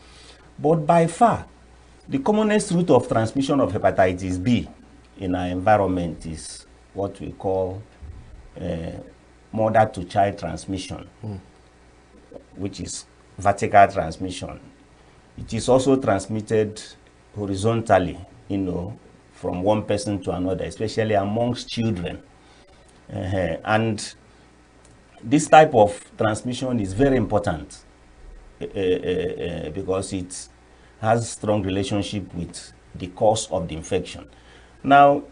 But by far, the commonest route of transmission of hepatitis B in our environment is what we call mother-to-child transmission, which is vertical transmission. It is also transmitted horizontally, from one person to another, especially amongst children. And this type of transmission is very important because it has strong relationship with the cause of the infection. Now,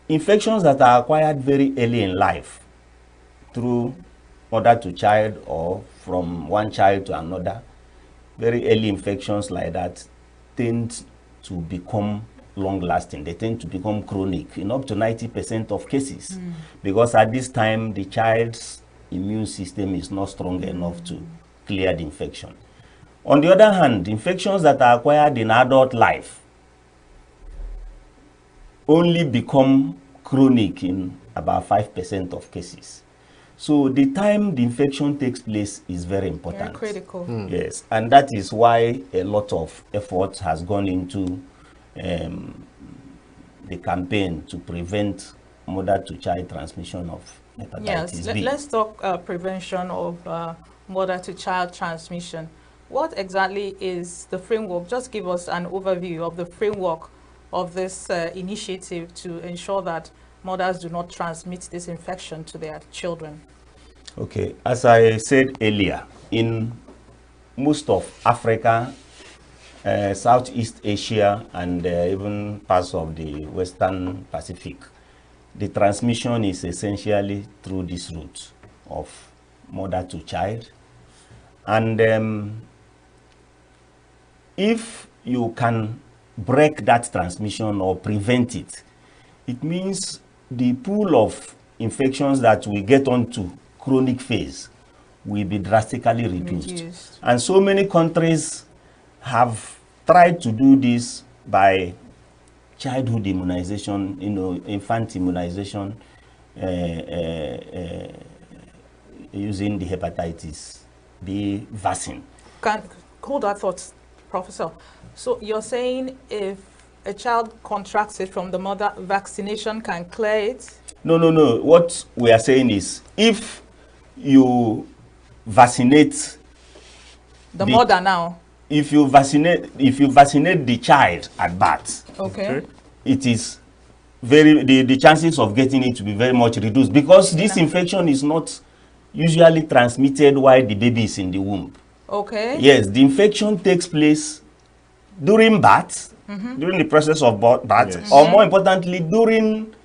infections that are acquired very early in life through mother to child or from one child to another, very early infections like that tend to become long-lasting. They tend to become chronic in up to 90% of cases, because at this time the child's immune system is not strong enough to clear the infection. On the other hand, infections that are acquired in adult life only become chronic in about 5% of cases. So the time the infection takes place is very important. Very critical. Yes, and that is why a lot of effort has gone into the campaign to prevent mother-to-child transmission of hepatitis B. Let's talk prevention of mother-to-child transmission. What exactly is the framework? Just give us an overview of the framework of this initiative to ensure that mothers do not transmit this infection to their children. Okay, as I said earlier, in most of Africa, Southeast Asia, and even parts of the Western Pacific, the transmission is essentially through this route of mother to child. And if you can break that transmission or prevent it, it means the pool of infections that we get onto chronic phase will be drastically reduced. And so many countries have tried to do this by childhood immunization, infant immunization, using the hepatitis B vaccine. Can hold that thought, Professor. So you're saying if a child contracts it from the mother, vaccination can clear it? No. What we are saying is, if you vaccinate the mother now, if you vaccinate the child at birth, okay, it is the chances of getting it to be very much reduced, because this infection is not usually transmitted while the baby is in the womb. Okay. Yes, the infection takes place during birth, during the process of birth, or more importantly, during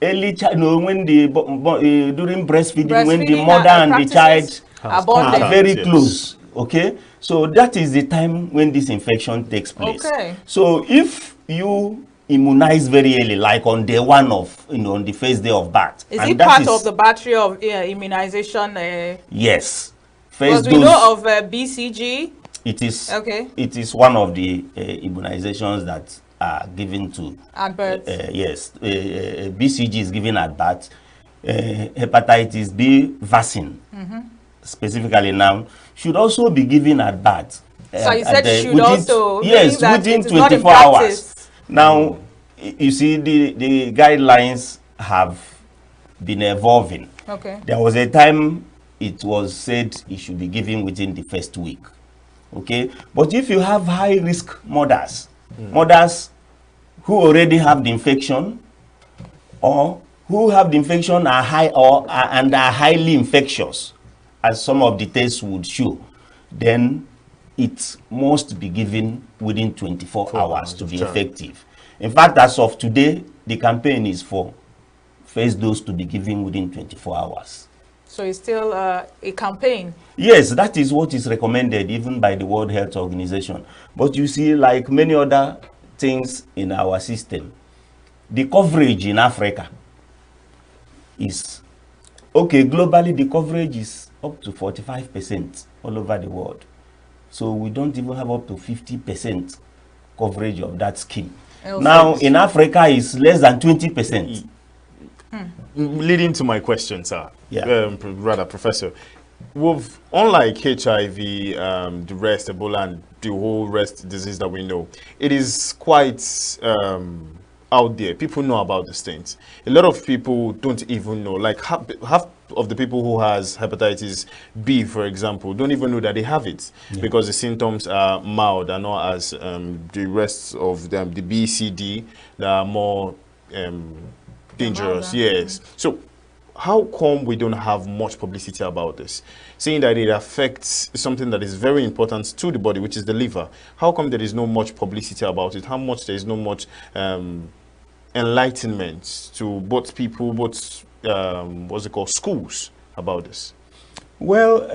early child, when during breastfeeding, when the mother and the child are very close. Okay, so that is the time when this infection takes place. Okay. So if you immunize very early, like on day one of, on the first day of birth, is it part of the battery of immunization? Yes. Because we know of BCG. It is. Okay. It is one of the immunizations that are given to at birth. Yes, BCG is given at birth. Hepatitis B vaccine, specifically now, should also be given at birth. So you said should also. Yes, within 24 hours. Now, you see, the guidelines have been evolving. Okay. There was a time it was said it should be given within the first week. Okay, but if you have high risk mothers, mothers who already have the infection, or who have the infection are high and are highly infectious, as some of the tests would show, then it must be given within 24 hours to be effective. In fact, as of today, the campaign is for first dose to be given within 24 hours. So it's still a campaign? Yes, that is what is recommended even by the World Health Organization. But you see, like many other things in our system, the coverage in Africa is, okay, globally the coverage is up to 45% all over the world. So we don't even have up to 50% coverage of that scheme. Now in Africa it's less than 20%. Leading to my question, sir, rather, Professor, with unlike HIV, the rest, Ebola, and the whole rest disease that we know, it is quite out there. People know about these things. A lot of people don't even know. Like half of the people who has hepatitis B, for example, don't even know that they have it because the symptoms are mild and not as the rest of them, the B, C, D, that are more dangerous. Yes. So how come we don't have much publicity about this? Saying that it affects something that is very important to the body, which is the liver. How come there is no much publicity about it? How much there is no much enlightenment to both people, both what's it called, schools about this? Well,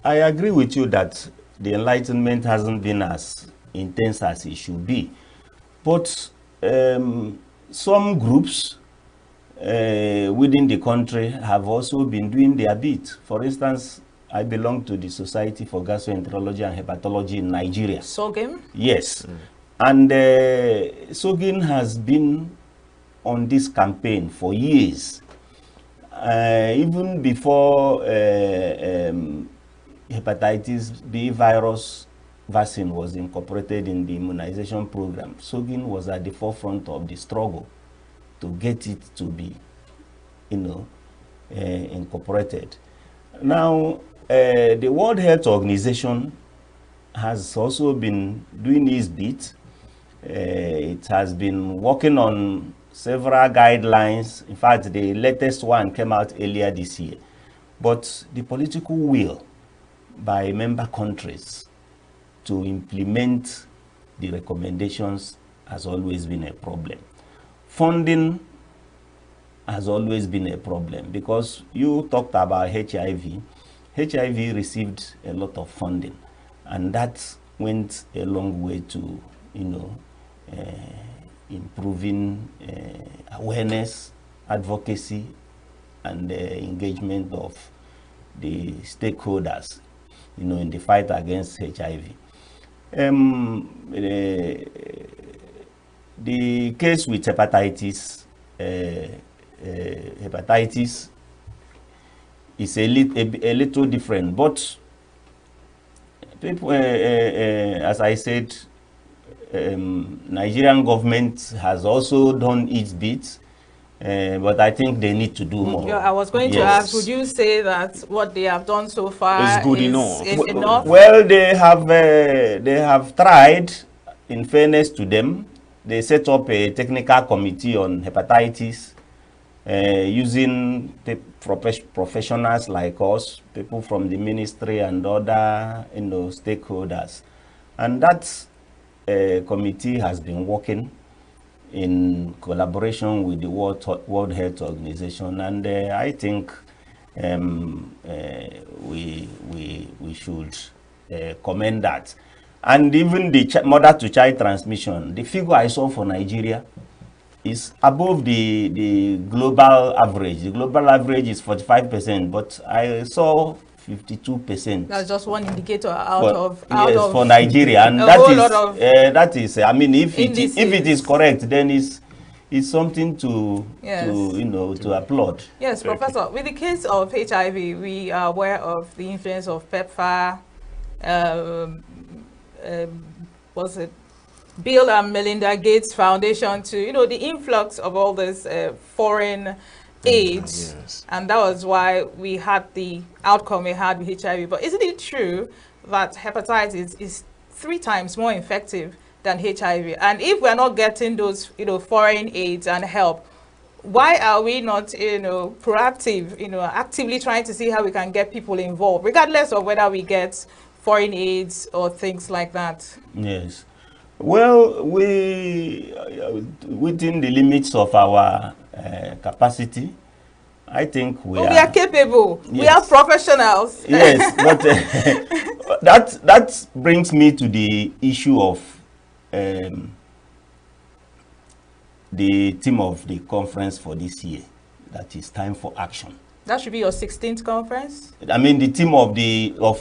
I agree with you that the enlightenment hasn't been as intense as it should be. But some groups within the country have also been doing their bit. For instance, I belong to the Society for Gastroenterology and Hepatology in Nigeria. SOGIM? Yes. And SOGIM has been on this campaign for years. Even before hepatitis B virus vaccine was incorporated in the immunization program, SOGIM was at the forefront of the struggle to get it to be, incorporated. Now, the World Health Organization has also been doing its bit. It has been working on several guidelines. In fact, the latest one came out earlier this year. But the political will by member countries to implement the recommendations has always been a problem. Funding has always been a problem because you talked about HIV. HIV received a lot of funding, and that went a long way to, improving awareness, advocacy, and engagement of the stakeholders, in the fight against HIV. The case with hepatitis, hepatitis is a little different, but people, as I said, Nigerian government has also done its bit, but I think they need to do more. Yeah, I was going to ask, would you say that what they have done so far is good is enough? Well, they have tried. In fairness to them, they set up a technical committee on hepatitis, using the professionals like us, people from the ministry and other stakeholders, and that committee has been working in collaboration with the World Health Organization, and I think we should commend that. And even the mother-to-child transmission, the figure I saw for Nigeria is above the global average. The global average is 45%, but I saw 52%. That's just one indicator for Nigeria, and that is I mean, if it is correct, then it's something to to applaud. Yes, Professor. With the case of HIV, we are aware of the influence of PEPFAR. Was it Bill and Melinda Gates Foundation to the influx of all this foreign AIDS, yes. And that was why we had the outcome we had with HIV. But isn't it true that hepatitis is 3 times more effective than HIV? And if we're not getting those foreign AIDS and help, why are we not proactive, actively trying to see how we can get people involved, regardless of whether we get foreign AIDS or things like that? Yes. Well, we, within the limits of our capacity, I think we are capable. Yes. We are professionals. Yes, but that brings me to the issue of the theme of the conference for this year. That is time for action. That should be your 16th conference? I mean, the theme of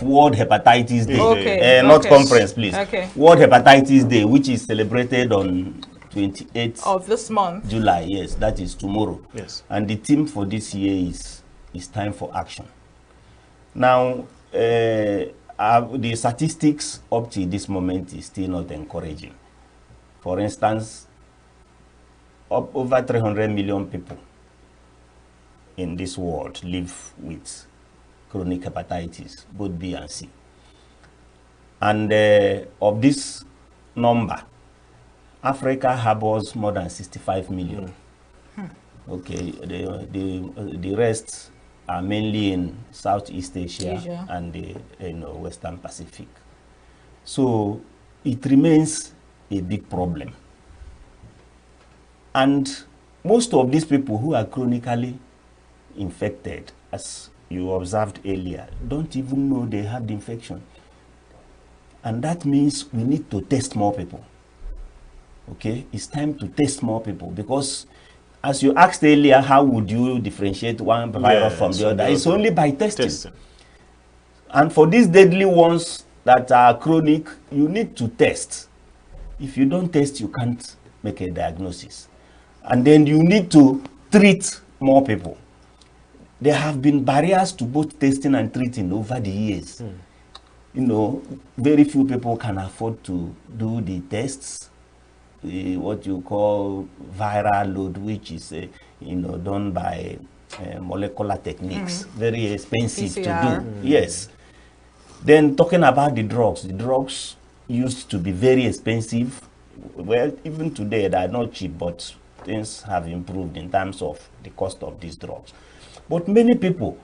World Hepatitis Day. Okay. Not conference, please. Okay. World Hepatitis Day, which is celebrated on 28th of this month. July, yes, that is tomorrow. Yes. And the theme for this year is time for action. Now, the statistics up to this moment is still not encouraging. For instance, over 300 million people in this world live with chronic hepatitis, both B and C. And of this number, Africa harbors more than 65 million. Okay, the rest are mainly in Southeast Asia. And the Western Pacific. So it remains a big problem. And most of these people who are chronically infected, as you observed earlier, don't even know they had the infection. And that means we need to test more people. Okay, it's time to test more people, because as you asked earlier, how would you differentiate one virus from the other? It's only by testing. And for these deadly ones that are chronic, you need to test. If you don't test, you can't make a diagnosis. And then you need to treat more people. There have been barriers to both testing and treating over the years. Very few people can afford to do the tests, what you call viral load, which is done by molecular techniques, very expensive PCR. To do. Yes. Then talking about the drugs used to be very expensive. Well, even today they are not cheap, but things have improved in terms of the cost of these drugs. But many people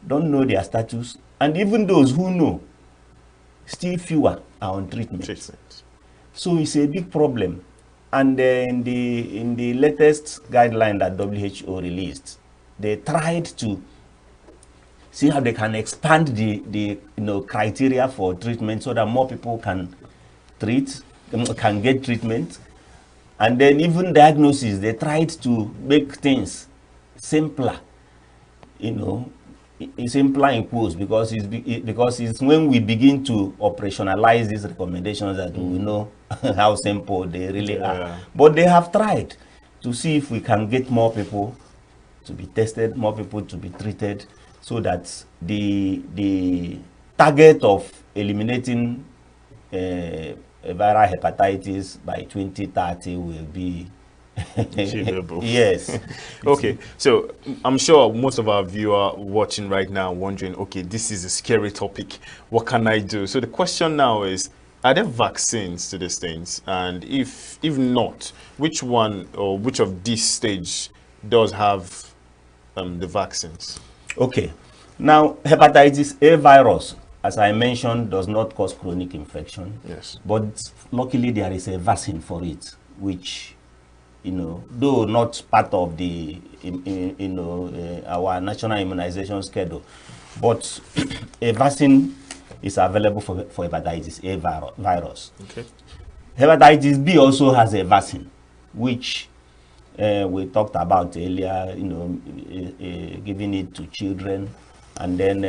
don't know their status, and even those who know, still fewer are on treatment. So it's a big problem. And in the latest guideline that WHO released, they tried to see how they can expand the criteria for treatment so that more people can get treatment. And then even diagnosis, they tried to make things simpler, simpler in quotes, because it's when we begin to operationalize these recommendations that we know how simple they really are. But they have tried to see if we can get more people to be tested, more people to be treated, so that the target of eliminating viral hepatitis by 2030 will be achievable. Yes. Okay, so I'm sure most of our viewers watching right now wondering, okay, this is a scary topic. What can I do? So the question now is, are there vaccines to these things? And if not, which one or which of these stage does have the vaccines? Okay. Now, hepatitis A virus, as I mentioned, does not cause chronic infection. Yes. But luckily, there is a vaccine for it, which, though not part of the, our national immunization schedule, but a vaccine is available for hepatitis A virus. Okay. Hepatitis B also has a vaccine, which we talked about earlier, giving it to children, and then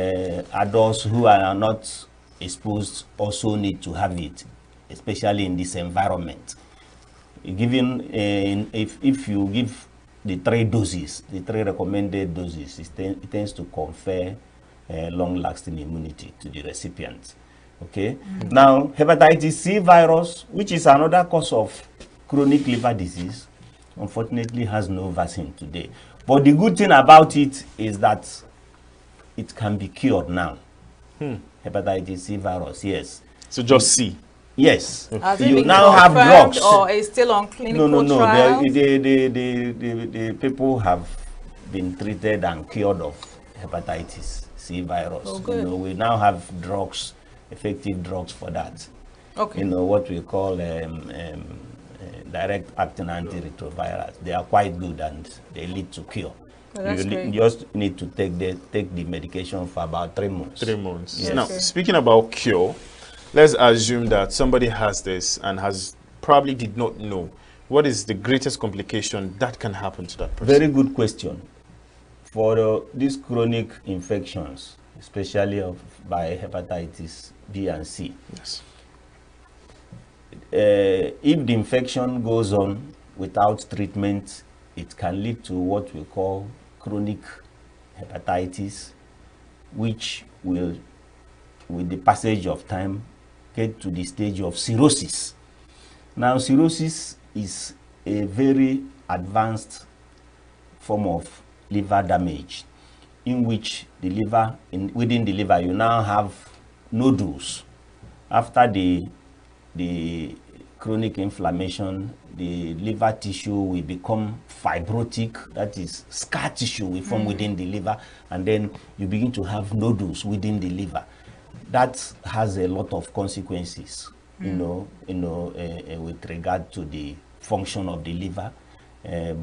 adults who are not exposed also need to have it, especially in this environment. Given if you give the 3 doses, the 3 recommended doses, it tends to confer long-lasting immunity to the recipient. Okay. Now, hepatitis C virus, which is another cause of chronic liver disease, unfortunately has no vaccine today. But the good thing about it is that it can be cured now. Hepatitis C virus, yes. So just C? Yes. Has it You been now have confirmed drugs. or is still on clinical No. trials? The people have been treated and cured of hepatitis C virus. Oh, good. We now have drugs, effective drugs for that. Okay. What we call direct acting antiretrovirals. They are quite good and they lead to cure. Oh, that's great. You just need to take the medication for about 3 months. 3 months. Yes. Now, speaking about cure, let's assume that somebody has this and probably did not know. What is the greatest complication that can happen to that person? Very good question. For these chronic infections, especially by hepatitis B and C, yes. If the infection goes on without treatment, it can lead to what we call chronic hepatitis, which will, with the passage of time, get to the stage of cirrhosis. Now, cirrhosis is a very advanced form of liver damage, in which the liver, within the liver, you now have nodules. After the chronic inflammation, the liver tissue will become fibrotic, that is, scar tissue will form within the liver, and then you begin to have nodules within the liver. That has a lot of consequences, with regard to the function of the liver,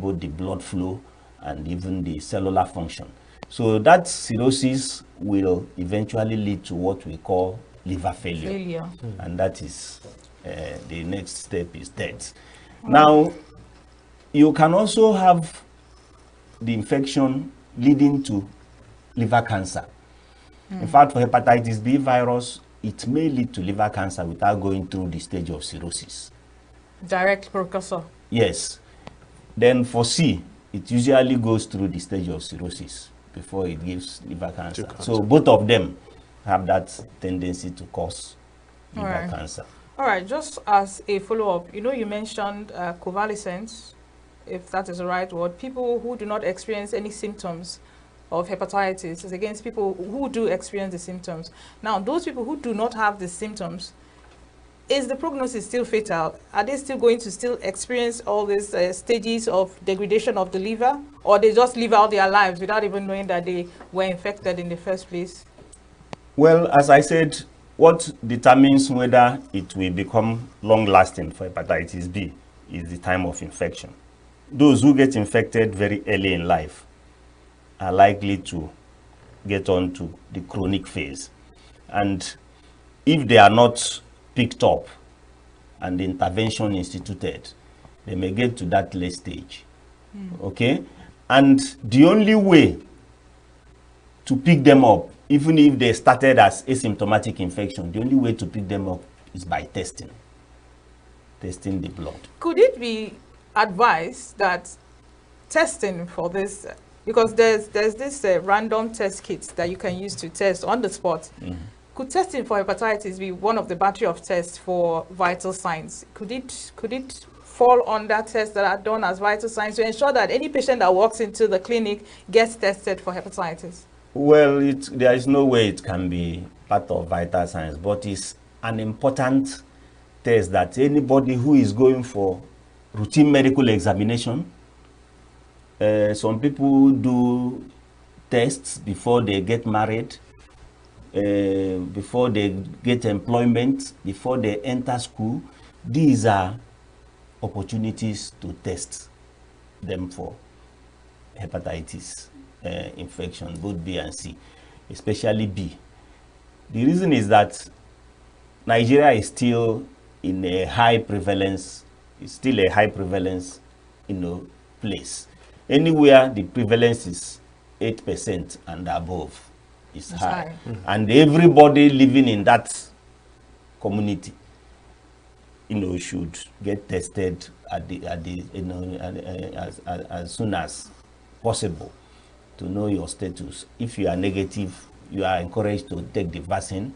both the blood flow and even the cellular function. So that cirrhosis will eventually lead to what we call liver failure. And that is the next step is death. Now, you can also have the infection leading to liver cancer. In fact, for hepatitis B virus, it may lead to liver cancer without going through the stage of cirrhosis. Direct precursor. Yes. Then for C, it usually goes through the stage of cirrhosis before it gives liver cancer. So both of them have that tendency to cause liver cancer. All right, just as a follow-up, you mentioned convalescents, if that is the right word, people who do not experience any symptoms of hepatitis is against people who do experience the symptoms. Now, those people who do not have the symptoms, is the prognosis still fatal? Are they still going to still experience all these stages of degradation of the liver, or they just live out their lives without even knowing that they were infected in the first place? Well, as I said, what determines whether it will become long-lasting for hepatitis B is the time of infection. Those who get infected very early in life are likely to get on to the chronic phase. And if they are not picked up and the intervention instituted, they may get to that late stage. Okay? And the only way to pick them up, even if they started as asymptomatic infection, the only way to pick them up is by testing the blood. Could it be advised that testing for this, because there's this random test kits that you can use to test on the spot. Could testing for hepatitis be one of the battery of tests for vital signs? Could it fall under tests that are done as vital signs to ensure that any patient that walks into the clinic gets tested for hepatitis? Well, there is no way it can be part of vital signs, but it's an important test that anybody who is going for routine medical examination, some people do tests before they get married, before they get employment, before they enter school. These are opportunities to test them for hepatitis infection, both B and C, especially B. The reason is that Nigeria is still in a high prevalence, place. Anywhere the prevalence is 8% and above is high. And everybody living in that community, should get tested as soon as possible to know your status. If you are negative, you are encouraged to take the vaccine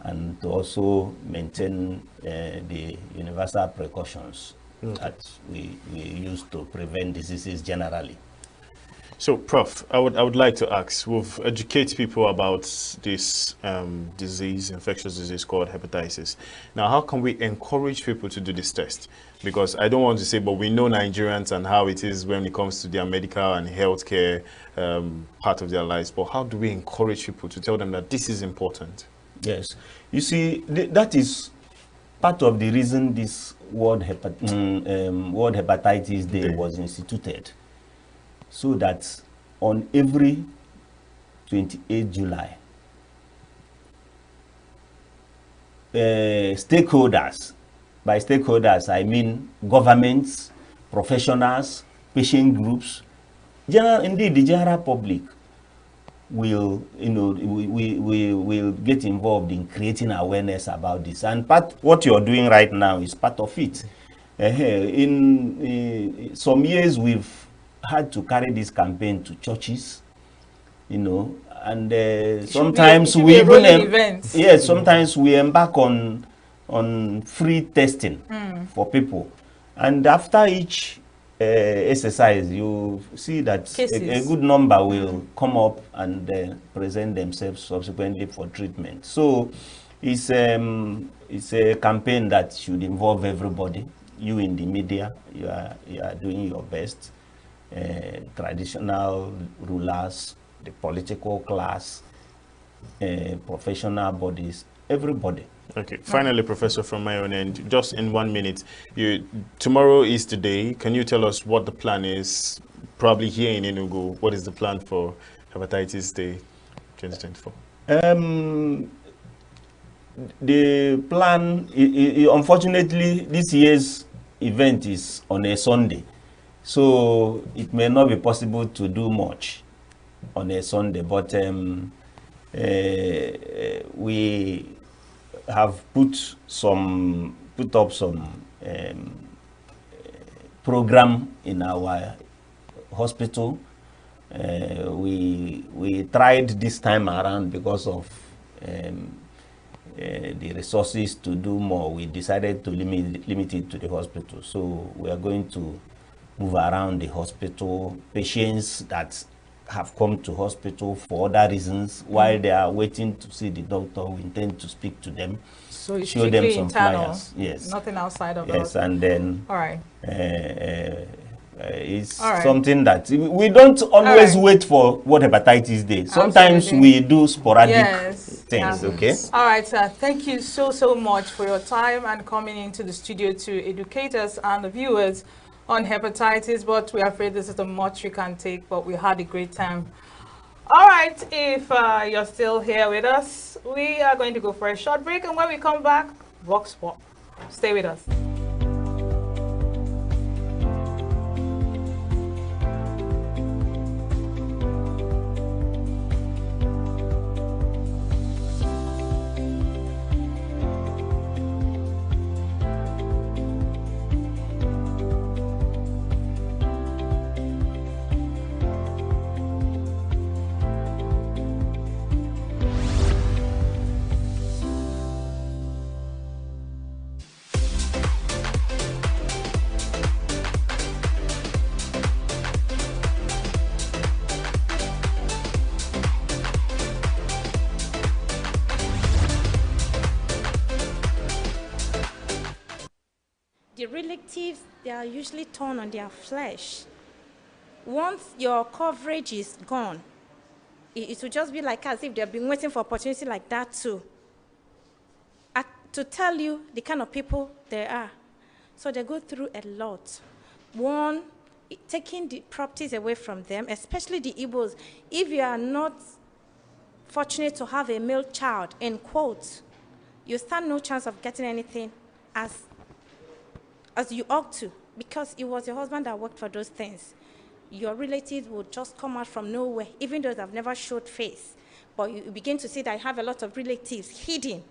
and to also maintain the universal precautions that we use to prevent diseases generally. So, Prof, I would like to ask, we've educated people about this infectious disease called hepatitis. Now, how can we encourage people to do this test? Because I don't want to say, but we know Nigerians and how it is when it comes to their medical and healthcare part of their lives. But how do we encourage people to tell them that this is important? Yes. You see, that is part of the reason this World Hepatitis Day was instituted. So that on every 28 July, stakeholders, by stakeholders I mean governments, professionals, patient groups, indeed the general public will, we will get involved in creating awareness about this. And what you're doing right now is part of it. In some years we've had to carry this campaign to churches, and sometimes we even sometimes we embark on free testing for people, and after each exercise you see that a good number will come up and present themselves subsequently for treatment. So it's a campaign that should involve everybody. You in the media, you are doing your best. Traditional rulers, the political class, professional bodies, everybody. Okay. Finally, Professor, from my own end, just in 1 minute, tomorrow is the day. Can you tell us what the plan is? Probably here in ENUGU, what is the plan for Hepatitis Day 2024? The plan, unfortunately, this year's event is on a Sunday. So it may not be possible to do much on a Sunday, but we have put up some program in our hospital. We tried this time around because of the resources to do more. We decided to limit it to the hospital. So we are going to move around the hospital. Patients that have come to hospital for other reasons, while they are waiting to see the doctor, we intend to speak to them, so it's show them some internal, flyers. Yes. Nothing outside of yes, the and then all right. It's something that we don't always wait for World Hepatitis Day. Sometimes we do sporadic things. Okay. All right, sir. Thank you so much for your time and coming into the studio to educate us and the viewers on hepatitis. But we are afraid this is the much we can take. But we had a great time. All right, if you're still here with us, we are going to go for a short break, and when we come back, Vox Pop. Stay with us. The relatives, they are usually torn on their flesh. Once your coverage is gone, it will just be like as if they've been waiting for opportunity like that too. To tell you the kind of people they are. So they go through a lot. One, taking the properties away from them, especially the Igbos. If you are not fortunate to have a male child, in quotes, you stand no chance of getting anything as you ought to, because it was your husband that worked for those things. Your relatives will just come out from nowhere, even though they've never showed face. But you begin to see that you have a lot of relatives hidden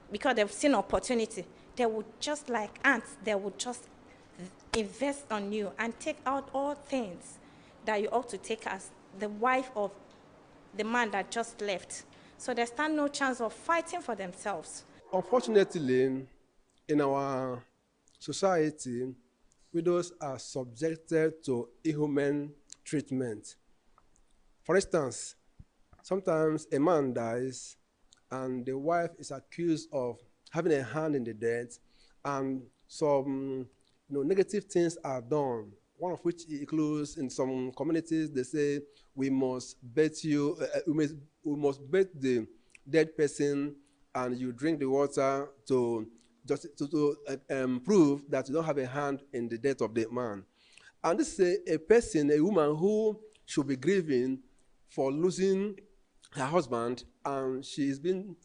because they've seen opportunity. They would just like ants, they would just invest on you and take out all things that you ought to take as the wife of the man that just left. So they stand no chance of fighting for themselves. Unfortunately, in our society, widows are subjected to inhuman treatment. For instance, sometimes a man dies and the wife is accused of having a hand in the death, and some negative things are done. One of which includes, in some communities, they say we must bet you, we must bet the dead person, and you drink the water to prove that you don't have a hand in the death of the man. And this is a person, a woman who should be grieving for losing her husband, and she's been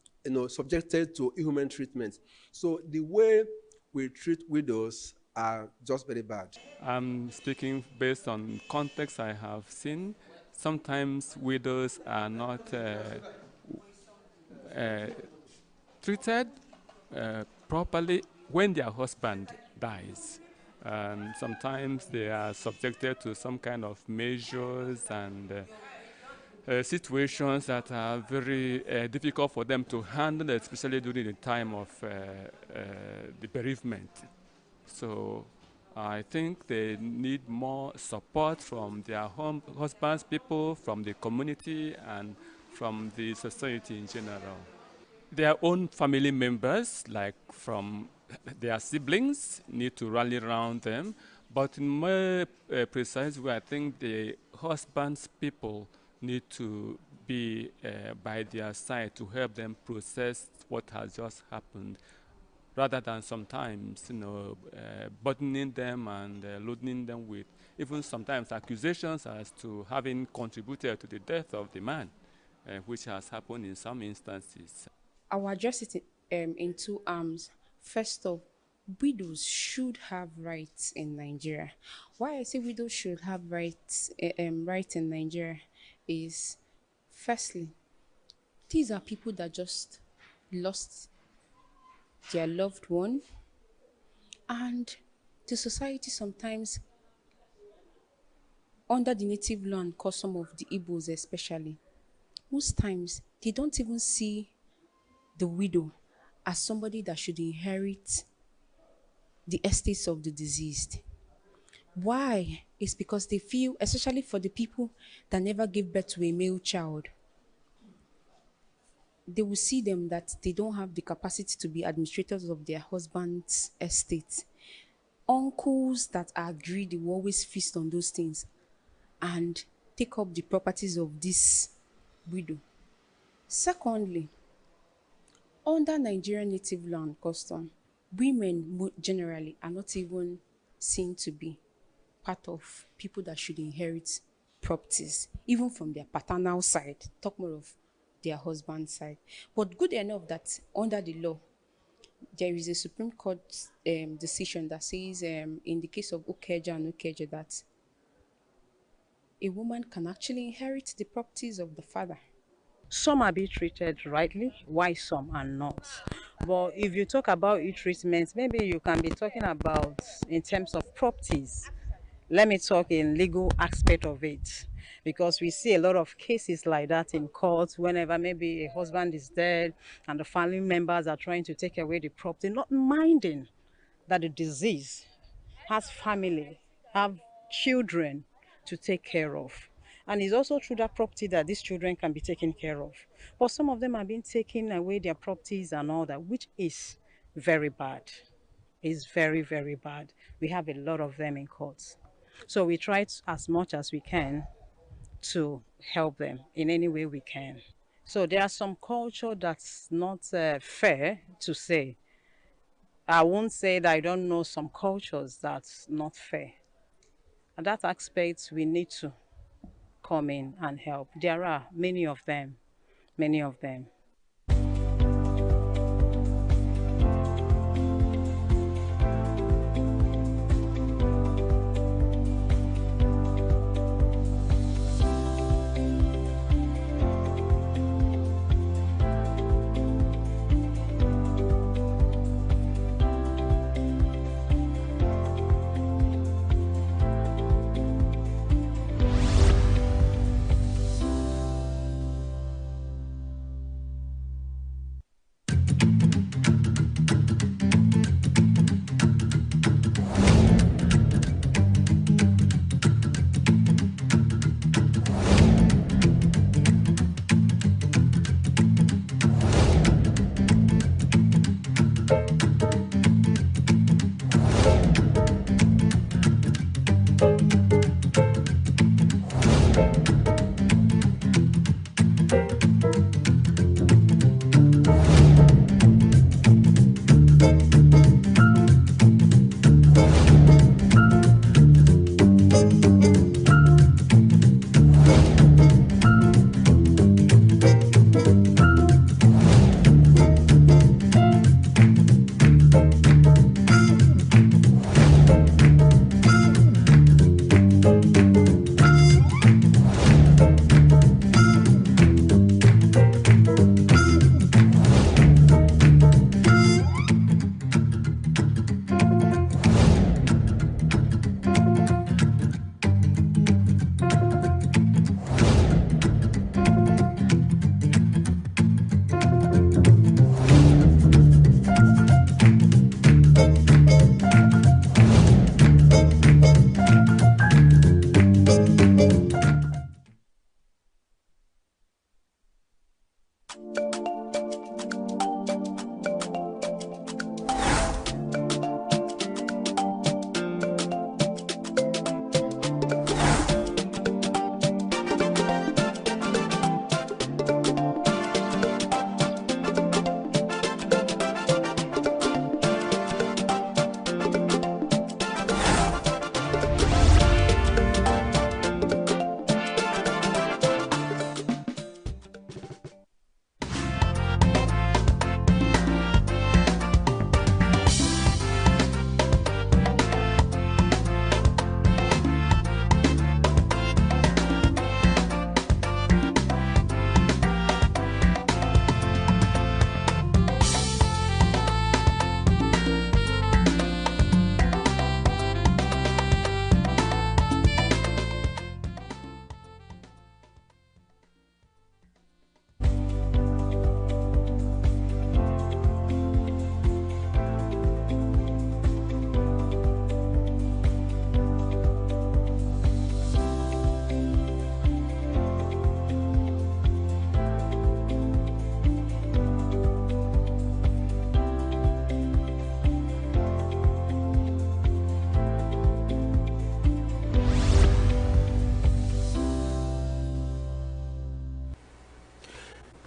subjected to inhuman treatment. So the way we treat widows are just very bad. I'm speaking based on context I have seen. Sometimes widows are not treated properly when their husband dies. Sometimes they are subjected to some kind of measures and situations that are very difficult for them to handle, especially during the time of the bereavement. So I think they need more support from their husbands, people, from the community, and from the society in general. Their own family members, like from their siblings, need to rally around them. But in more precise way, I think the husband's people need to be by their side to help them process what has just happened, rather than sometimes, burdening them and loading them with even sometimes accusations as to having contributed to the death of the man, which has happened in some instances. I will address it in two arms. First off, widows should have rights in Nigeria. Why I say widows should have rights in Nigeria is, firstly, these are people that just lost their loved one, and the society sometimes, under the native law and custom of the Igbos especially, most times they don't even see the widow as somebody that should inherit the estates of the deceased. Why? It's because they feel, especially for the people that never gave birth to a male child, they will see them that they don't have the capacity to be administrators of their husband's estate. Uncles that are greedy will always feast on those things and take up the properties of this widow. Secondly, under Nigerian native law and custom, women generally are not even seen to be part of people that should inherit properties, even from their paternal side, talk more of their husband's side. But good enough that under the law, there is a Supreme Court decision that says, in the case of Okeja and Okeja, that a woman can actually inherit the properties of the father. Some are being treated rightly, why some are not. But if you talk about e-treatment, maybe you can be talking about in terms of properties. Let me talk in legal aspect of it, because we see a lot of cases like that in court whenever maybe a husband is dead and the family members are trying to take away the property, not minding that the disease has family, have children to take care of. And it's also through that property that these children can be taken care of. But some of them are being taken away their properties and all that, which is very bad. It's very, very bad. We have a lot of them in courts. So we try as much as we can to help them in any way we can. So there are some culture that's not fair to say. I won't say that I don't know some cultures that's not fair. And that aspect we need to come in and help. There are many of them, many of them.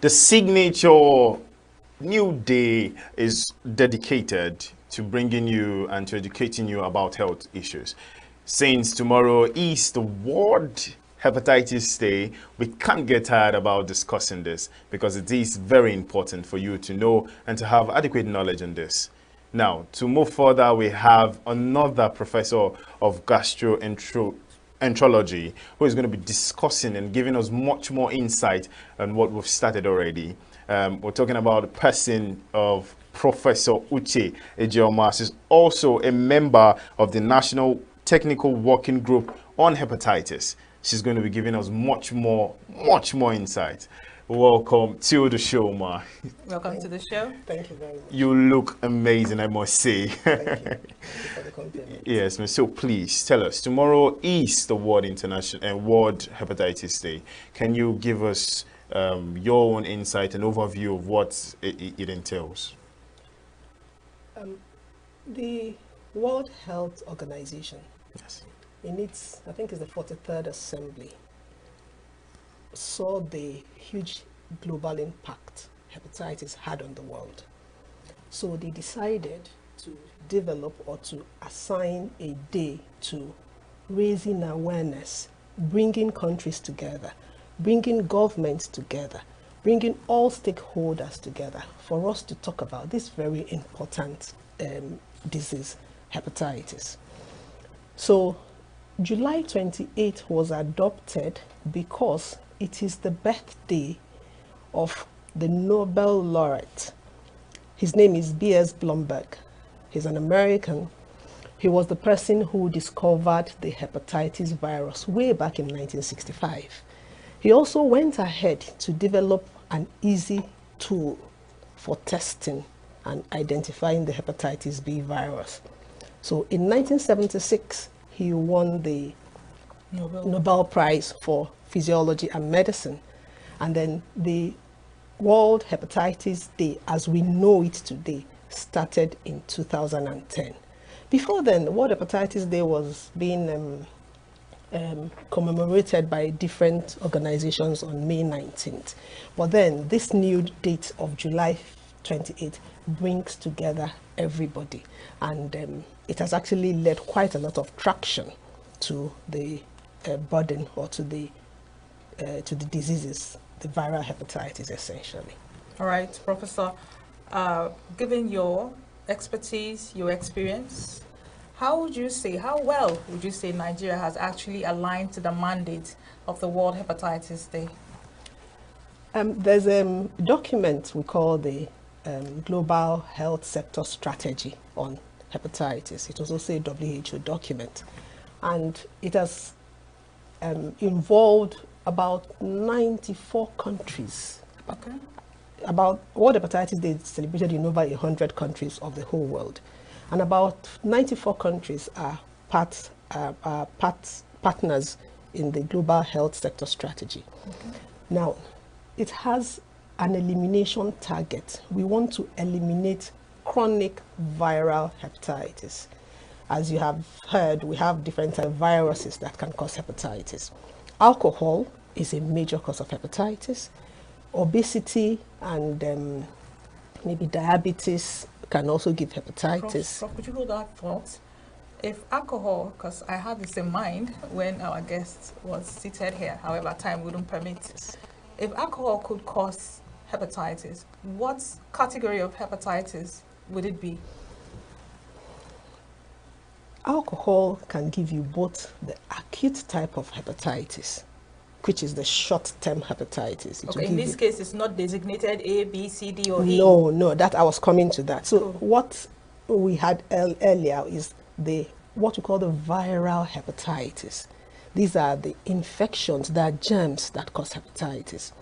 The signature new day is dedicated to bringing you and to educating you about health issues. Since tomorrow is the World Hepatitis Day. We can't get tired about discussing this because it is very important for you to know and to have adequate knowledge on this. Now, to move further, we have another professor of gastroenterology who is going to be discussing and giving us much more insight on what we've started already. We're talking about the person of Professor Uche Ejioma. She's also a member of the National Technical Working Group on Hepatitis. She's going to be giving us much more insight. Welcome to the show, Ma. Welcome to the show. Thank you very much. You look amazing, I must say. Thank you. Thank you for the compliment. Yes, ma'am. So please tell us, tomorrow is the World Hepatitis Day. Can you give us your own insight and overview of what it entails? The World Health Organization, yes, in its, I think it's the 43rd Assembly, saw the huge global impact hepatitis had on the world. So they decided to develop or to assign a day to raising awareness, bringing countries together, bringing governments together, bringing all stakeholders together for us to talk about this very important disease, hepatitis. So July 28th was adopted because it is the birthday of the Nobel laureate. His name is B.S. Blumberg. He's an American. He was the person who discovered the hepatitis virus way back in 1965. He also went ahead to develop an easy tool for testing and identifying the hepatitis B virus. So in 1976, he won the Nobel Prize for Physiology and Medicine. And then the World Hepatitis Day, as we know it today, started in 2010. Before then, the World Hepatitis Day was being commemorated by different organizations on May 19th. But then this new date of July 28th brings together everybody. And it has actually led quite a lot of traction to the burden or to the diseases, the viral hepatitis essentially. All right, Professor, given your expertise, your experience, how well would you say Nigeria has actually aligned to the mandate of the World Hepatitis Day? There's a document we call the Global Health Sector Strategy on Hepatitis. It was also a WHO document, and it has involved about 94 countries. Okay. About World Hepatitis Day is celebrated in over 100 countries of the whole world, and about 94 countries are partners in the Global Health Sector Strategy. Okay. Now, it has an elimination target. We want to eliminate chronic viral hepatitis. As you have heard, we have different viruses that can cause hepatitis. Alcohol is a major cause of hepatitis. Obesity and maybe diabetes can also give hepatitis. Prof, could you hold that thought? If alcohol, because I had this in mind when our guest was seated here, however, time wouldn't permit. If alcohol could cause hepatitis, what category of hepatitis would it be? Alcohol can give you both the acute type of hepatitis, which is the short-term hepatitis. Okay, in this case, it's not designated A, B, C, D, or E? No, that I was coming to that. So what we had earlier is what we call the viral hepatitis. These are the infections, the germs that cause hepatitis.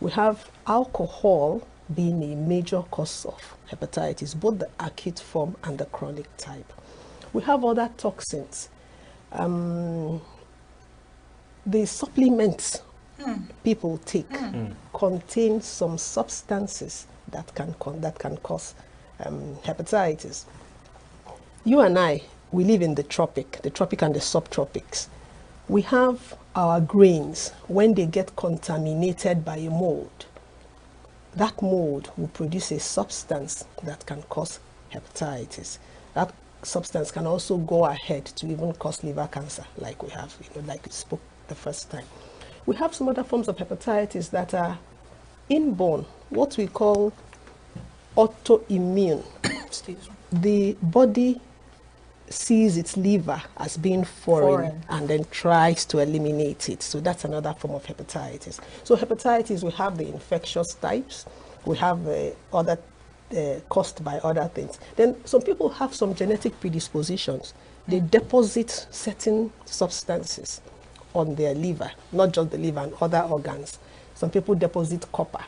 We have alcohol being a major cause of hepatitis, both the acute form and the chronic type. We have other toxins. The supplements people take contain some substances that can cause hepatitis. You and I, we live in the tropic and the subtropics. We have our grains, when they get contaminated by a mold, that mold will produce a substance that can cause hepatitis. That substance can also go ahead to even cause liver cancer, like we have, like we spoke the first time. We have some other forms of hepatitis that are inborn, what we call autoimmune. The body sees its liver as being foreign and then tries to eliminate it. So that's another form of hepatitis. So hepatitis, we have the infectious types, we have the other caused by other things. Then some people have some genetic predispositions. They deposit certain substances on their liver, not just the liver and other organs. Some people deposit copper.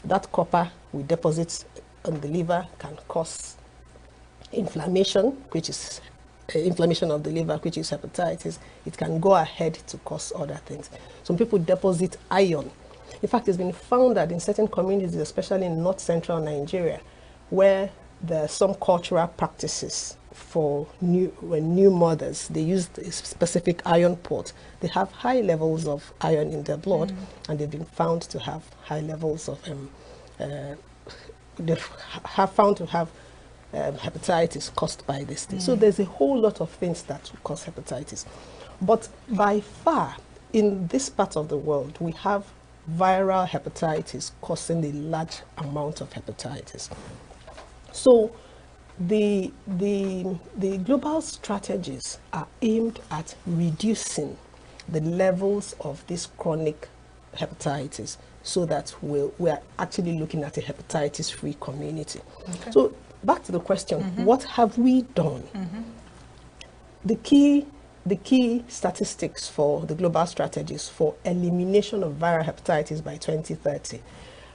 That copper we deposit on the liver can cause inflammation, which is inflammation of the liver, which is hepatitis. It can go ahead to cause other things. Some people deposit iron. In fact, it's been found that in certain communities, especially in north central Nigeria, where there are some cultural practices for new mothers, they use a specific iron pot. They have high levels of iron in their blood, and they've been found to have high levels of hepatitis caused by this thing. So there's a whole lot of things that cause hepatitis. But by far, in this part of the world, we have viral hepatitis causing a large amount of hepatitis. So the global strategies are aimed at reducing the levels of this chronic hepatitis so that we're actually looking at a hepatitis-free community. Okay. So back to the question, what have we done? The key statistics for the global strategies for elimination of viral hepatitis by 2030,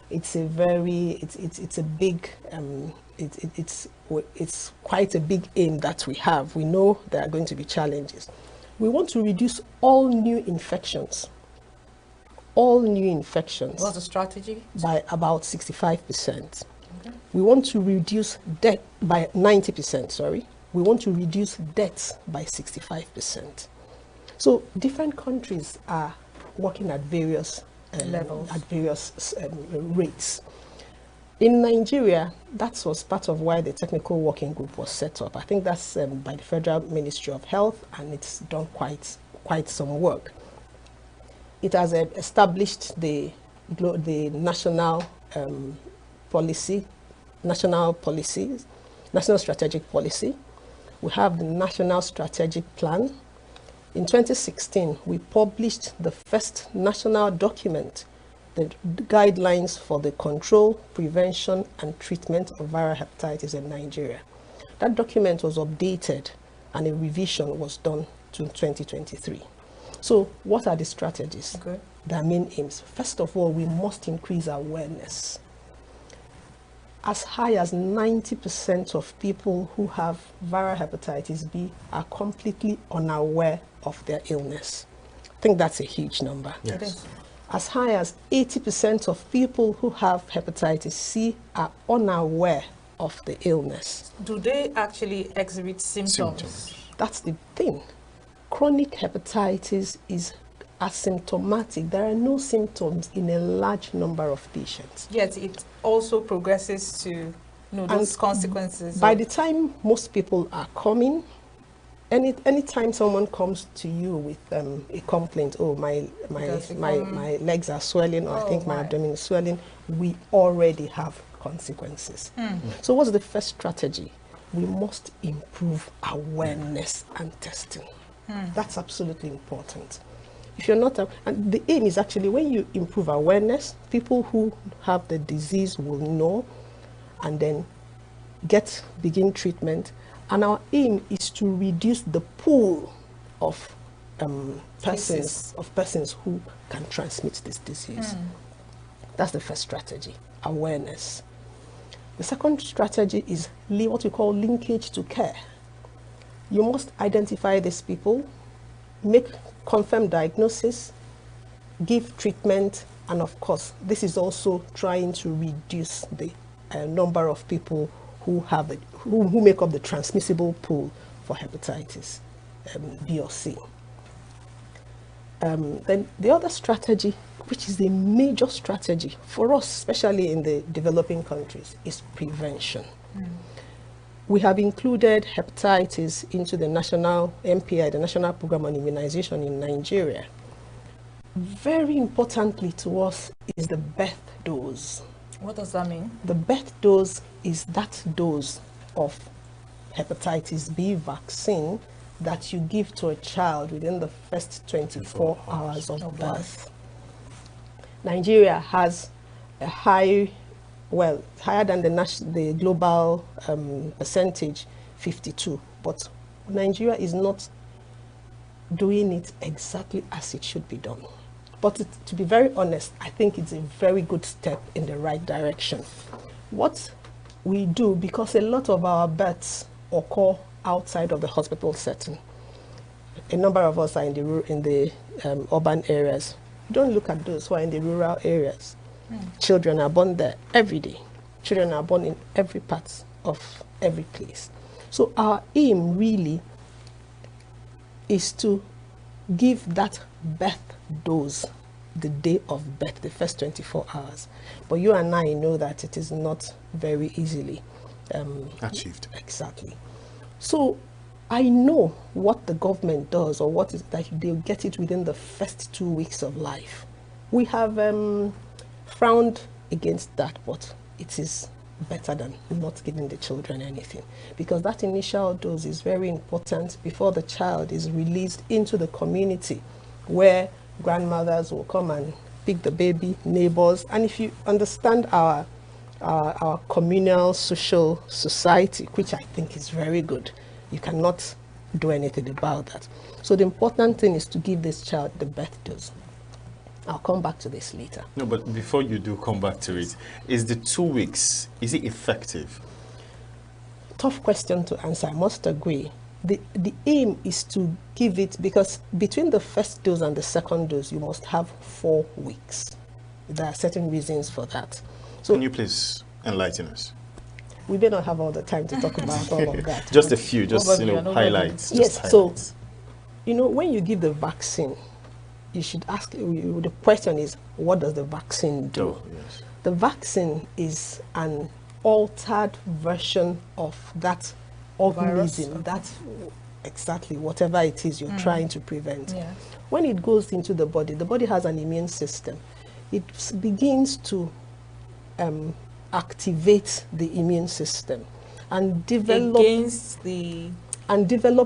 it's quite a big aim that we have. We know there are going to be challenges. We want to reduce all new infections. All new infections. What's the strategy? By about 65%. Okay. We want to reduce death by 90%, sorry. We want to reduce deaths by 65%. So different countries are working at various levels, at various rates. In Nigeria, that was part of why the technical working group was set up. I think that's by the Federal Ministry of Health, and it's done quite some work. It has established the national national strategic policy. We have the national strategic plan. In 2016, we published the first national document, the guidelines for the control, prevention, and treatment of viral hepatitis in Nigeria. That document was updated and a revision was done to 2023. So what are the strategies? Okay. Their main aims. First of all, we must increase awareness. As high as 90% of people who have viral hepatitis B are completely unaware of their illness. I think that's a huge number. Yes. As high as 80% of people who have hepatitis C are unaware of the illness. Do they actually exhibit symptoms? That's the thing. Chronic hepatitis is asymptomatic. There are no symptoms in a large number of patients. Yet it also progresses to those consequences. By the time most people are coming, anytime someone comes to you with a complaint, oh, my legs are swelling, or I think my abdomen is swelling, we already have consequences. So what's the first strategy? We must improve awareness and testing. That's absolutely important. If you're not, and the aim is actually when you improve awareness, people who have the disease will know and then begin treatment. And our aim is to reduce the pool of persons who can transmit this disease. That's the first strategy, awareness. The second strategy is what we call linkage to care. You must identify these people, make confirmed diagnosis, give treatment, and of course, this is also trying to reduce the number of people who make up the transmissible pool for hepatitis B or C. Then the other strategy, which is a major strategy for us, especially in the developing countries, is prevention. We have included hepatitis into the national MPI, the National Program on Immunization in Nigeria. very importantly to us is the birth dose. What does that mean? The birth dose is that dose of hepatitis B vaccine that you give to a child within the first 24 hours of birth. Nigeria has a high, well, higher than the global percentage, 52, but Nigeria is not doing it exactly as it should be done. But to be very honest, I think it's a very good step in the right direction. What we do, because a lot of our births occur outside of the hospital setting, a number of us are in the urban areas. Don't look at those who are in the rural areas. Children are born there every day. Children are born in every part of every place. So our aim really is to give that birth dose the day of birth, the first 24 hours. But you and I know that it is not very easily achieved. Exactly. So I know what the government does, or what is that they'll get it within the first 2 weeks of life. We have frowned against that, but it is better than not giving the children anything, because that initial dose is very important before the child is released into the community, where grandmothers will come and pick the baby, neighbors. And if you understand our communal social society, which I think is very good, you cannot do anything about that. So the important thing is to give this child the birth dose. I'll come back to this later. No, but before you do come back to it, is the 2 weeks, is it effective? Tough question to answer, I must agree. The aim is to give it, because between the first dose and the second dose, you must have 4 weeks. There are certain reasons for that. So, can you please enlighten us? We may not have all the time to talk about all of that. Just a few, just highlights. Yes, highlights. So, when you give the vaccine, you should ask, the question is, what does the vaccine do? Oh, yes. The vaccine is an altered version of that organism, that exactly whatever it is you're trying to prevent. Yeah. When it goes into the body has an immune system. It begins to activate the immune system and develop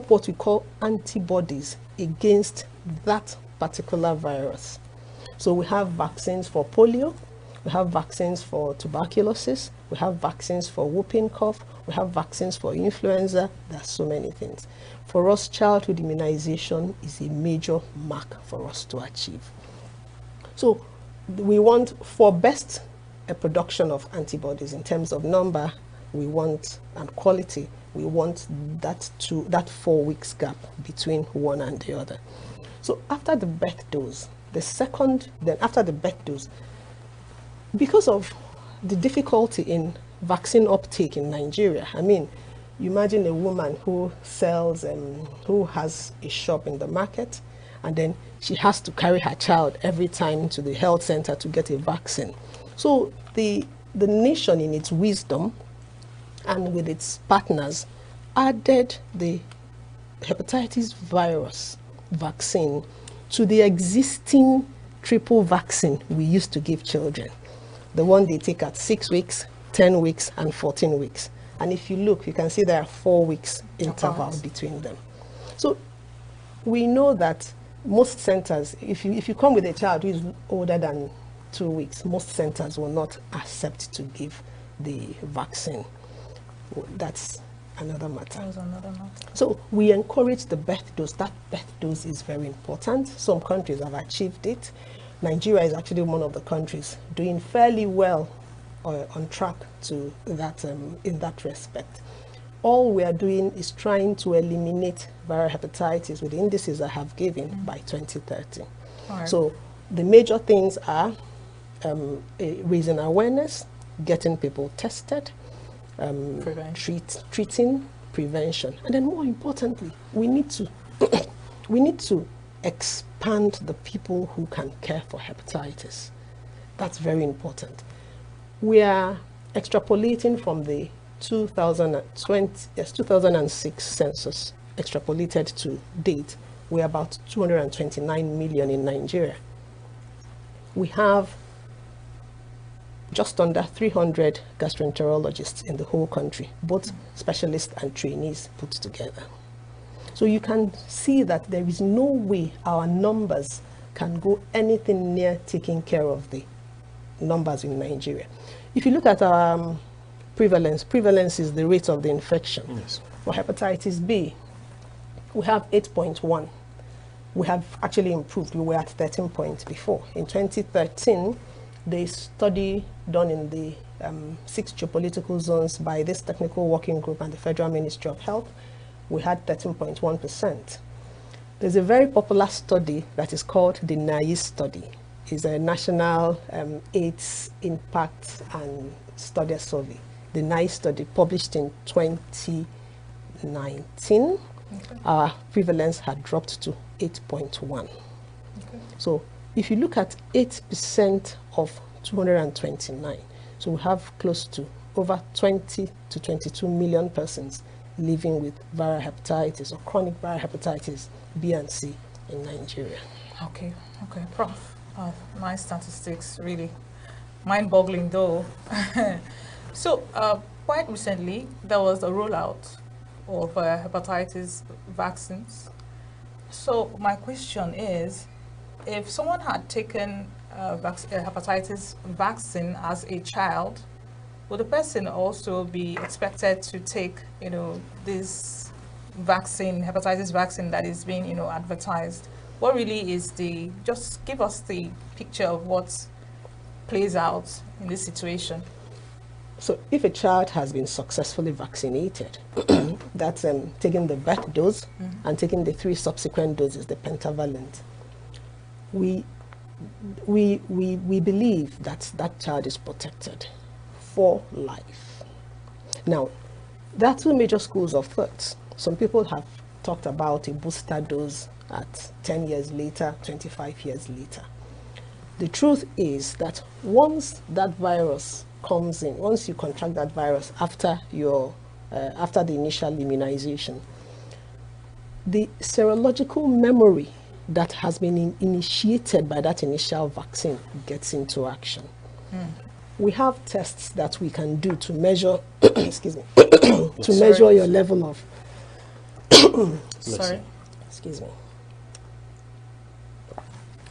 what we call antibodies against that particular virus. So we have vaccines for polio, we have vaccines for tuberculosis, we have vaccines for whooping cough, we have vaccines for influenza. There are so many things. For us, childhood immunization is a major mark for us to achieve. So we want, for best production of antibodies in terms of number, we want, and quality, we want that 4 weeks gap between one and the other. So after the birth dose, after the birth dose, because of the difficulty in vaccine uptake in Nigeria, I mean, you imagine a woman who sells, who has a shop in the market, and then she has to carry her child every time to the health center to get a vaccine. So the nation, in its wisdom and with its partners, added the hepatitis virus vaccine to the existing triple vaccine we used to give children. The one they take at 6 weeks, 10 weeks, and 14 weeks. And if you look, you can see there are 4 weeks interval between them. So we know that most centers, if you come with a child who is older than 2 weeks, most centers will not accept to give the vaccine. That's another matter. That was another matter. So we encourage the birth dose. That birth dose is very important. Some countries have achieved it. Nigeria is actually one of the countries doing fairly well on track to that in that respect. All we are doing is trying to eliminate viral hepatitis with the indices I have given by 2030. Right. So the major things are raising awareness, getting people tested, treating, prevention, and then more importantly, we need to expand the people who can care for hepatitis. That's very important. We are extrapolating from the 2006 census, extrapolated to date. We're about 229 million in Nigeria. We have just under 300 gastroenterologists in the whole country, both specialists and trainees put together. So you can see that there is no way our numbers can go anything near taking care of the numbers in Nigeria. If you look at our prevalence is the rate of the infection. Yes. For hepatitis B, we have 8.1. We have actually improved. We were at 13 points before. In 2013, the study done in the 6 geopolitical zones by this technical working group and the Federal Ministry of Health, we had 13.1%. There's a very popular study that is called the NICE study. It's a national AIDS impact and study survey. The NICE study published in 2019, our prevalence had dropped to 8.1. So if you look at 8% of 229, so we have close to over 20 to 22 million persons living with viral hepatitis or chronic viral hepatitis B and C in Nigeria. Okay, Prof. My statistics really mind-boggling though. So quite recently there was a rollout of hepatitis vaccines. So my question is, if someone had taken hepatitis vaccine as a child, would the person also be expected to take, this vaccine, hepatitis vaccine that is being, advertised? What really is just give us the picture of what plays out in this situation. So if a child has been successfully vaccinated, that's taking the birth dose and taking the 3 subsequent doses, the pentavalent, we believe that that child is protected for life. Now, there are 2 major schools of thought. Some people have talked about a booster dose at 10 years later, 25 years later. The truth is that once that virus comes in, once you contract that virus after the initial immunization, the serological memory that has been initiated by that initial vaccine gets into action. We have tests that we can do to measure, excuse me, to measure your level of, excuse me.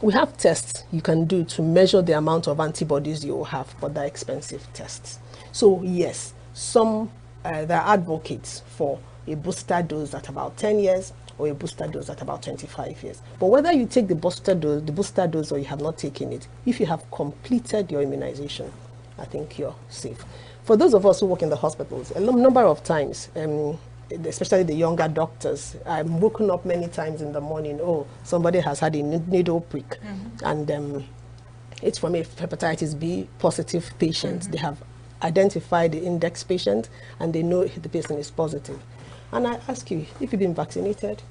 We have tests you can do to measure the amount of antibodies you will have, but they're expensive tests. So yes, there are advocates for a booster dose at about 10 years or a booster dose at about 25 years. But whether you take the booster dose or you have not taken it, if you have completed your immunization, I think you're safe. For those of us who work in the hospitals, a number of times, especially the younger doctors, I'm woken up many times in the morning, somebody has had a needle prick, and it's from a hepatitis B positive patient. They have identified the index patient and they know the person is positive. And I ask you, if you've been vaccinated,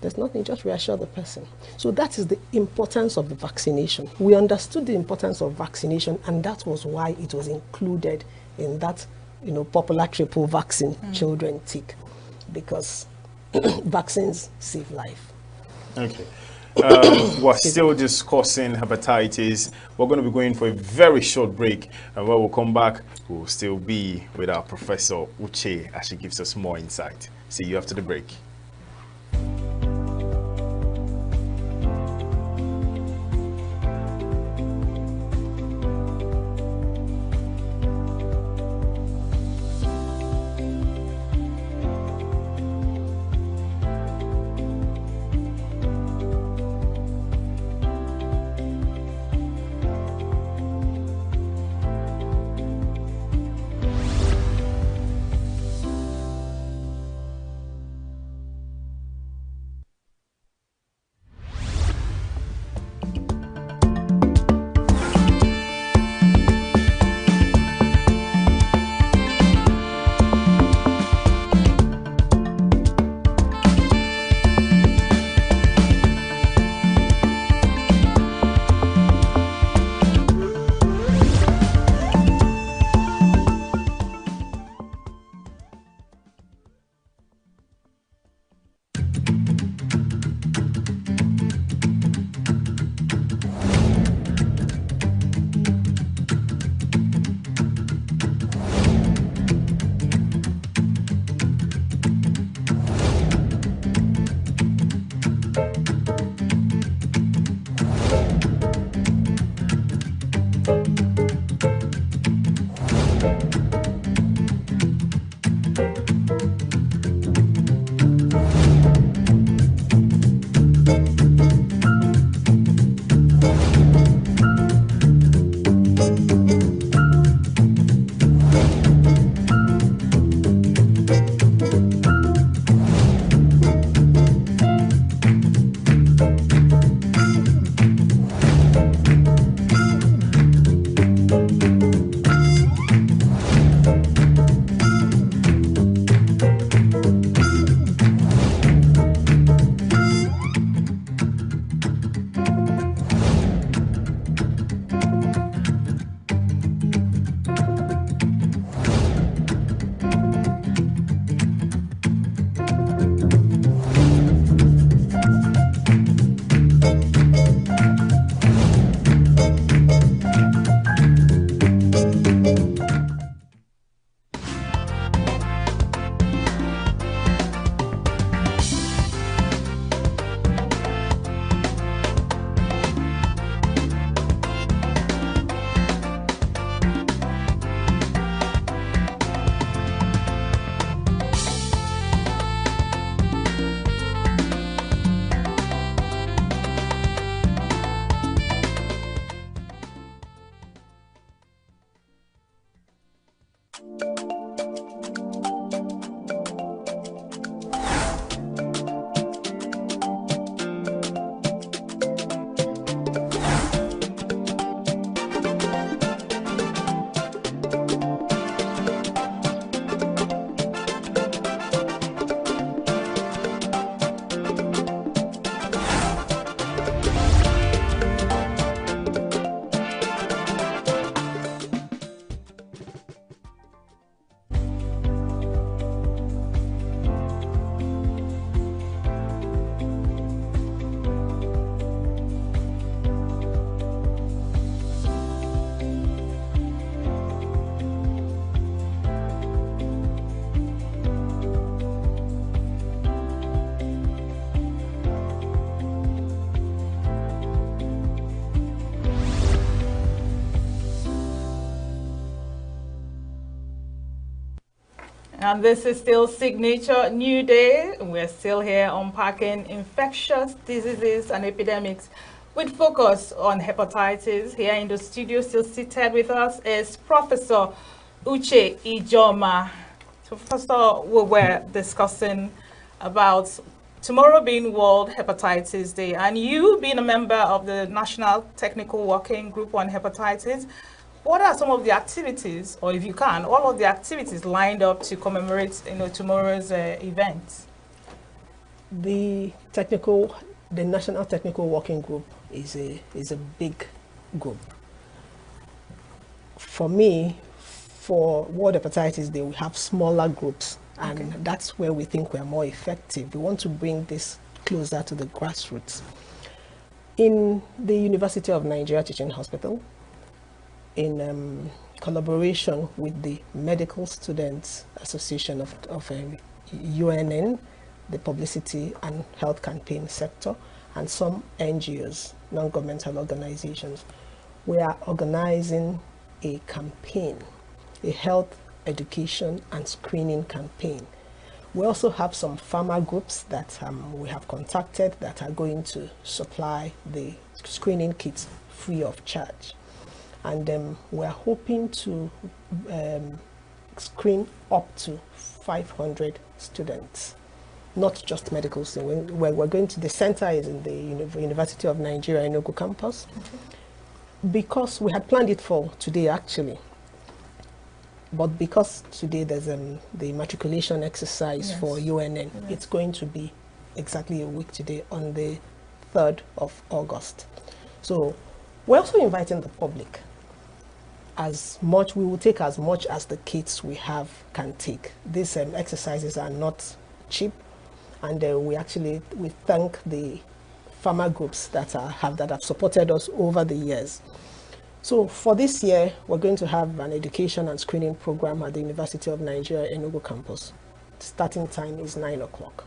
there's nothing, just reassure the person. So that is the importance of the vaccination. We understood the importance of vaccination, and that was why it was included in that popular triple vaccine children take, because vaccines save life. Okay. We're still discussing hepatitis. We're going to be going for a very short break, and when we'll come back, we'll still be with our Professor Uche as she gives us more insight. See you after the break. And this is still Signature New Day. We're still here unpacking infectious diseases and epidemics with focus on hepatitis. Here in the studio, still seated with us, is Professor Uche Ijoma. So first of all, we were discussing about tomorrow being World Hepatitis Day, and you being a member of the National Technical Working Group on Hepatitis. What are some of the activities, or if you can, all of the activities lined up to commemorate, tomorrow's event? The National Technical Working Group is a big group. For me, for World Hepatitis Day, we have smaller groups, and that's where we think we're more effective. We want to bring this closer to the grassroots. In the University of Nigeria Teaching Hospital, in collaboration with the Medical Students Association of UNN, the publicity and health campaign sector, and some NGOs, non-governmental organizations, we are organizing a campaign, a health education and screening campaign. We also have some farmer groups that we have contacted that are going to supply the screening kits free of charge. And we're hoping to screen up to 500 students, not just medical students. We're going to, the center is in the University of Nigeria ENUGU campus, because we had planned it for today actually. But because today there's the matriculation exercise for UNN, it's going to be exactly a week today on the 3rd of August. So we're also inviting the public. We will take as much as the kits we have can take. These exercises are not cheap, and we thank the farmer groups that have supported us over the years. So for this year, we're going to have an education and screening program at the University of Nigeria ENUGU campus. Starting time is 9 o'clock.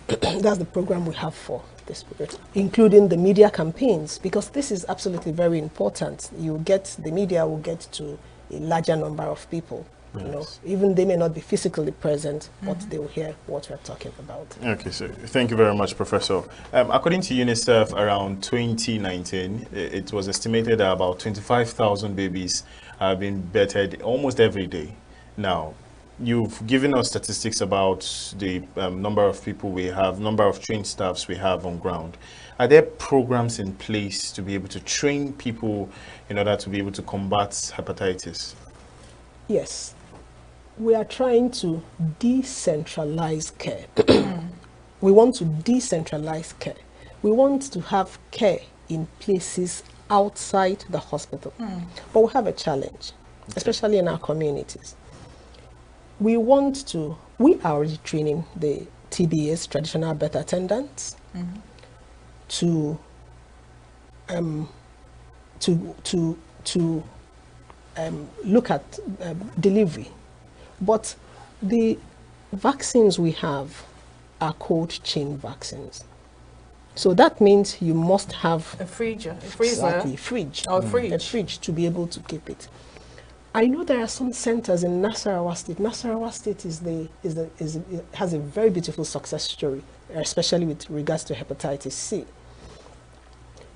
That's the program we have for this period, including the media campaigns, because this is absolutely very important. The media will get to a larger number of people. Yes. Even they may not be physically present, but they will hear what we're talking about. Okay, so thank you very much, Professor. According to UNICEF, around 2019, it was estimated that about 25,000 babies have been birthed almost every day. Now, you've given us statistics about the number of people we have, number of trained staffs we have on ground. Are there programs in place to be able to train people in order to be able to combat hepatitis? Yes. We are trying to decentralize care. We want to decentralize care. We want to have care in places outside the hospital. But we have a challenge, especially in our communities. We are already training the TBAs, traditional birth attendants, to look at delivery. But the vaccines we have are cold chain vaccines. So that means you must have a freezer, exactly, fridge, or fridge. A fridge to be able to keep it. I know there are some centers in Nasarawa State. Nasarawa State has a very beautiful success story, especially with regards to hepatitis C.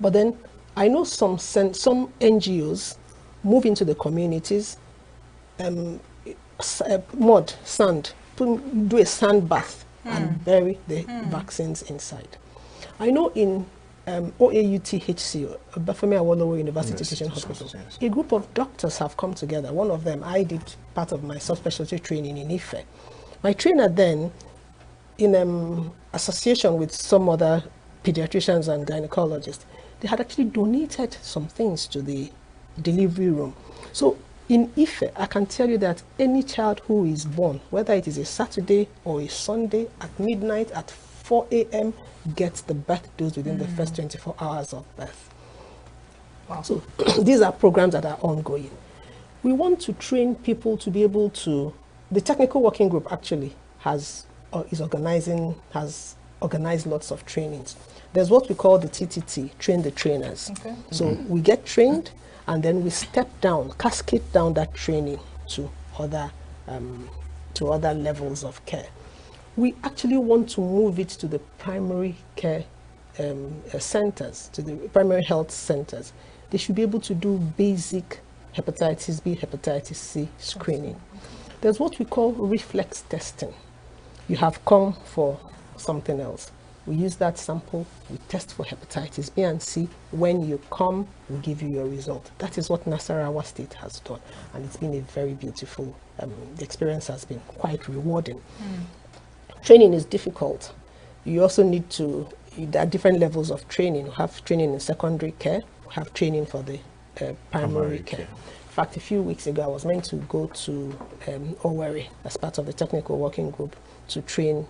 But then I know some NGOs move into the communities, mud, sand, do a sand bath and bury the vaccines inside. I know in OAUTHC, Bafemi Awolowo University Teaching Hospital, a group of doctors have come together. One of them, I did part of my subspecialty training in Ife. My trainer then, in association with some other pediatricians and gynecologists, they had actually donated some things to the delivery room. So in Ife, I can tell you that any child who is born, whether it is a Saturday or a Sunday at midnight, at 4 a.m., gets the birth dose within the first 24 hours of birth. Wow. So these are programs that are ongoing. We want to train people to be able to, the technical working group actually has organized lots of trainings. There's what we call the TTT, train the trainers. Okay. So we get trained and then we step down, cascade down that training to other to other levels of care. We actually want to move it to the primary care centers, to the primary health centers. They should be able to do basic hepatitis B, hepatitis C screening. There's what we call reflex testing. You have come for something else. We use that sample, we test for hepatitis B and C. When you come, we give you your result. That is what Nasarawa State has done. And it's been a very beautiful, the experience has been quite rewarding. Training is difficult. You also need to, there are different levels of training. You have training in secondary care, you have training for the primary care. In fact, a few weeks ago, I was meant to go to Owerri as part of the technical working group to train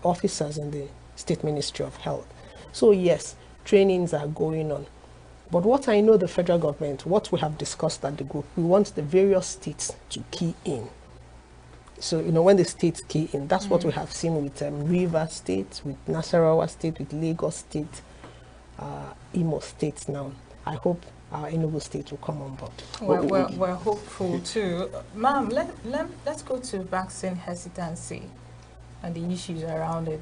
officers in the State Ministry of Health. So yes, trainings are going on. But what I know the federal government, what we have discussed at the group, we want the various states to key in. So, you know, when the states key in, that's what we have seen with River State, with Nasarawa State, with Lagos State, Imo State now. I hope our ENUGU State will come on board. We're hopeful too. Ma'am, let's go to vaccine hesitancy and the issues around it.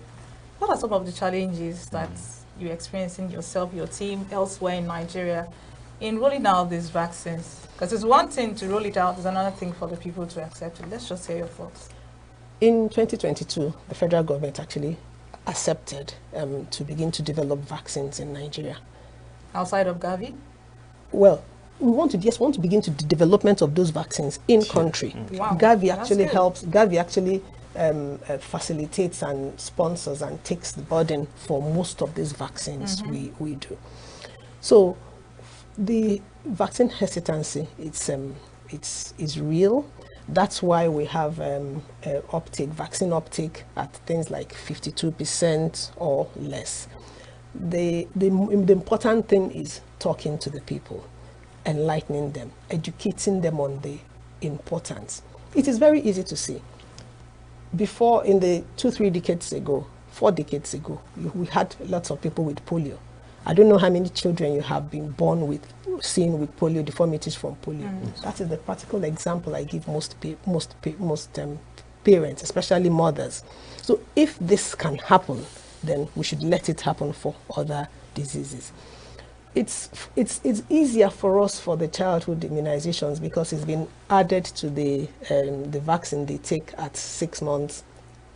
What are some of the challenges that you're experiencing yourself, your team, elsewhere in Nigeria, in rolling out these vaccines? Because it's one thing to roll it out, it's another thing for the people to accept it. Let's just hear your thoughts. In 2022, the federal government actually accepted to begin to develop vaccines in Nigeria. Outside of Gavi? Well, we want to begin to the development of those vaccines in country. Wow. Gavi actually helps. Gavi actually facilitates and sponsors and takes the burden for most of these vaccines we do. So the vaccine hesitancy, it's real. That's why we have vaccine uptake at things like 52% or less. The important thing is talking to the people, enlightening them, educating them on the importance. It is very easy to see. Before, in the 4 decades ago, we had lots of people with polio. I don't know how many children you have been born with, seen with polio, deformities from polio. That is the practical example I give most parents, especially mothers. So if this can happen, then we should let it happen for other diseases. It's easier for us for the childhood immunizations because it's been added to the vaccine they take at 6 months,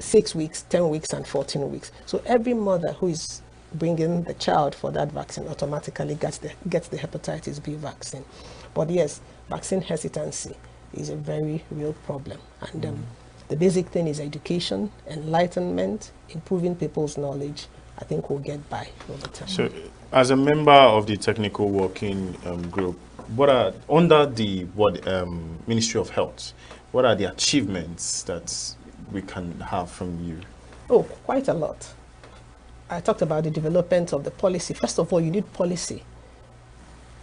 6 weeks, 10 weeks, and 14 weeks. So every mother who is bringing the child for that vaccine automatically gets the hepatitis B vaccine. But yes, vaccine hesitancy is a very real problem. And the basic thing is education, enlightenment, improving people's knowledge. I think we'll get by over time. So, as a member of the technical working group, what are under the Ministry of Health? What are the achievements that we can have from you? Oh, quite a lot. I talked about the development of the policy. First of all, you need policy.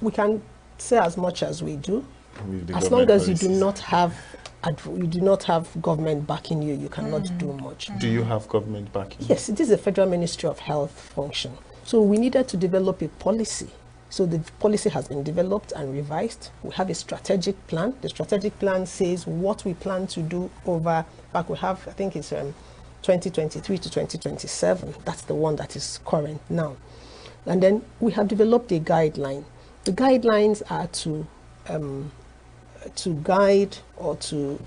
We can say as much as we do, as long as you do not have government backing you, you cannot do much. Do you have government backing? Yes, it is a Federal Ministry of Health function. So we needed to develop a policy. So the policy has been developed and revised. We have a strategic plan. The strategic plan says what we plan to do over, we have, I think it's 2023 to 2027. That's the one that is current now. And then we have developed a guideline. The guidelines are to guide or to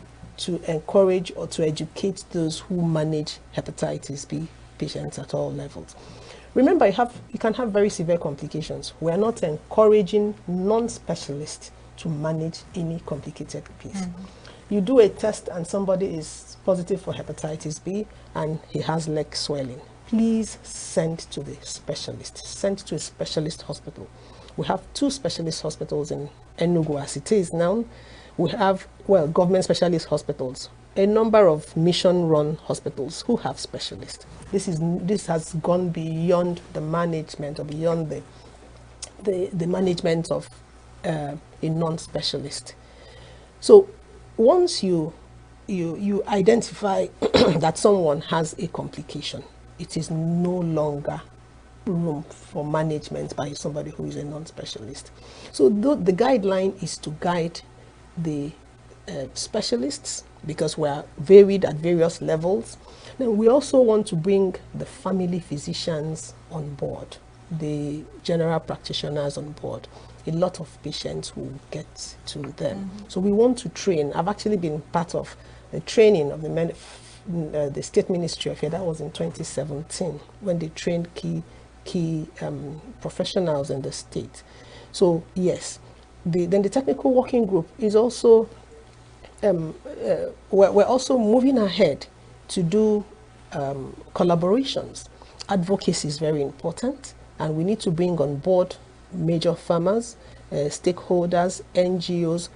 encourage or to educate those who manage hepatitis B patients at all levels. Remember, you can have very severe complications. We are not encouraging non-specialists to manage any complicated case. You do a test and somebody is positive for hepatitis B and he has leg swelling. Please send to the specialist. Send to a specialist hospital. We have 2 specialist hospitals in ENUGU as it is now. We have, government specialist hospitals, a number of mission-run hospitals who have specialists. This has gone beyond the management or beyond the management of a non-specialist. So once you identify that someone has a complication, it is no longer room for management by somebody who is a non-specialist. So the guideline is to guide the specialists, because we are varied at various levels. Then we also want to bring the family physicians on board, the general practitioners on board. A lot of patients will get to them. So we want to train. I've actually been part of the training of the State Ministry of Health. That was in 2017 when they trained key professionals in the state. So yes, then the technical working group is also, we're also moving ahead to do collaborations. Advocacy is very important, and we need to bring on board major farmers, stakeholders, NGOs,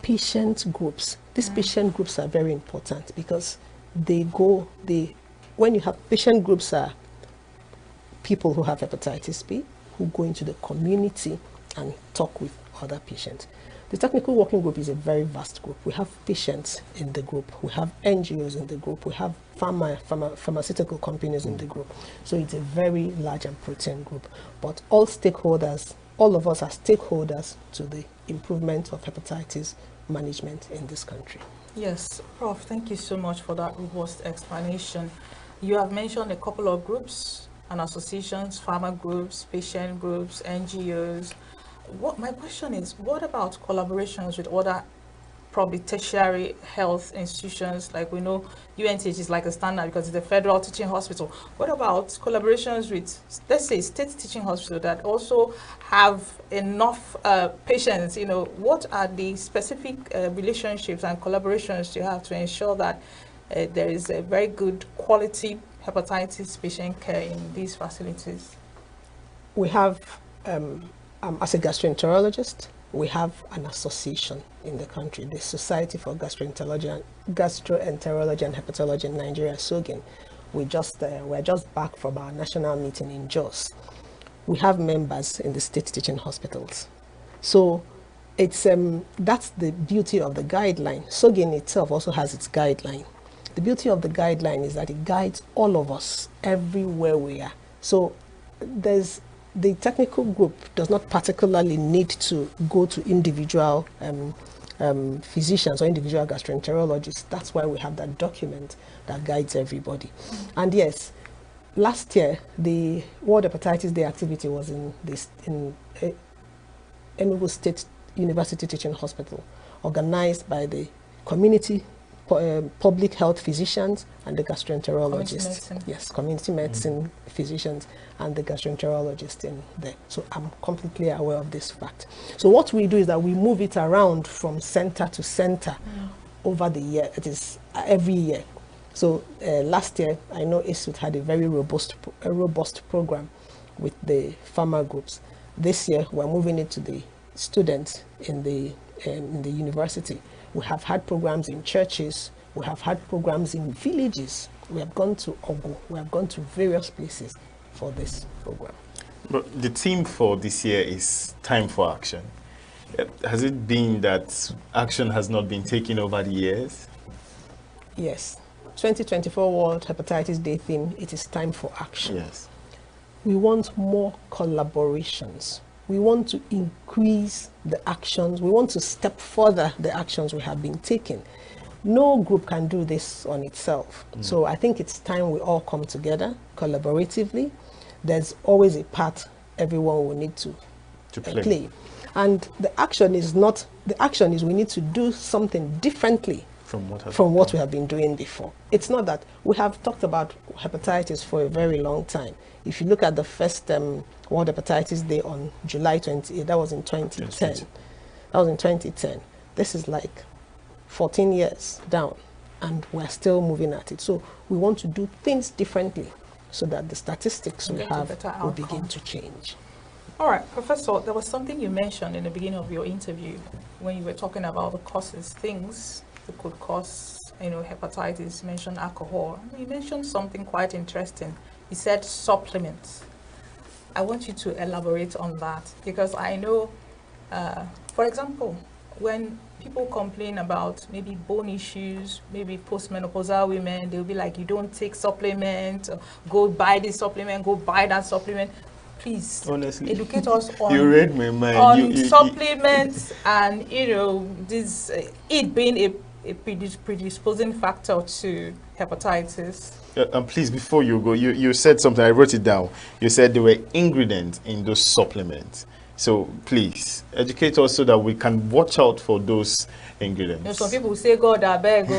patient groups. These patient groups are very important because when you have patient groups are people who have hepatitis B, who go into the community and talk with other patients. The technical working group is a very vast group. We have patients in the group, we have NGOs in the group, we have pharmaceutical companies in the group. So it's a very large and potent group. But all stakeholders, all of us are stakeholders to the improvement of hepatitis management in this country. Yes, Prof, thank you so much for that robust explanation. You have mentioned a couple of groups and associations, farmer groups, patient groups, NGOs. My question is, what about collaborations with other probably tertiary health institutions? Like we know UNTH is like a standard because it's a federal teaching hospital. What about collaborations with, let's say, state teaching hospital that also have enough patients? You know, what are the specific relationships and collaborations you have to ensure that there is a very good quality hepatitis patient care in these facilities? We have, as a gastroenterologist, we have an association in the country, the Society for Gastroenterology and Hepatology in Nigeria, SOGIN. We're just back from our national meeting in Jos. We have members in the state teaching hospitals. So it's that's the beauty of the guideline. SOGIN itself also has its guideline. The beauty of the guideline is that it guides all of us everywhere we are. So the technical group does not particularly need to go to individual physicians or individual gastroenterologists. That's why we have that document that guides everybody. And yes, last year, the World Hepatitis Day activity was in ENUGU State University Teaching Hospital, organized by the community public health physicians and the gastroenterologists. Yes, community medicine physicians and the gastroenterologist in there. So I'm completely aware of this fact. So what we do is that we move it around from center to center over the year. It is every year. So last year, I know ISUT had a very robust program with the farmer groups. This year, we're moving it to the students in the university. We have had programs in churches. We have had programs in villages. We have gone to Ogu. We have gone to various places for this program. But the theme for this year is time for action. Has it been that action has not been taken over the years? Yes. 2024 World Hepatitis Day theme, it is time for action. Yes. We want more collaborations. We want to increase the actions. We want to step further the actions we have been taking. No group can do this on itself. So I think it's time we all come together collaboratively. There's always a part everyone will need to play. And the action is we need to do something differently from what we have been doing before. It's not that we have talked about hepatitis for a very long time. If you look at the first World Hepatitis Day on July 28, that was in 2010. Yes, that was in 2010. This is like 14 years down, and we're still moving at it. So we want to do things differently so that the statistics we have will begin to change. All right, Professor, there was something you mentioned in the beginning of your interview when you were talking about the causes, things that could cause, hepatitis. You mentioned alcohol. You mentioned something quite interesting. You said supplements. I want you to elaborate on that because I know, for example, when people complain about maybe bone issues, maybe postmenopausal women, they'll be like, you don't take supplement, go buy this supplement, go buy that supplement. please honestly, educate us on you read my mind. On supplements and this it being a predisposing factor to hepatitis. And please, before you go, you said something. I wrote it down. You said there were ingredients in those supplements. So please educate us so that we can watch out for those ingredients. Some people say, "God, I beg."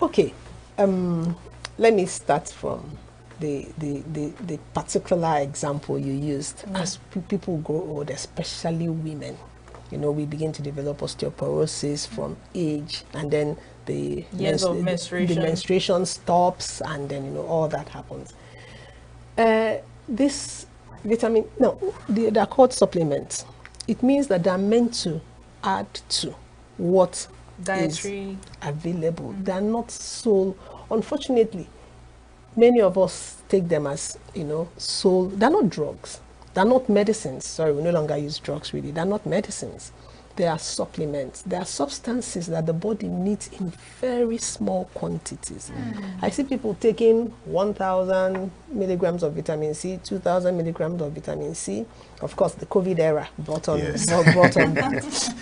Okay, let me start from the particular example you used. As people grow old, especially women, we begin to develop osteoporosis from age, and then the years of menstruation. The menstruation stops, and then all that happens. This vitamin, they're called supplements. It means that they're meant to add to what dietary is available. They're not so, unfortunately, many of us take them as they're not drugs, they're not medicines. Sorry, we no longer use drugs really. They're not medicines. They are supplements. They are substances that the body needs in very small quantities. I see people taking 1,000 milligrams of vitamin C, 2,000 milligrams of vitamin C. Of course, the COVID era brought on that.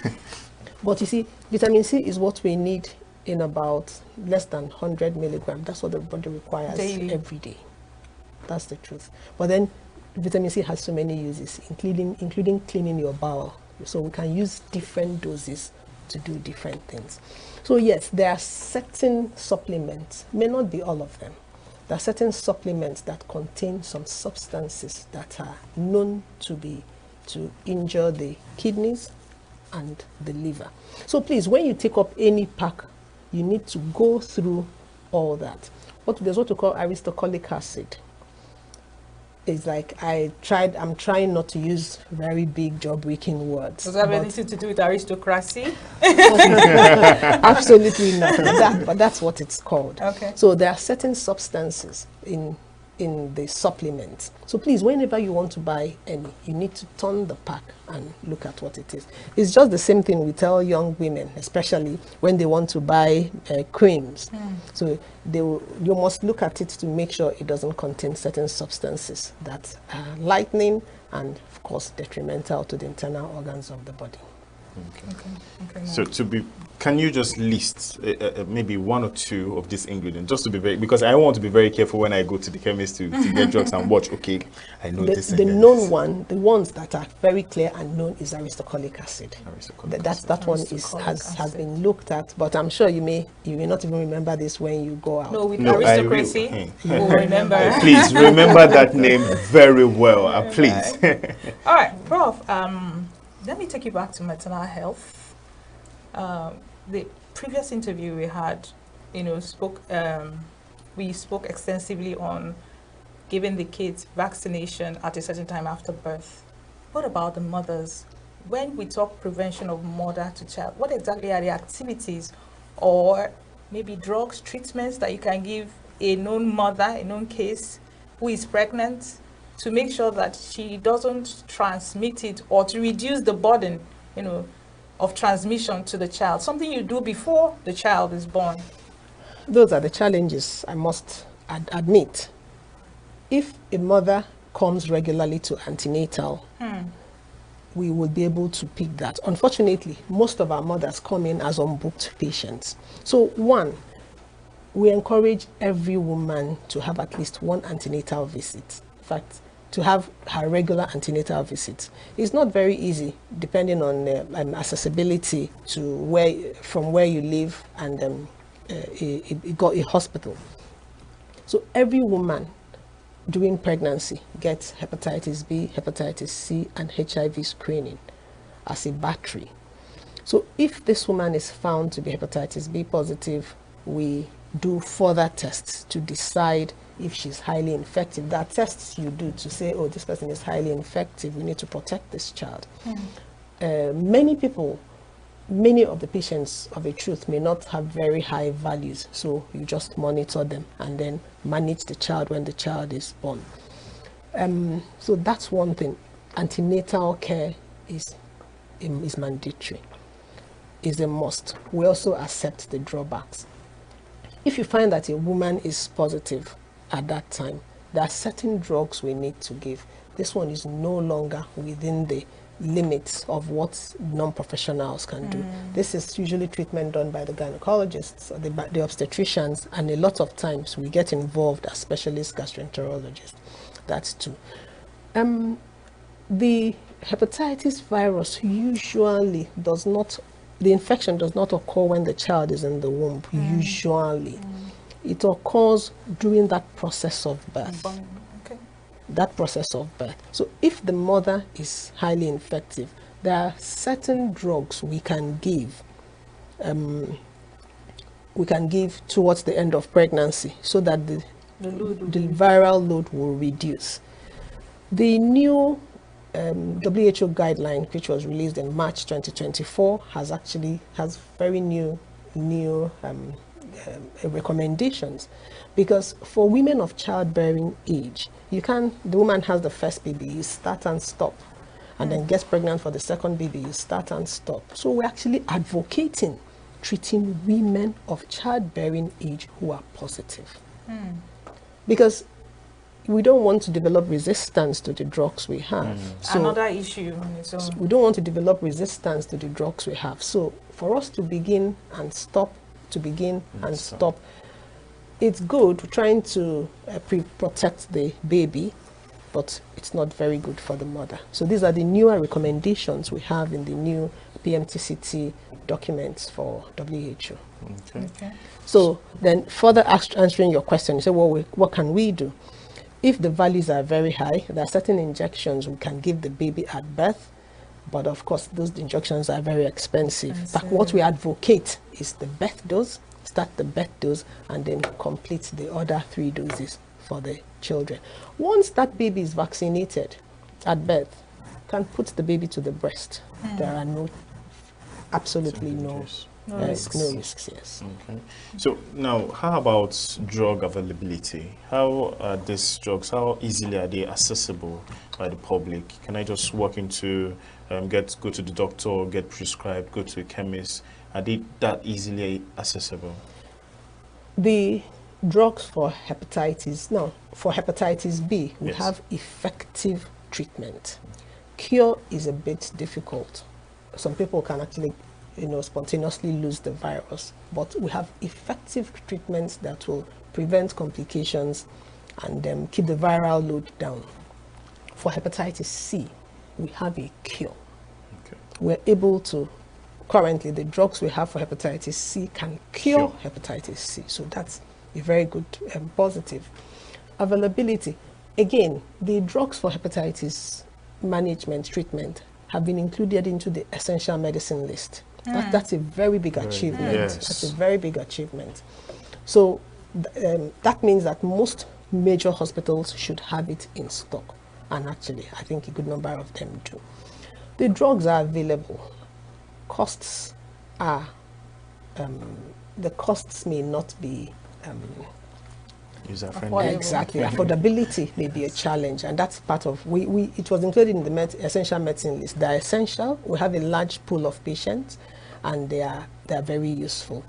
But you see, vitamin C is what we need in about less than 100 milligrams. That's what the body requires daily, every day. That's the truth. But then vitamin C has so many uses, including cleaning your bowel. So we can use different doses to do different things. So yes, there are certain supplements, may not be all of them. There are certain supplements that contain some substances that are known to injure the kidneys and the liver. So please, when you take up any pack, you need to go through all that. There's what we call aristocolic acid. It's like I'm trying not to use very big jaw-breaking words. Does that have anything to do with aristocracy? Absolutely not. But that's what it's called. Okay. So there are certain substances in the supplements. So please, whenever you want to buy any, you need to turn the pack and look at what it is. It's just the same thing we tell young women, especially when they want to buy creams. So you must look at it to make sure it doesn't contain certain substances that are lightening and, of course, detrimental to the internal organs of the body. Okay. So can you just list maybe one or two of these ingredients, just to be because I want to be very careful when I go to the chemist to get drugs and watch. Okay, I know this. The known one, the ones that are very clear and known, is aristocolic acid. That one has been looked at, but I'm sure you may not even remember this when you go out. No, with aristocracy, you will remember. Please remember that name very well, please. All right, Prof. Let me take you back to maternal health. The previous interview we had, we spoke extensively on giving the kids vaccination at a certain time after birth. What about the mothers? When we talk prevention of mother to child, what exactly are the activities or maybe drugs, treatments that you can give a known mother, a known case who is pregnant, to make sure that she doesn't transmit it, or to reduce the burden, of transmission to the child? Something you do before the child is born. Those are the challenges, I must admit. If a mother comes regularly to antenatal, we will be able to pick that. Unfortunately, most of our mothers come in as unbooked patients. So one, we encourage every woman to have at least one antenatal visit. In fact, to have her regular antenatal visits. It's not very easy, depending on accessibility to from where you live and a hospital. So every woman during pregnancy gets hepatitis B, hepatitis C, and HIV screening as a battery. So if this woman is found to be hepatitis B positive, we do further tests to decide if she's highly infective. There are tests you do to say, oh, this person is highly infective, we need to protect this child. Many of the patients, of a truth, may not have very high values, so you just monitor them and then manage the child when the child is born. So that's one thing. Antenatal care is mandatory, is a must. We also accept the drawbacks. If you find that a woman is positive at that time, there are certain drugs we need to give. This one is no longer within the limits of what non-professionals can do. This is usually treatment done by the gynecologists or the obstetricians, and a lot of times we get involved as specialist gastroenterologists. That's two. The hepatitis virus usually does not, the infection does not occur when the child is in the womb, usually. It occurs during that process of birth. That process of birth. So if the mother is highly infective, there are certain drugs we can give towards the end of pregnancy so that the viral load will reduce. The new WHO guideline, which was released in March 2024, has very new recommendations, because for women of childbearing age, the woman has the first baby, you start and stop, and then gets pregnant for the second baby, you start and stop. So we're actually advocating treating women of childbearing age who are positive, because we don't want to develop resistance to the drugs we have. So another issue on its own. we don't want to develop resistance to the drugs we have. So for us to begin and stop, stop, it's good trying to protect the baby, but it's not very good for the mother. So these are the newer recommendations we have in the new PMTCT documents for WHO. Okay. So then further answering your question, you say, well, what can we do? If the values are very high, there are certain injections we can give the baby at birth, but of course those injections are very expensive. But what we advocate is the birth dose, start the birth dose, and then complete the other 3 doses for the children. Once that baby is vaccinated at birth, can put the baby to the breast. There are absolutely no risks, yes. Okay. So now, how about drug availability? How are these drugs, how easily are they accessible by the public? Can I just walk into, go to the doctor, get prescribed, go to a chemist? Are they that easily accessible? The drugs for hepatitis, for hepatitis B, we have effective treatment. Cure is a bit difficult. Some people can actually spontaneously lose the virus, but we have effective treatments that will prevent complications and keep the viral load down. For hepatitis C, we have a cure. We're able to, currently the drugs we have for hepatitis C can cure hepatitis C, so that's a very good positive. Availability, again, the drugs for hepatitis management treatment have been included into the essential medicine list. That's a very big achievement. That's a very big achievement. So that means that most major hospitals should have it in stock, and actually I think a good number of them do. The drugs are available. Costs are the costs may not be user-friendly. Exactly. Affordability may be a challenge, and that's part of, it was included in the essential medicine list. They're essential. We have a large pool of patients, and they are very useful.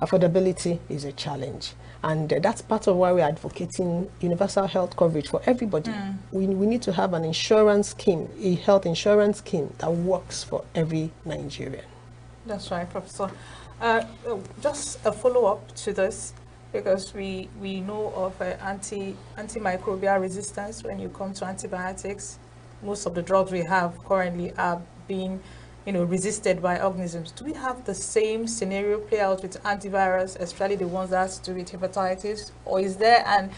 Affordability is a challenge, and that's part of why we're advocating universal health coverage for everybody. We need to have an insurance scheme, a health insurance scheme that works for every Nigerian. That's right, Professor. Just a follow-up to this, because we know of antimicrobial resistance when you come to antibiotics. Most of the drugs we have currently are being resisted by organisms. Do we have the same scenario play out with antivirus, especially the ones that has to do with hepatitis, or is there an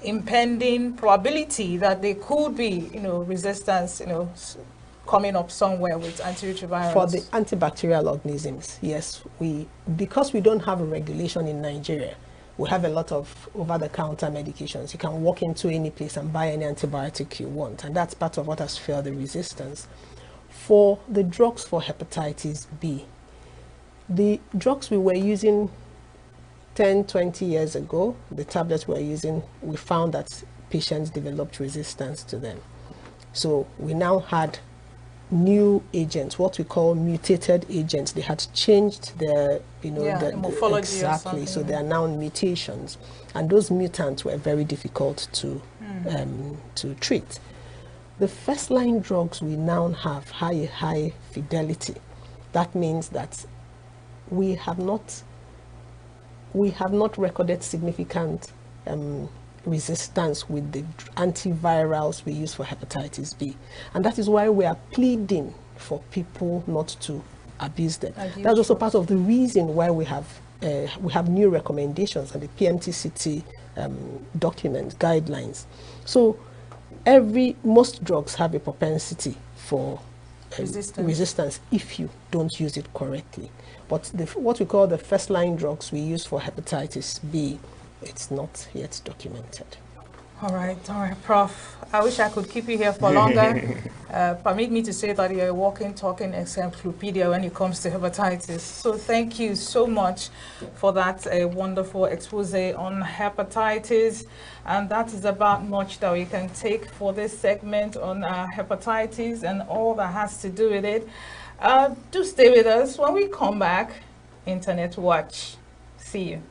impending probability that there could be resistance coming up somewhere with antiretrovirals? For the antibacterial organisms, yes, because we don't have a regulation in Nigeria, we have a lot of over-the-counter medications. You can walk into any place and buy any antibiotic you want, and that's part of what has fueled the resistance. For the drugs for hepatitis B, the drugs we were using 10, 20 years ago, the tablets we were using, we found that patients developed resistance to them. So we now had new agents, what we call mutated agents. They had changed their, the morphology exactly. So they are now mutations, and those mutants were very difficult to to treat. The first line drugs we now have high fidelity. That means that we have not recorded significant resistance with the antivirals we use for hepatitis B. And that is why we are pleading for people not to abuse them. That's also part of the reason why we have new recommendations and the PMTCT documents, guidelines. So most drugs have a propensity for resistance if you don't use it correctly. But what we call the first line drugs we use for hepatitis B, it's not yet documented. All right, Prof. I wish I could keep you here for longer. Permit me to say that you're a walking, talking encyclopedia when it comes to hepatitis. So thank you so much for that wonderful expose on hepatitis. And that is about much that we can take for this segment on hepatitis and all that has to do with it. Do stay with us. When we come back, Internet Watch. See you.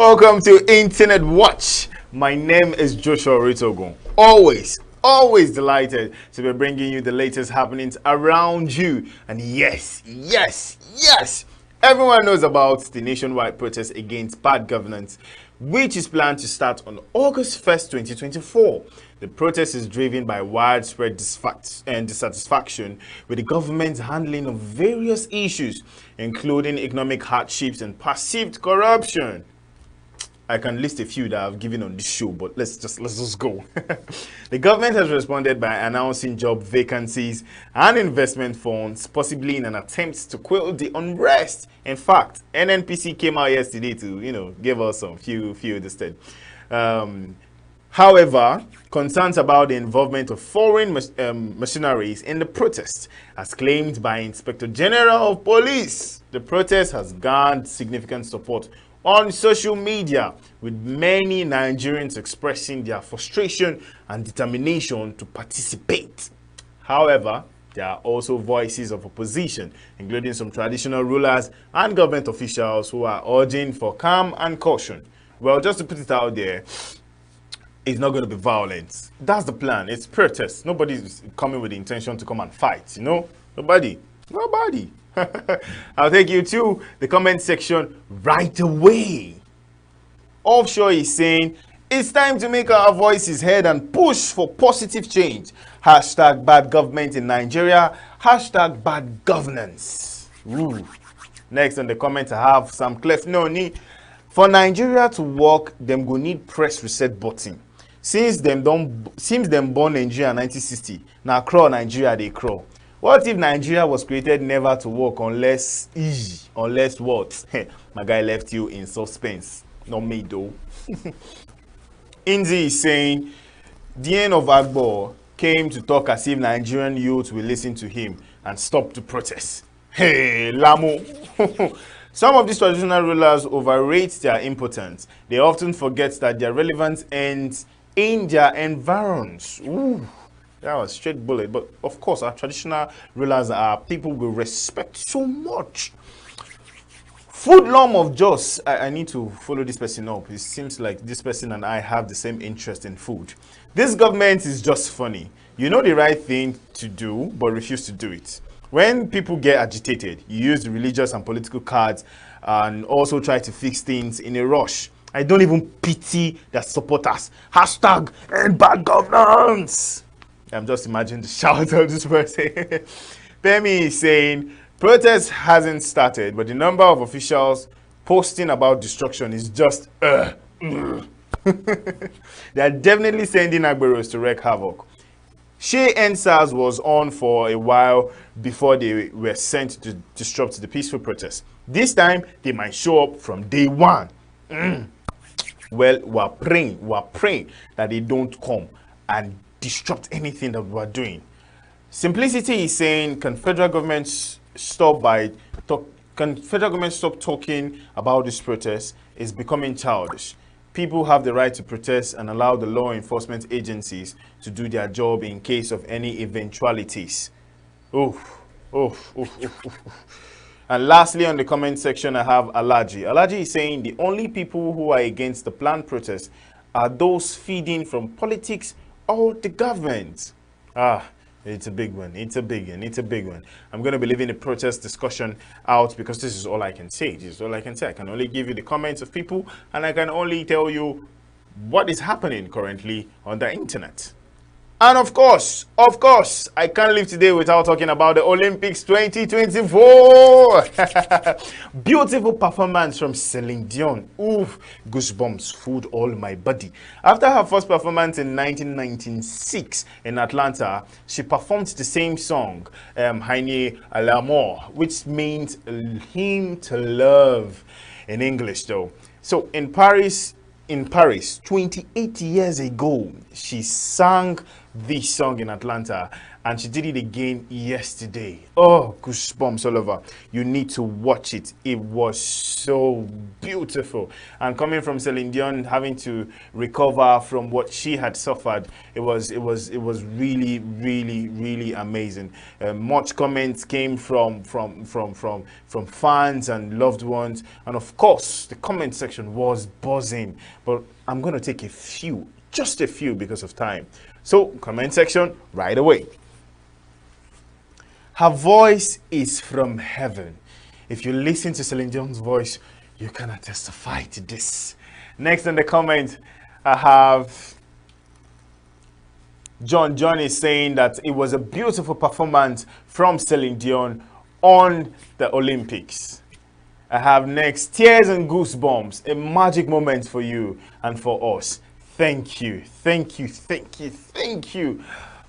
Welcome to Internet Watch. My name is Joshua Ritogun. Always delighted to be bringing you the latest happenings around you. And yes, everyone knows about the nationwide protest against bad governance, which is planned to start on August 1st, 2024. The protest is driven by widespread dissatisfaction with the government's handling of various issues, including economic hardships and perceived corruption. I can list a few that I've given on this show, but let's just go. The government has responded by announcing job vacancies and investment funds, possibly in an attempt to quell the unrest. In fact, NNPC came out yesterday to, give us some few instead. However, concerns about the involvement of foreign mercenaries in the protest, as claimed by Inspector General of Police, the protest has garnered significant support on social media, with many Nigerians expressing their frustration and determination to participate. However, there are also voices of opposition, including some traditional rulers and government officials who are urging for calm and caution. Well, just to put it out there, it's not going to be violence. That's the plan. It's protest. Nobody's coming with the intention to come and fight, Nobody. I'll take you to the comment section right away. Offshore is saying, it's time to make our voices heard and push for positive change. Hashtag bad government in Nigeria. Hashtag bad governance. Ooh. Next on the comment, I have Sam Clef. No need. For Nigeria to work, them go need press reset button. Since them born Nigeria in 1960, now crawl Nigeria they crawl. What if Nigeria was created never to work unless what? My guy left you in suspense. Not me though. Inzi is saying, the end of Agbo came to talk as if Nigerian youth will listen to him and stop to protest. Hey, Lamo. Some of these traditional rulers overrate their importance. They often forget that their relevance ends in their environs. Ooh. That was straight bullet. But of course, our traditional rulers are people we respect so much. Food Lom of Jos. I need to follow this person up. It seems like this person and I have the same interest in food. This government is just funny. You know the right thing to do, but refuse to do it. When people get agitated, you use the religious and political cards and also try to fix things in a rush. I don't even pity their supporters. Hashtag end bad governance. I'm just imagining the shout of this person. Pemi is saying, protest hasn't started, but the number of officials posting about destruction is just They are definitely sending Agberos to wreak havoc. Shea NSAS was on for a while before they were sent to disrupt the peaceful protest. This time, they might show up from day one. Well, we're praying that they don't come and disrupt anything that we're doing. Simplicity is saying, can federal government stop talking about this protest? It's becoming childish. People have the right to protest and allow the law enforcement agencies to do their job in case of any eventualities. And lastly, on the comment section, I have Alaji. Alaji is saying the only people who are against the planned protest are those feeding from politics or the government. It's a big one. It's a big one. I'm going to be leaving the protest discussion out because this is all I can say. I can only give you the comments of people, and I can only tell you what is happening currently on the internet. And of course, I can't leave today without talking about the Olympics 2024. Beautiful performance from Celine Dion. Oof, goosebumps fooled all my body. After her first performance in 1996 in Atlanta, she performed the same song, Haine à l'amour, which means him to love in English though. So in Paris, 28 years ago, she sang this song in Atlanta, and she did it again yesterday. Oh, goosebumps all over. You need to watch it. It was so beautiful. And coming from Celine Dion, having to recover from what she had suffered, it was really, really, really amazing. Much comments came from fans and loved ones, and of course, the comment section was buzzing. But I'm going to take a few, just a few, because of time. So, comment section right away. Her voice is from heaven. If you listen to Celine Dion's voice, you cannot testify to this. Next in the comment, I have John is saying that it was a beautiful performance from Celine Dion on the Olympics. I have next, tears and goosebumps, a magic moment for you and for us. Thank you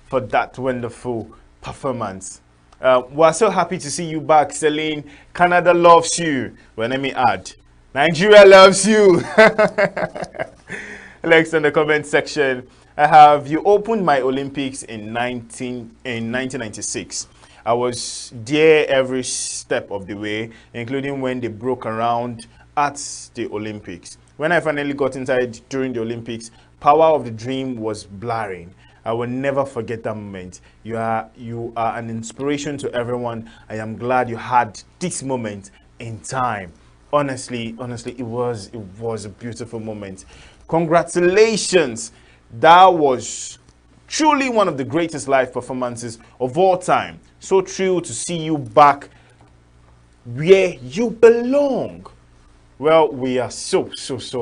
for that wonderful performance. We're so happy to see you back, Celine. Canada loves you. Well, let me add, Nigeria loves you. Next in the comment section, I have, you opened my Olympics in 1996. I was there every step of the way, including when they broke around at the Olympics. When I finally got inside during the Olympics, power of the dream was blaring. I will never forget that moment. You are an inspiration to everyone. I am glad you had this moment in time. Honestly, it was a beautiful moment. Congratulations. That was truly one of the greatest live performances of all time. So thrilled to see you back where you belong. Well, we are so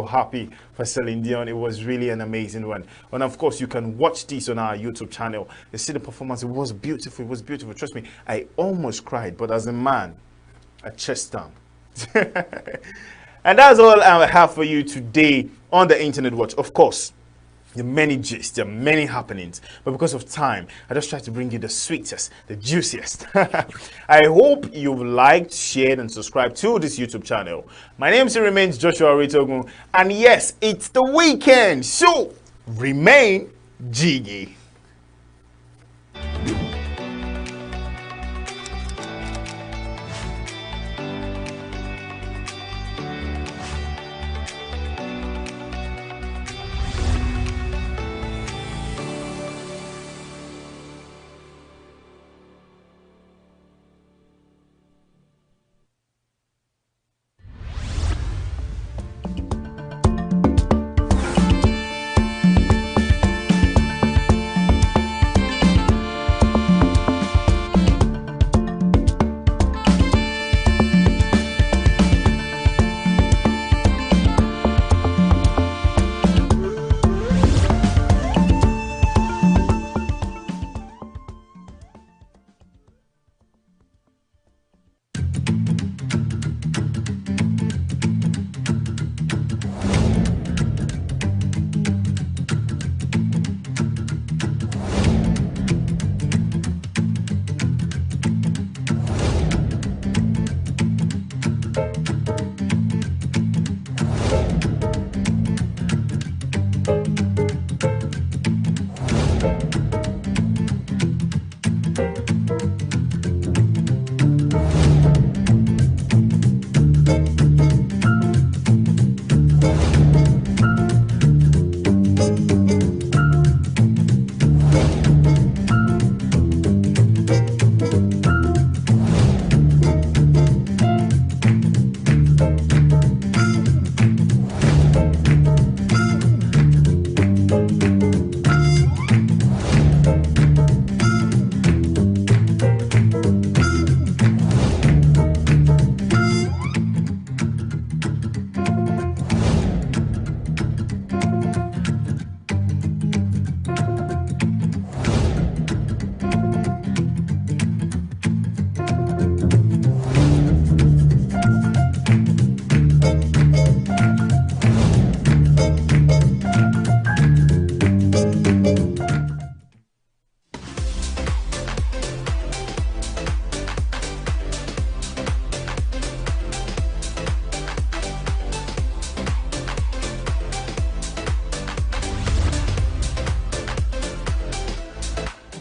happy for Celine Dion. It was really an amazing one. And of course, you can watch this on our YouTube channel. You see the performance. It was beautiful. It was beautiful. Trust me, I almost cried. But as a man, I chest down. And that's all I have for you today on the Internet Watch. Of course, there are many gists, there are many happenings, but because of time, I just try to bring you the sweetest, the juiciest. I hope you've liked, shared, and subscribed to this YouTube channel. My name still remains Joshua Ritogun, and yes, it's the weekend, so remain jiggy.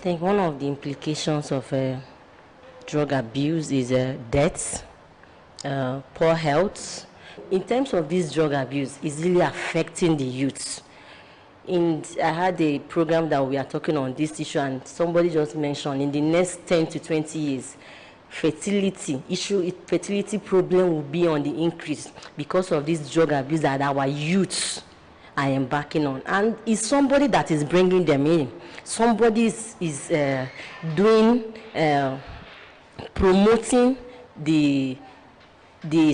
think one of the implications of drug abuse is death, poor health. In terms of this drug abuse, it's really affecting the youth. I had a program that we are talking on this issue, and somebody just mentioned in the next 10 to 20 years, fertility problem will be on the increase because of this drug abuse that our youths are embarking on. And it's somebody that is bringing them in. Somebody is promoting the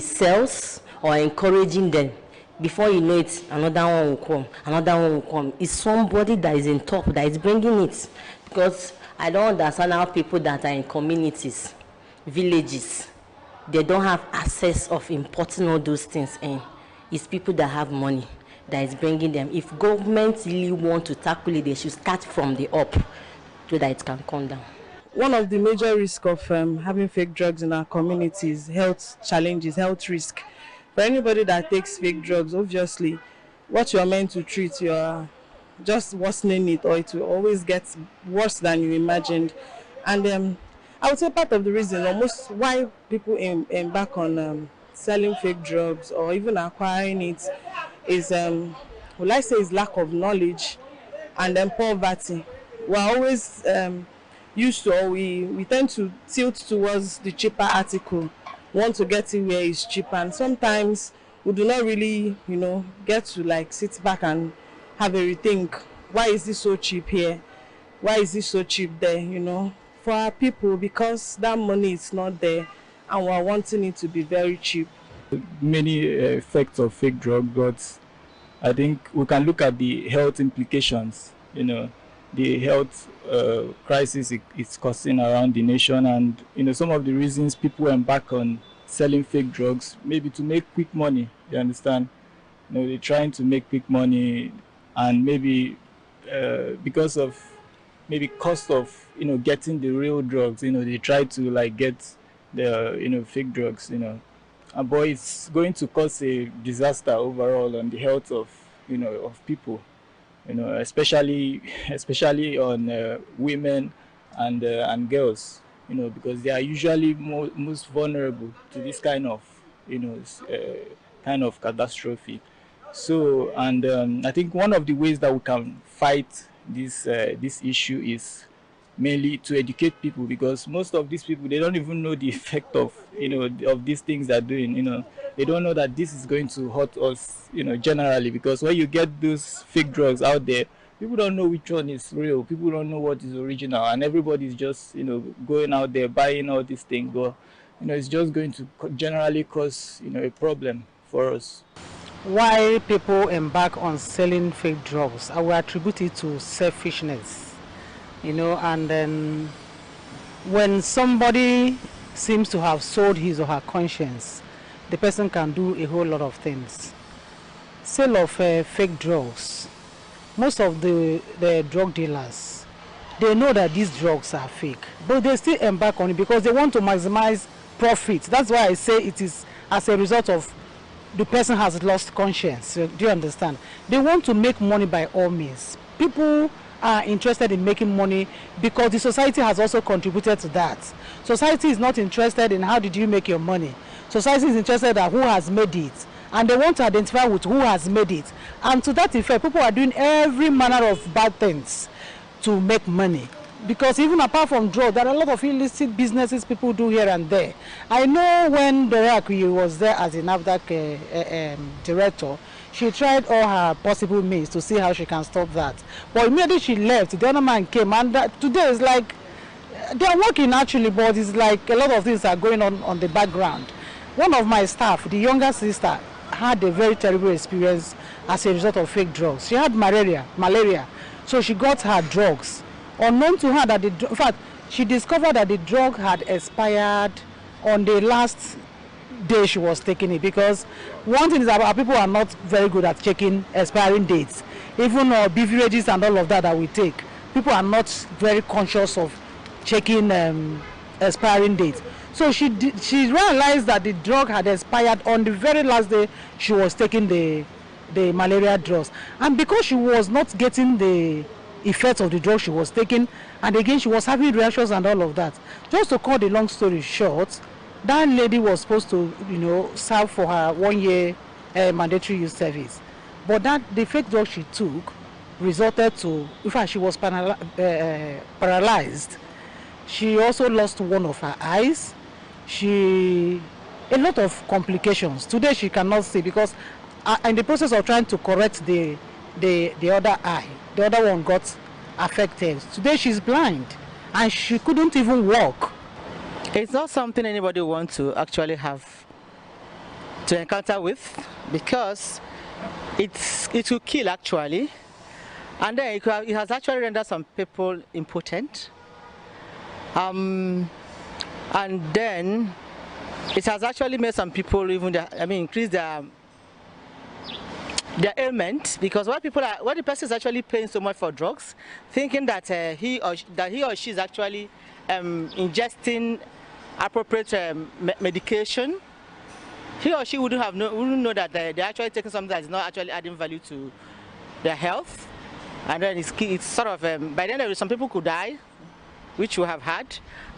cells or encouraging them. Before you know it, another one will come, another one will come. It's somebody that is in top that is bringing it. Because I don't understand how people that are in communities, villages, they don't have access of importing all those things in. It's people that have money that is bringing them. If government really want to tackle it, they should start from the up so that it can come down. One of the major risks of having fake drugs in our communities, health challenges, health risk. For anybody that takes fake drugs, obviously, what you're meant to treat, you're just worsening it, or it will always get worse than you imagined. And I would say part of the reason, almost why people embark on selling fake drugs or even acquiring it, is, well, I say, is lack of knowledge and then poverty. We're always used to, or we tend to tilt towards the cheaper article. Want to get it where it's cheap, and sometimes we do not really, get to like sit back and have a rethink. Why is this so cheap here? Why is this so cheap there? For our people, because that money is not there, and we're wanting it to be very cheap. Many effects of fake drug, but I think we can look at the health implications. The health crisis it's causing around the nation, and some of the reasons people embark on selling fake drugs, maybe to make quick money. You understand? They're trying to make quick money, and maybe because of maybe cost of getting the real drugs, they try to like get the fake drugs, but it's going to cause a disaster overall on the health of of people. Especially on women and girls, because they are usually most vulnerable to this kind of, catastrophe. So, and I think one of the ways that we can fight this issue is mainly to educate people, because most of these people, they don't even know the effect of of these things they're doing. They don't know that this is going to hurt us, generally, because when you get those fake drugs out there, people don't know which one is real. People don't know what is original, and everybody's just, going out there buying all these things. But, it's just going to generally cause, a problem for us. Why people embark on selling fake drugs, I will attribute it to selfishness, and then when somebody seems to have sold his or her conscience, the person can do a whole lot of things. Sale of fake drugs. Most of the drug dealers, they know that these drugs are fake, but they still embark on it because they want to maximize profit. That's why I say it is as a result of the person has lost conscience. Do you understand? They want to make money by all means. People are interested in making money because the society has also contributed to that. Society is not interested in how did you make your money. Society is interested in who has made it, and they want to identify with who has made it. And to that effect, people are doing every manner of bad things to make money. Because even apart from drugs, there are a lot of illicit businesses people do here and there. I know when Dorak was there as a NAFDAC director, she tried all her possible means to see how she can stop that. But immediately she left, the other man came, and today is like, they are working actually, but it's like a lot of things are going on the background. One of my staff, the younger sister, had a very terrible experience as a result of fake drugs. She had malaria, so she got her drugs. Unknown to her that in fact, she discovered that the drug had expired on the last day she was taking it, because one thing is that our people are not very good at checking expiring dates. Even beverages and all of that we take, people are not very conscious of checking expiring dates. So she realized that the drug had expired on the very last day she was taking the malaria drugs, and because she was not getting the effects of the drug she was taking, and again she was having reactions and all of that. Just to cut the long story short, that lady was supposed to, you know, serve for her 1 year mandatory youth service, but that the fake drug she took resulted to, in fact, she was paralyzed. She also lost one of her eyes. A lot of complications. Today she cannot see because in the process of trying to correct the other eye, the other one got affected. Today she's blind and she couldn't even walk. It's not something anybody wants to actually have to encounter with, because it will kill actually, and then it has actually rendered some people impotent, and then it has actually made some people even increase their ailment, because what the person is actually paying so much for drugs, thinking that he or she is actually ingesting appropriate medication. He or she wouldn't know that they're actually taking something that is not actually adding value to their health, and then it's sort of by then some people could die, which we have had,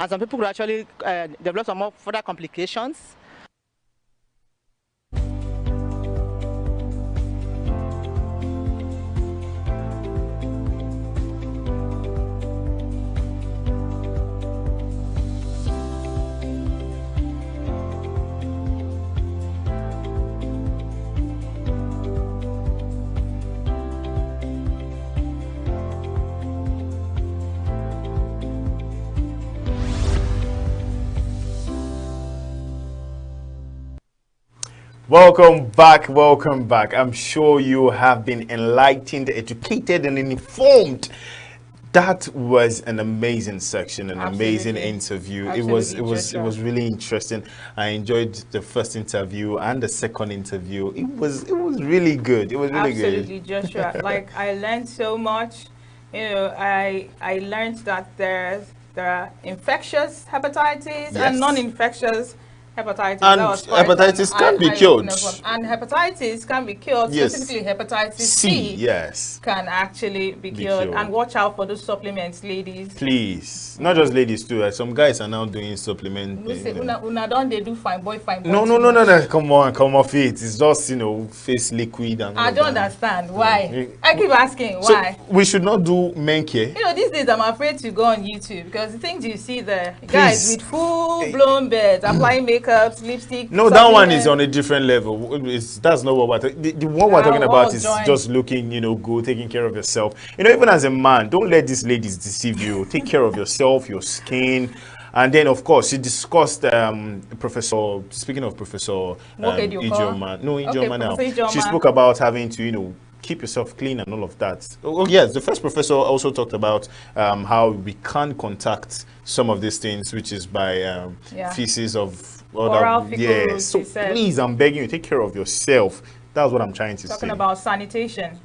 and some people could actually develop some more further complications. Welcome back, welcome back. I'm sure you have been enlightened, educated, and informed. That was an amazing section, an amazing interview. Absolutely, It was really interesting. I enjoyed the first interview and the second interview. It was really good. It was really good. Absolutely, Joshua. Like, I learned so much. You know, I learned that there are infectious hepatitis and non-infectious hepatitis. And hepatitis can be cured. And hepatitis can be cured. Yes. Specifically, hepatitis C yes, can actually be cured. And watch out for those supplements, ladies. Please. Not just ladies too. Some guys are now doing supplement. Una don't they do fine boy. No. Come off it. It's just, face liquid and I don't understand why. I keep asking why. So we should not do men care. These days I'm afraid to go on YouTube because the things you see there, guys with full-blown beards, applying makeup, lipstick. No, that one is on a different level. That's not what we're talking. The one we're talking about is just looking, good, taking care of yourself. Even as a man, don't let these ladies deceive you. Take care of yourself, your skin. And then, of course, she discussed speaking of Professor Ijoma. No, Ijoma now. She spoke about having to, keep yourself clean and all of that. Oh, yes, the first professor also talked about how we can't contact some of these things, which is by feces of other. Yes, so please, I'm begging you, take care of yourself. That's what I'm trying to say. Talking about sanitation.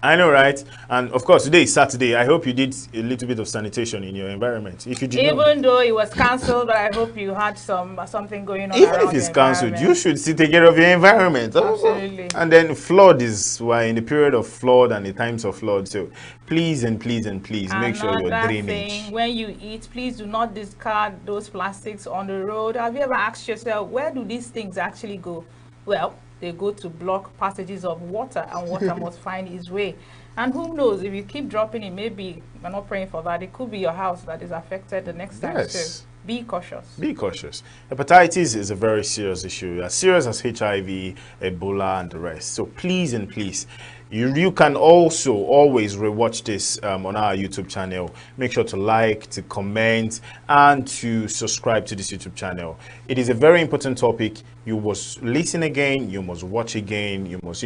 I know, right? And of course, today is Saturday. I hope you did a little bit of sanitation in your environment. If you did Even though it was cancelled, but I hope you had something going on. Even if it's cancelled, you should still take care of your environment. Absolutely. And then flood we're in the period of flood and the times of flood. So please and please and please make sure you're drainage. When you eat, please do not discard those plastics on the road. Have you ever asked yourself, where do these things actually go? Well, they go to block passages of water, and water must find its way. And who knows, if you keep dropping it, maybe, we're not praying for that, it could be your house that is affected the next time. So be cautious. Be cautious. Hepatitis is a very serious issue, as serious as HIV, Ebola, and the rest. So please and please, you can also always rewatch this on our YouTube channel. Make sure to like, to comment, and to subscribe to this YouTube channel. It is a very important topic. You must listen again, you must watch again, you must,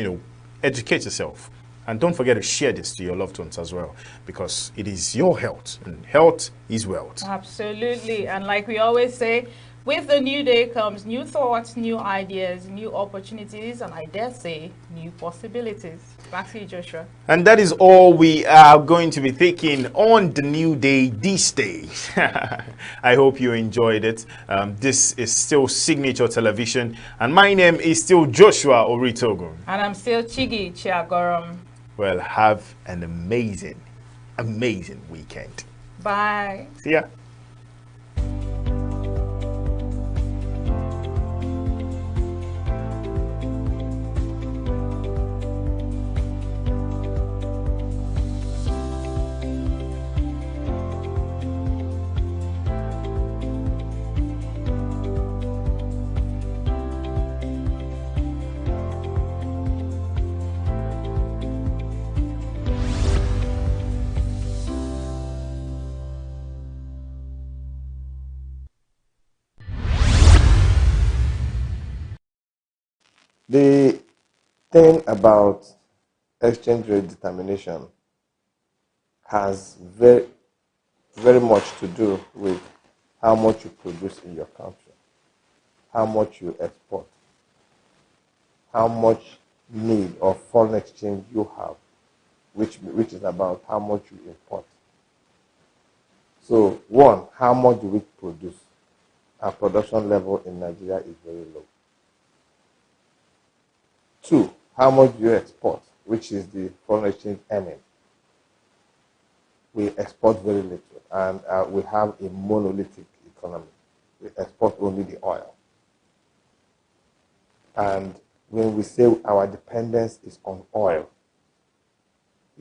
educate yourself. And don't forget to share this to your loved ones as well, because it is your health, and health is wealth. Absolutely. And like we always say, with the new day comes new thoughts, new ideas, new opportunities, and I dare say, new possibilities. Back to you, Joshua. And that is all we are going to be taking on the new day this day. I hope you enjoyed it. This is still Signature Television, and my name is still Joshua Oritogun. And I'm still Chigi Chiagorom. Well, have an amazing amazing weekend. Bye. See ya. The thing about exchange rate determination has very much to do with how much you produce in your country, how much you export, how much need of foreign exchange you have, which is about how much you import. So one, how much do we produce? Our production level in Nigeria is very low. Two, how much do you export, which is the foreign exchange earning? We export very little, and we have a monolithic economy. We export only the oil. And when we say our dependence is on oil,